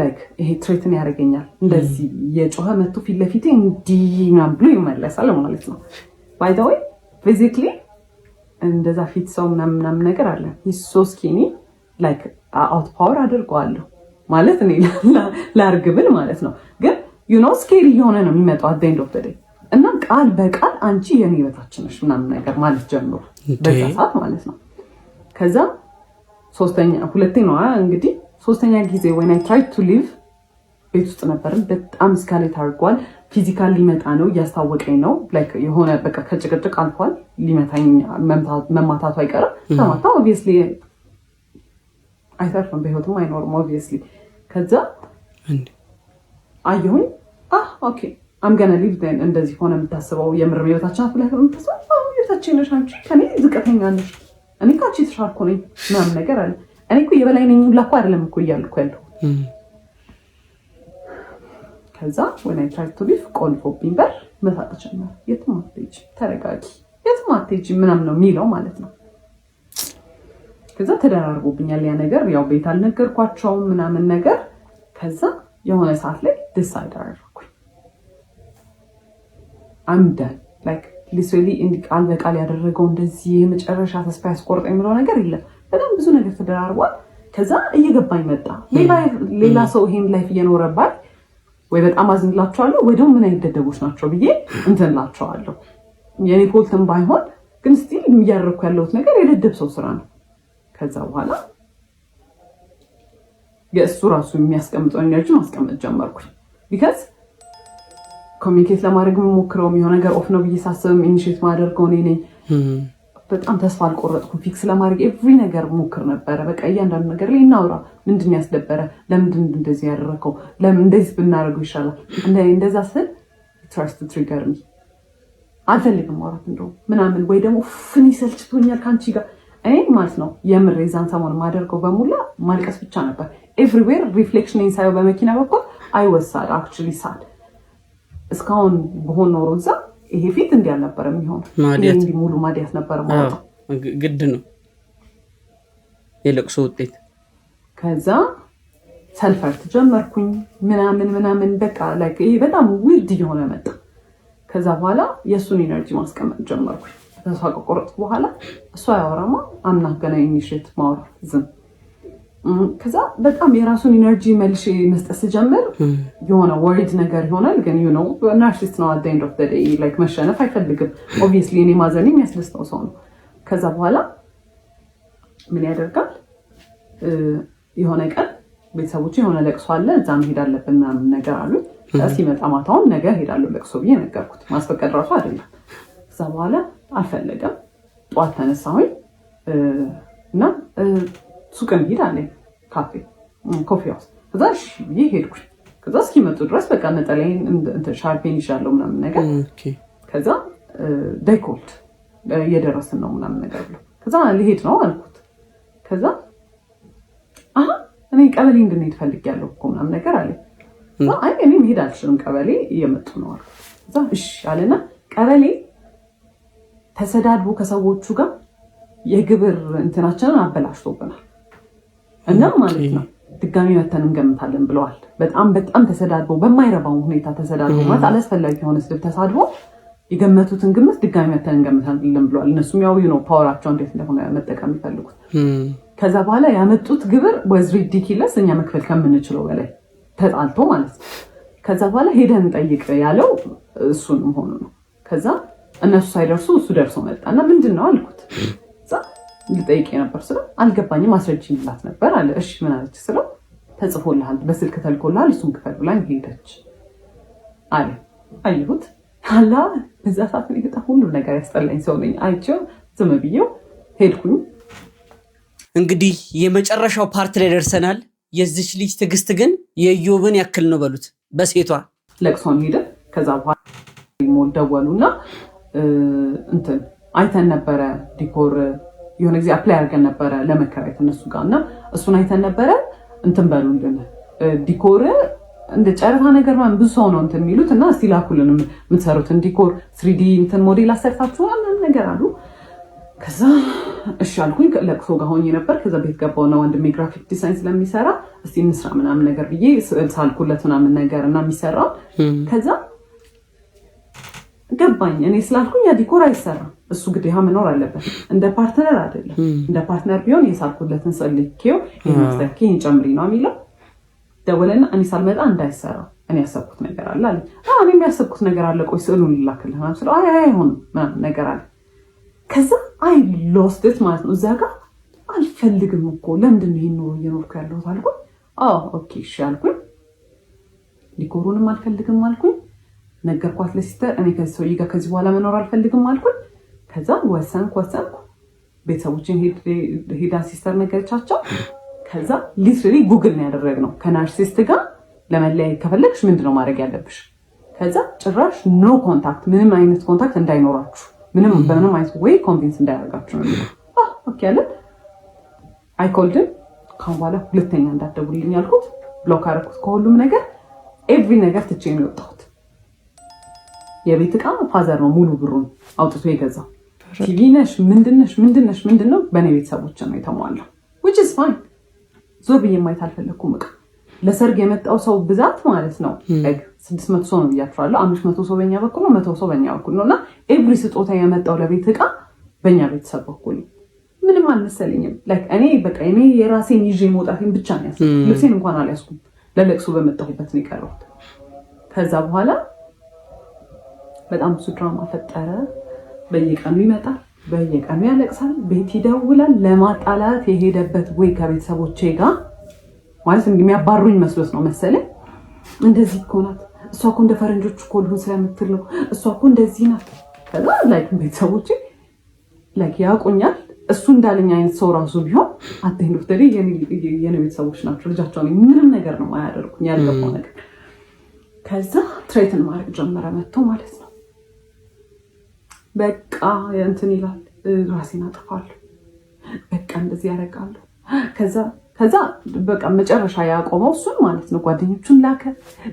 ላይክ ይሄ ትሬትን ያደርገኛል እንደዚህ የጮኸ መጥቶ ፊት ለፊቴ እንዲህ ብሎ ይመለሳል ማለት ነው ባይ ዘ ወይ ፊዚካሊ እንደዛ ፊት ሰው ምናምን ነገር አለ ሶ ስኪኒ ላይክ አውት ፓወር አድርገዋለሁ ማለት እኔ ላርግብል ማለት ነው ግን ዩ ኖ ስኬሪ የሆነ ነው የሚመጣው at the end of the day እና ቃል በቃል አንቺ የኔ በታች ነሽ ምናምን ነገር ማለት ጀምሮ በዛ ሰዓት ማለት ነው ከዛ ሁለተኛው እንግዲህ ሶስተኛ ጊዜ when I tried to leave ቤት ውስጥ ነበርን በጣም ስካሌት አድርጓል ፊዚካል ሊመጣ ነው እያስታወቀኝ ነው ላይክ የሆነ በቃ ከጭቅጭቅ አልፏል ሊመታኝ መማታቱ አይቀርም ተማታ obviously አይተርፍም በህይወትም አይኖርም obviously ከዛ አየሁኝ ኦኬ I'm gonna leave then እንደዚህ ሆነ የምታስበው የምር ህይወታችን አፍላ የምታስበው ህይወታችን ነሽ አንቺ ከኔ ዝቅተኛ ነሽ እኔ ካቺ ተሻልኩ ነኝ ምናምን ነገር አለ እኔ እኮ የበላይ ነኝ ሁላ እኮ አይደለም እኮ እያልኩ ያለው ከዛ when I tried to leave ቆልፎብኝ በር መሳቅ ጀመረ የትም አትሄጂ ተረጋጊ የትም አትሄጂ ምናምን ነው የሚለው ማለት ነው ከዛ ተደራርቦብኛል ያ ነገር ያው ቤት አልነገርኳቸውም ምናምን ነገር ከዛ የሆነ ሰዓት ላይ ዲሳይድ አደረኩኝ I'm done like literally እንዲ ቃል በቃል ያደረገው እንደዚህ የመጨረሻ ተስፋ ያስቆርጥ የሚለው ነገር የለም በጣም ብዙ ነገር ተደራርቧል ከዛ እየገባኝ መጣ ሌላ ሰው ይሄን ላይፍ እየኖረባት ወይ በጣም አዝንላቸዋለሁ ወይ ደግሞ ምን አይደደቦች ናቸው ብዬ እንትንላቸዋለሁ የኔ ፎልትም ባይሆን ግን ስቲል እያደረኩ ያለሁት ነገር የደደብ ሰው ስራ ነው ከዛ በኋላ የእሱ ራሱ የሚያስቀምጠው ኤነርጂ ማስቀመጥ ጀመርኩኝ ቢካዝ ኮሚኒኬት ለማድረግ የምሞክረው የሆነ ነገር ኦፍ ነው ብዬ ሳስብም ኢኒሼት ማደርገው እኔ ነኝ በጣም ተስፋ አልቆረጥኩም ፊክስ ለማድረግ ኤቭሪ ነገር ሞክር ነበረ በቃ እያንዳንዱ ነገር ላይ እናውራ ምንድን ያስደበረ ለምንድን እንደዚህ ያደረከው ለምን እንደዚህ ብናደርገው ይሻላል እንደዛ ስል ትራስት ትሪገር ሚ አልፈልግም ማውራት እንደው ምናምን ወይ ደግሞ ፍኒ ሰልችቶኛል ካንቺ ጋር እኔ ማለት ነው የምር የዛን ሰሞን ማደርገው በሙላ ማልቀስ ብቻ ነበር ኤቭሪዌር ሪፍሌክሽን ኢንሳይው በመኪና በኩል አይ ዋዝ ሳድ አክቹሊ ሳድ እስካሁን በሆነ ኖሮ እዛ ይሄ ፊት እንዲህ አልነበረም የሚሆነው እንዲህ ሙሉ ማዲያት ነበር ማለት ግድ ነው የለቅሶ ውጤት ከዛ ሰልፈርት ጀመርኩኝ ምናምን በቃ ላይክ ይሄ በጣም ዊርድ እየሆነ መጣ ከዛ በኋላ የሱን ኢነርጂ ማስቀመጥ ጀመርኩኝ ተስፋ ከቆረጥኩ በኋላ እሱ አያወራማ አምናገና ኢኒሼት ማውራት ዝም ከዛ በጣም የራሱን ኢነርጂ መልሼ መስጠት ሲጀምር የሆነ ወሪድ ነገር ይሆናል ግን you know ናርሲስት ነው at the end of the day like መሸነፍ አይፈልግም obviously እኔ ማዘን የሚያስደስተው ሰው ነው ከዛ በኋላ ምን ያደርጋል የሆነ ቀን ቤተሰቦች የሆነ ለቅሶ አለ እዛ መሄድ አለብን ምናምን ነገር አሉ ሲመጣ ማታውን ነገ ሄዳለሁ ለቅሶ ብዬ ነገርኩት ማስፈቀድ ራሱ አይደለም ከዛ በኋላ አልፈለገም ጧት ተነሳሁኝ እና ሱቅ እንሂድ አለኝ ካፌ ኮፊ ሃውስ ከዛ እሺ ብዬ ሄድኩኝ ከዛ እስኪመጡ ድረስ በቃ ነጠላዬን ሻርፔን ይሻለው ምናምን ነገር ከዛ ዳይኮልት እየደረስን ነው ምናምን ነገር ብሎ ከዛ ልሄድ ነው አልኩት። ከዛ እኔ ቀበሌ እንድንሄድ ፈልጌያለሁ እኮ ምናምን ነገር አለ። አይ እኔ መሄድ አልችልም ቀበሌ እየመጡ ነው አልኩት። ከዛ እሺ አለና ቀበሌ ተሰዳድቦ ከሰዎቹ ጋር የግብር እንትናችንን አበላሽቶብናል እና ማለት ነው ድጋሚ መተን እንገምታለን ብለዋል። በጣም ተሰዳድቦ በማይረባው ሁኔታ ተሰዳድቦ ማለት አላስፈላጊ የሆነ ስድብ ተሳድቦ የገመቱትን ግምት ድጋሚ መተን እንገምታለን ብለዋል። እነሱም ያው ነው ፓወራቸው እንዴት እንደሆነ መጠቀም ይፈልጉት። ከዛ በኋላ ያመጡት ግብር was ridiculous እኛ መክፈል ከምንችለው በላይ ተጣልቶ ማለት ነው። ከዛ በኋላ ሄደን ጠይቅ ያለው እሱንም ሆኖ ነው። ከዛ እነሱ ሳይደርሱ እሱ ደርሶ መጣና ምንድነው አልኩት። ከዛ ልጠይቅ ነበር ስለ አልገባኝም ማስረጃ ይላት ነበር አለ። እሺ ምን አለች ስለ ተጽፎልሃል በስልክ ተልኮልሃል እሱን ክፈል ብላኝ ሄደች አለ። አይሁት አላ በዛ ሰዓት ላይ በጣም ሁሉ ነገር ያስጠላኝ ሰው ነኝ። አይቼው ዝም ብዬው ሄድኩኝ። እንግዲህ የመጨረሻው ፓርት ላይ ደርሰናል። የዚች ልጅ ትዕግስት ግን የዮብን ያክል ነው በሉት። በሴቷ ለቅሶን ሄደ። ከዛ በኋላ ሞል ደወሉና እንትን አይተን ነበረ ዲኮር የሆነ ጊዜ አፕላይ አድርገን ነበረ ለመከራየት እነሱ ጋርና እሱን አይተን ነበረ እንትን በሉልን ዲኮር እንደ ጨረታ ነገር ማለት ብዙ ሰው ነው እንትን የሚሉት እና እስቲ ላኩልን የምትሰሩትን ዲኮር 3D እንትን ሞዴል አሰርታችኋል ነገር አሉ። ከዛ እሺ አልኩኝ። ለቅሶ ጋር ሆኜ ነበር። ከዛ ቤት ገባውና ወንድሜ ግራፊክ ዲዛይን ስለሚሰራ እስቲ እንስራ ምናምን ነገር ብዬ ሳልኩለት ምናምን ነገር እና የሚሰራው ከዛ ገባኝ። እኔ ስላልኩኝ ያ ዲኮር አይሰራም እሱ ግዴታ መኖር አለበት እንደ ፓርትነር አይደለም። እንደ ፓርትነር ቢሆን የሳልኩለትን ሰልኬው ይመስለኝ ጨምሪ ነው የሚለው። ደወለና እኔ ሳልመጣ እንዳይሰራ እኔ ያሰብኩት ነገር አለ አለ። እኔ የሚያሰብኩት ነገር አለ ቆይ ስዕሉን ልላክልህ ማለት ነው። አይ አይሆንም ምናምን ነገር አለ። ከዛ አይ ሎስት ኢት ማለት ነው። እዛ ጋር አልፈልግም እኮ ለምንድን ነው ይሄን ነው እየኖርኩ ያለሁት አልኩኝ። ኦኬ እሺ አልኩኝ። ዲኮሩንም አልፈልግም አልኩኝ። ነገርኳት ለሲስተር እኔ ከዚህ ሰውዬ ጋር ከዚህ በኋላ መኖር አልፈልግም አልኩኝ። ከዛ ወሰንኩ ቤተሰቦችን ሄዳ ሲስተር ነገረቻቸው። ከዛ ሊትራሊ ጉግል ነው ያደረግነው ከናርሲስት ጋር ለመለያየት ከፈለግሽ ምንድነው ማድረግ ያለብሽ? ከዛ ጭራሽ ኖ ኮንታክት ምንም አይነት ኮንታክት እንዳይኖራችሁ በምንም አይነት ወይ ኮንቪንስ እንዳያደርጋችሁ ነው የሚለው። ኦኬ አለ። አይ ኮልድ ካሁን በኋላ ሁለተኛ እንዳትደውልልኝ አልኩት። ብሎክ አደረኩት ከሁሉም ነገር ኤቭሪ ነገር ትቼ ነው የወጣሁት። የቤት ዕቃ ፋዘር ነው ሙሉ ብሩን አውጥቶ የገዛው። ቲቪ ነሽ ምንድነው በእኔ ቤተሰቦች ነው የተሟላው which is fine። ዞር ብዬ ማየት አልፈለኩም። ዕቃ ለሰርግ የመጣው ሰው ብዛት ማለት ነው 600 ሰው ነው ብያችኋለሁ። 500 ሰው በእኛ በኩል ነው 100 ሰው በእኛ በኩል ነው እና ኤቭሪ ስጦታ የመጣው ለቤት ዕቃ በእኛ ቤተሰብ በኩል ምንም አልመሰለኝም። እኔ የራሴን ይዤ መውጣቴን ብቻ ነው ያስኩት። ልብሴን እንኳን አልያዝኩም። ለለቅሶ በመጣሁበት ነው የቀረሁት። ከዛ በኋላ በጣም ብዙ ድራማ ፈጠረ። በየቀኑ ይመጣል፣ በየቀኑ ያለቅሳል፣ ቤት ይደውላል። ለማጣላት የሄደበት ወይ ከቤተሰቦቼ ጋር ማለት የሚያባሩኝ መስሎት ነው መሰለኝ። እንደዚህ እኮ ናት እሷ እኮ እንደ ፈረንጆች እኮ ልሁን ስለምትል ነው እሷ እኮ እንደዚህ ናት። ከዛ ቤተሰቦቼ ያውቁኛል። እሱ እንዳለኝ አይነት ሰው ራሱ ቢሆን አትሄዱ ፍተሪ የኔ ቤተሰቦች ናቸው ልጃቸው ነው ምንም ነገር ነው ማያደርጉኝ ያልገባው ነገር። ከዛ ትሬትን ማድረግ ጀመረ መጥቶ ማለት ነው። በቃ እንትን ይላል ራሴን አጠፋለሁ፣ በቃ እንደዚህ ያደርጋለሁ። ከዛ በቃ መጨረሻ ያቆመው እሱን ማለት ነው። ጓደኞቹን ላከ፣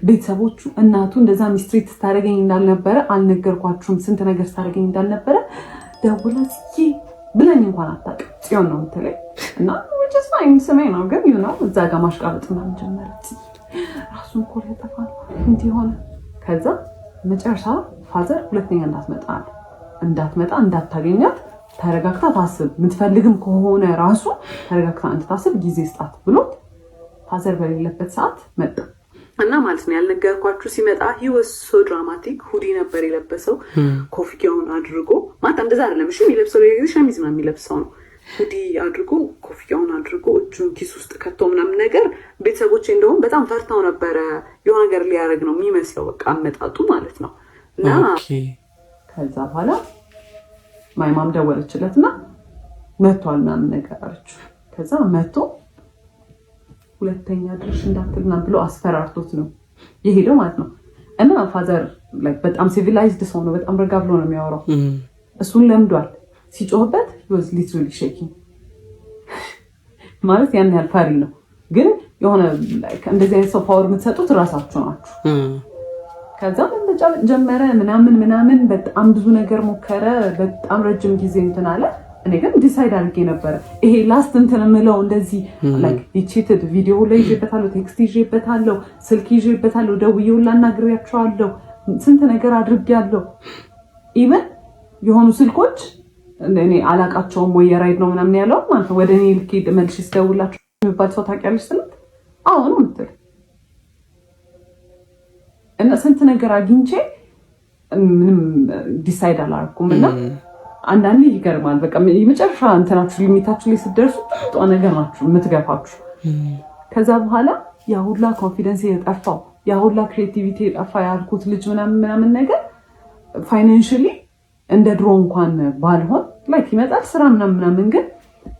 ቤተሰቦቹ፣ እናቱ እንደዛ ሚስትሪት ስታደርገኝ እንዳልነበረ አልነገርኳችሁም ስንት ነገር ስታደርገኝ እንዳልነበረ ደውላ ጽዬ ብለኝ እንኳን አታውቅም። ጽዮን ነው የምትለኝ እና ወጭስ ማይን ስሜ ነው ግን ነው እዛ ጋር ማሽቃበጥ ምናምን ጀመረች። ራሱን እኮ ያጠፋ እንዲህ ሆነ። ከዛ መጨረሻ ፋዘር ሁለተኛ እንዳትመጣ እንዳታገኛት ተረጋግታ ታስብ፣ የምትፈልግም ከሆነ ራሱ ተረጋግታ እንድታስብ ጊዜ ስጣት ብሎት ፋዘር በሌለበት ሰዓት መጣ እና ማለት ነው ያልነገርኳችሁ ሲመጣ he was so dramatic። ሁዲ ነበር የለበሰው ኮፍያውን አድርጎ ማለት እንደዛ አይደለም እሺ የሚለብሰው የጊዜ ሸሚዝ ነው የሚለብሰው ነው። ሁዲ አድርጎ ኮፍያውን አድርጎ እጁን ኪስ ውስጥ ከቶ ምናምን ነገር ቤተሰቦቼ እንደውም በጣም ፈርተው ነበረ። የሆነ ነገር ሊያደርግ ነው የሚመስለው በቃ አመጣጡ ማለት ነው። እና ከዛ በኋላ ማይማም ደወለችለትና መጥቷል ምናምን ነገር አለችው። ከዛ መጥቶ ሁለተኛ ድርሽ እንዳትልና ብሎ አስፈራርቶት ነው የሄደው ማለት ነው። እና ፋዘር በጣም ሲቪላይዝድ ሰው ነው። በጣም ረጋ ብሎ ነው የሚያወራው። እሱን ለምዷል። ሲጮህበት was literally shaking ማለት ያን ያህል ፈሪ ነው። ግን የሆነ እንደዚህ አይነት ሰው ፓወር የምትሰጡት እራሳችሁ ናችሁ። ከዛ መጫወት ጀመረ ምናምን በጣም ብዙ ነገር ሞከረ። በጣም ረጅም ጊዜ እንትን አለ። እኔ ግን ዲሳይድ አድርጌ ነበረ ይሄ ላስት እንትን የምለው እንደዚህ ቺትድ ቪዲዮ ላይ ይዤበታለሁ፣ ቴክስት ይዤበታለሁ፣ ስልክ ይዤበታለሁ፣ ደውዬው ላናግሬያቸዋለሁ፣ ስንት ነገር አድርጌያለሁ። ኢቨን የሆኑ ስልኮች እኔ አላቃቸውም ወይ የራይድ ነው ምናምን ያለው ማለት ነው። ወደ እኔ ልክ መልሽ ስደውላቸው የሚባል ሰው ታውቂያለሽ ስልት አሁን ምትል እና ስንት ነገር አግኝቼ ምንም ዲሳይድ አላደረኩም። እና አንዳንዴ ይገርማል። በቃ የመጨረሻ እንትናችሁ ሊሚታችሁ ላይ ስትደርሱ ጥሩ ነገር ናችሁ የምትገፋችሁ። ከዛ በኋላ ያ ሁላ ኮንፊደንስ የጠፋው ያ ሁላ ክሬቲቪቲ የጠፋ ያልኩት ልጅ ምናምን ነገር ፋይናንሻሊ እንደ ድሮ እንኳን ባልሆን ላይክ ይመጣል ስራ ምናምን ግን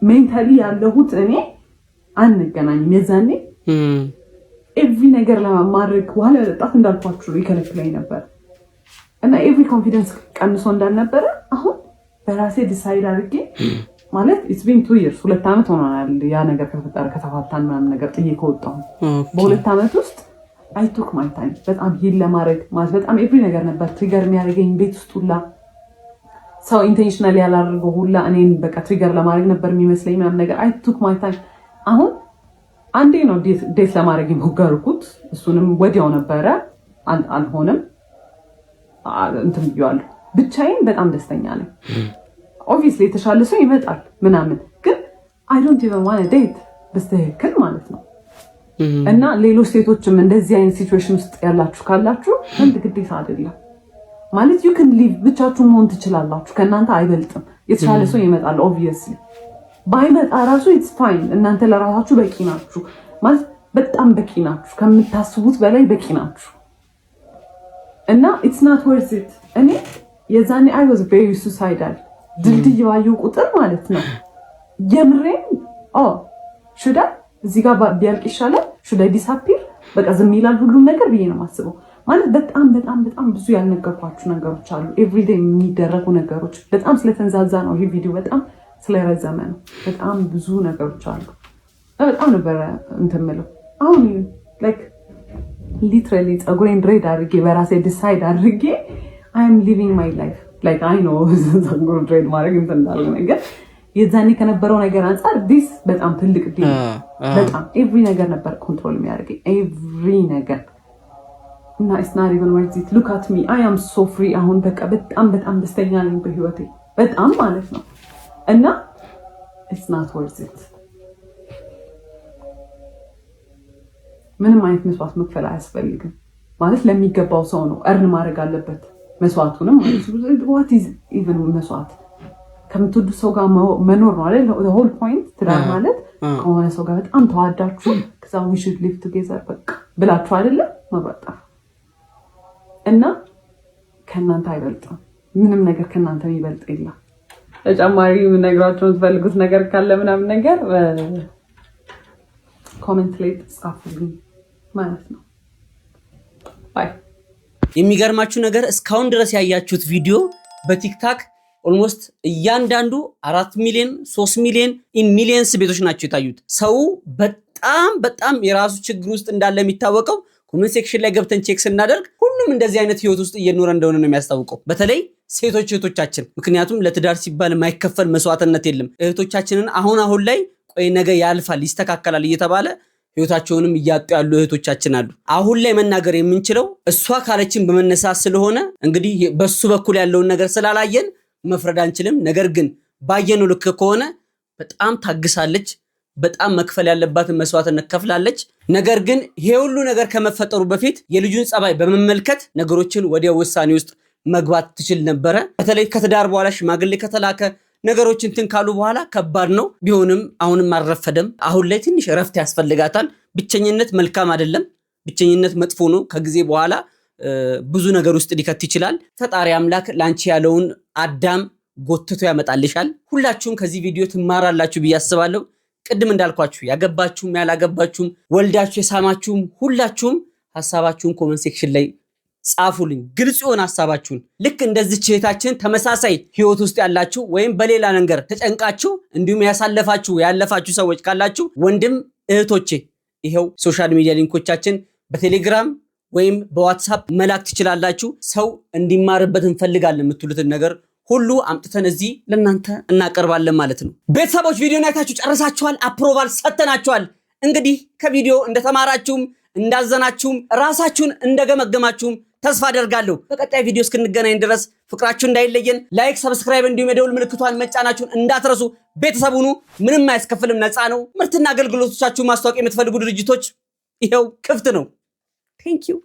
ሜንታሊ ያለሁት እኔ አንገናኝም። የዛኔ ኤቭሪ ነገር ለማድረግ በኋላ ለጣት እንዳልኳችሁ ይከለክለኝ ነበር እና ኤቭሪ ኮንፊደንስ ቀንሶ እንዳልነበረ አሁን በራሴ ዲሳይድ አድርጌ ማለት ኢትስ ቢን 2 years 2 ዓመት ሆኗል ያ ነገር ከተፈጠረ ከተፋታን ምናምን ነገር ጥዬ ከወጣሁ በ2 ዓመት ውስጥ አይ ቱክ ማይ ታይም በጣም ሂል ለማድረግ ማለት በጣም ኤቭሪ ነገር ነበር ትሪገር የሚያደርገኝ ቤት ውስጥ ሁላ ሰው ኢንቴንሽናሊ ያላደረገው ሁላ እኔን በቃ ትሪገር ለማድረግ ነበር የሚመስለኝ ምናምን ነገር አይ ቱክ ማይ ታይም። አሁን አንዴ ነው ዴት ለማድረግ የሞከርኩት እሱንም ወዲያው ነበረ አልሆነም እንትን ብያለሁ። ብቻዬን በጣም ደስተኛ ነኝ። ኦብቪየስሊ የተሻለ ሰው ይመጣል ምናምን ግን አይ ዶንት ኢቨን ዋንት ዴት በስተክል ማለት ነው። እና ሌሎች ሴቶችም እንደዚህ አይነት ሲቹዌሽን ውስጥ ያላችሁ ካላችሁ አንድ ግዴታ አይደለም ማለት you can live ብቻችሁን መሆን ትችላላችሁ። ከእናንተ አይበልጥም። የተሻለ ሰው ይመጣል ኦብቪየስሊ ባይመጣ ራሱ it's fine። እናንተ ለራሳችሁ በቂ ናችሁ ማለት በጣም በቂ ናችሁ። ከምታስቡት በላይ በቂ ናችሁ። እና it's not worth it። እኔ የዛኔ I was very suicidal ድልድይ ባየሁ ቁጥር ማለት ነው የምሬን should I እዚህ ጋር ቢያልቅ ይሻላል should I disappear በቃ ዝም ይላል ሁሉም ነገር ብዬ ነው የማስበው። ማለት በጣም ብዙ ያልነገርኳችሁ ነገሮች አሉ። ኤቭሪዴይ የሚደረጉ ነገሮች በጣም ስለተንዛዛ ነው ይሄ ቪዲዮ በጣም ስለረዘመ ነው። በጣም ብዙ ነገሮች አሉ። በጣም ነበር እንትን የምለው አሁን ላይክ ሊትራሊ ፀጉሬን ድሬድ አድርጌ በራሴ ዲሳይድ አድርጌ I am living my life like I know ፀጉር ድሬድ ማድረግ እንትን እንዳለ ነገር የዛኔ ከነበረው ነገር አንፃር ዲስ በጣም ትልቅ ዲል በጣም ኤቭሪ ነገር ነበር ኮንትሮል የሚያደርገኝ ኤቭሪ ነገር እና it's not even worth it. Look at me. I am so free. አሁን በቃ በጣም ደስተኛ ነኝ በህይወቴ በጣም ማለት ነው። እና it's not worth it. ምንም አይነት መስዋዕት መክፈል አያስፈልግም ማለት ለሚገባው ሰው ነው እርን ማድረግ አለበት መስዋዕቱንም ማለት ነው። what is even መስዋዕት ከምትወዱ ሰው ጋር መኖር ነው አይደል? the whole point ትዳር ማለት ከሆነ ሰው ጋር በጣም ተዋዳችሁ ከዛ we should live together በቃ ብላችሁ አይደለ መብራጣ እና ከናንተ አይበልጥም። ምንም ነገር ከናንተ የሚበልጥ የለም። ተጨማሪ ነግራችሁ የምትፈልጉት ነገር ካለ ምናምን ነገር ኮሜንት ላይ ጻፉልኝ ማለት ነው። ባይ። የሚገርማችሁ ነገር እስካሁን ድረስ ያያችሁት ቪዲዮ በቲክታክ ኦልሞስት እያንዳንዱ 4 ሚሊዮን 3 ሚሊዮን ኢን ሚሊየንስ ቤቶች ናቸው የታዩት። ሰው በጣም የራሱ ችግር ውስጥ እንዳለ የሚታወቀው ኮሜንት ሴክሽን ላይ ገብተን ቼክ ስናደርግ ሁሉም እንደዚህ አይነት ህይወት ውስጥ እየኖረ እንደሆነ ነው የሚያስታውቀው። በተለይ ሴቶች እህቶቻችን ምክንያቱም ለትዳር ሲባል የማይከፈል መስዋዕትነት የለም። እህቶቻችንን አሁን ላይ ቆይ ነገ ያልፋል ይስተካከላል እየተባለ ህይወታቸውንም እያጡ ያሉ እህቶቻችን አሉ። አሁን ላይ መናገር የምንችለው እሷ ካለችን በመነሳት ስለሆነ እንግዲህ በሱ በኩል ያለውን ነገር ስላላየን መፍረድ አንችልም። ነገር ግን ባየነው ልክ ከሆነ በጣም ታግሳለች። በጣም መክፈል ያለባትን መስዋዕትነት ከፍላለች። ነገር ግን ይሄ ሁሉ ነገር ከመፈጠሩ በፊት የልጁን ጸባይ በመመልከት ነገሮችን ወዲያው ውሳኔ ውስጥ መግባት ትችል ነበረ። በተለይ ከትዳር በኋላ ሽማግሌ ከተላከ ነገሮችን እንትን ካሉ በኋላ ከባድ ነው። ቢሆንም አሁንም አልረፈደም። አሁን ላይ ትንሽ እረፍት ያስፈልጋታል። ብቸኝነት መልካም አይደለም። ብቸኝነት መጥፎ ነው። ከጊዜ በኋላ ብዙ ነገር ውስጥ ሊከት ይችላል። ፈጣሪ አምላክ ላንቺ ያለውን አዳም ጎትቶ ያመጣልሻል። ሁላችሁም ከዚህ ቪዲዮ ትማራላችሁ ብዬ አስባለሁ። ቅድም እንዳልኳችሁ ያገባችሁም ያላገባችሁም ወልዳችሁ የሳማችሁም ሁላችሁም ሐሳባችሁን ኮሜንት ሴክሽን ላይ ጻፉልኝ። ግልጽ የሆነ ሐሳባችሁን ልክ እንደዚህ እህታችን ተመሳሳይ ህይወት ውስጥ ያላችሁ ወይም በሌላ ነገር ተጨንቃችሁ እንዲሁም ያለፋችሁ ሰዎች ካላችሁ ወንድም እህቶቼ ይሄው ሶሻል ሚዲያ ሊንኮቻችን በቴሌግራም ወይም በዋትስአፕ መላክ ትችላላችሁ። ሰው እንዲማርበት እንፈልጋለን የምትሉትን ነገር ሁሉ አምጥተን እዚህ ለእናንተ እናቀርባለን ማለት ነው። ቤተሰቦች ቪዲዮን አይታችሁ ጨርሳችኋል፣ አፕሮቫል ሰጥተናችኋል። እንግዲህ ከቪዲዮ እንደተማራችሁም እንዳዘናችሁም ራሳችሁን እንደገመገማችሁም ተስፋ አደርጋለሁ። በቀጣይ ቪዲዮ እስክንገናኝ ድረስ ፍቅራችሁ እንዳይለየን ላይክ፣ ሰብስክራይብ እንዲሁም የደውል ምልክቷን መጫናችሁን እንዳትረሱ። ቤተሰብ ሁኑ። ምንም አያስከፍልም፣ ነፃ ነው። ምርትና አገልግሎቶቻችሁ ማስተዋወቅ የምትፈልጉ ድርጅቶች ይሄው ክፍት ነው። ቴንክ ዩ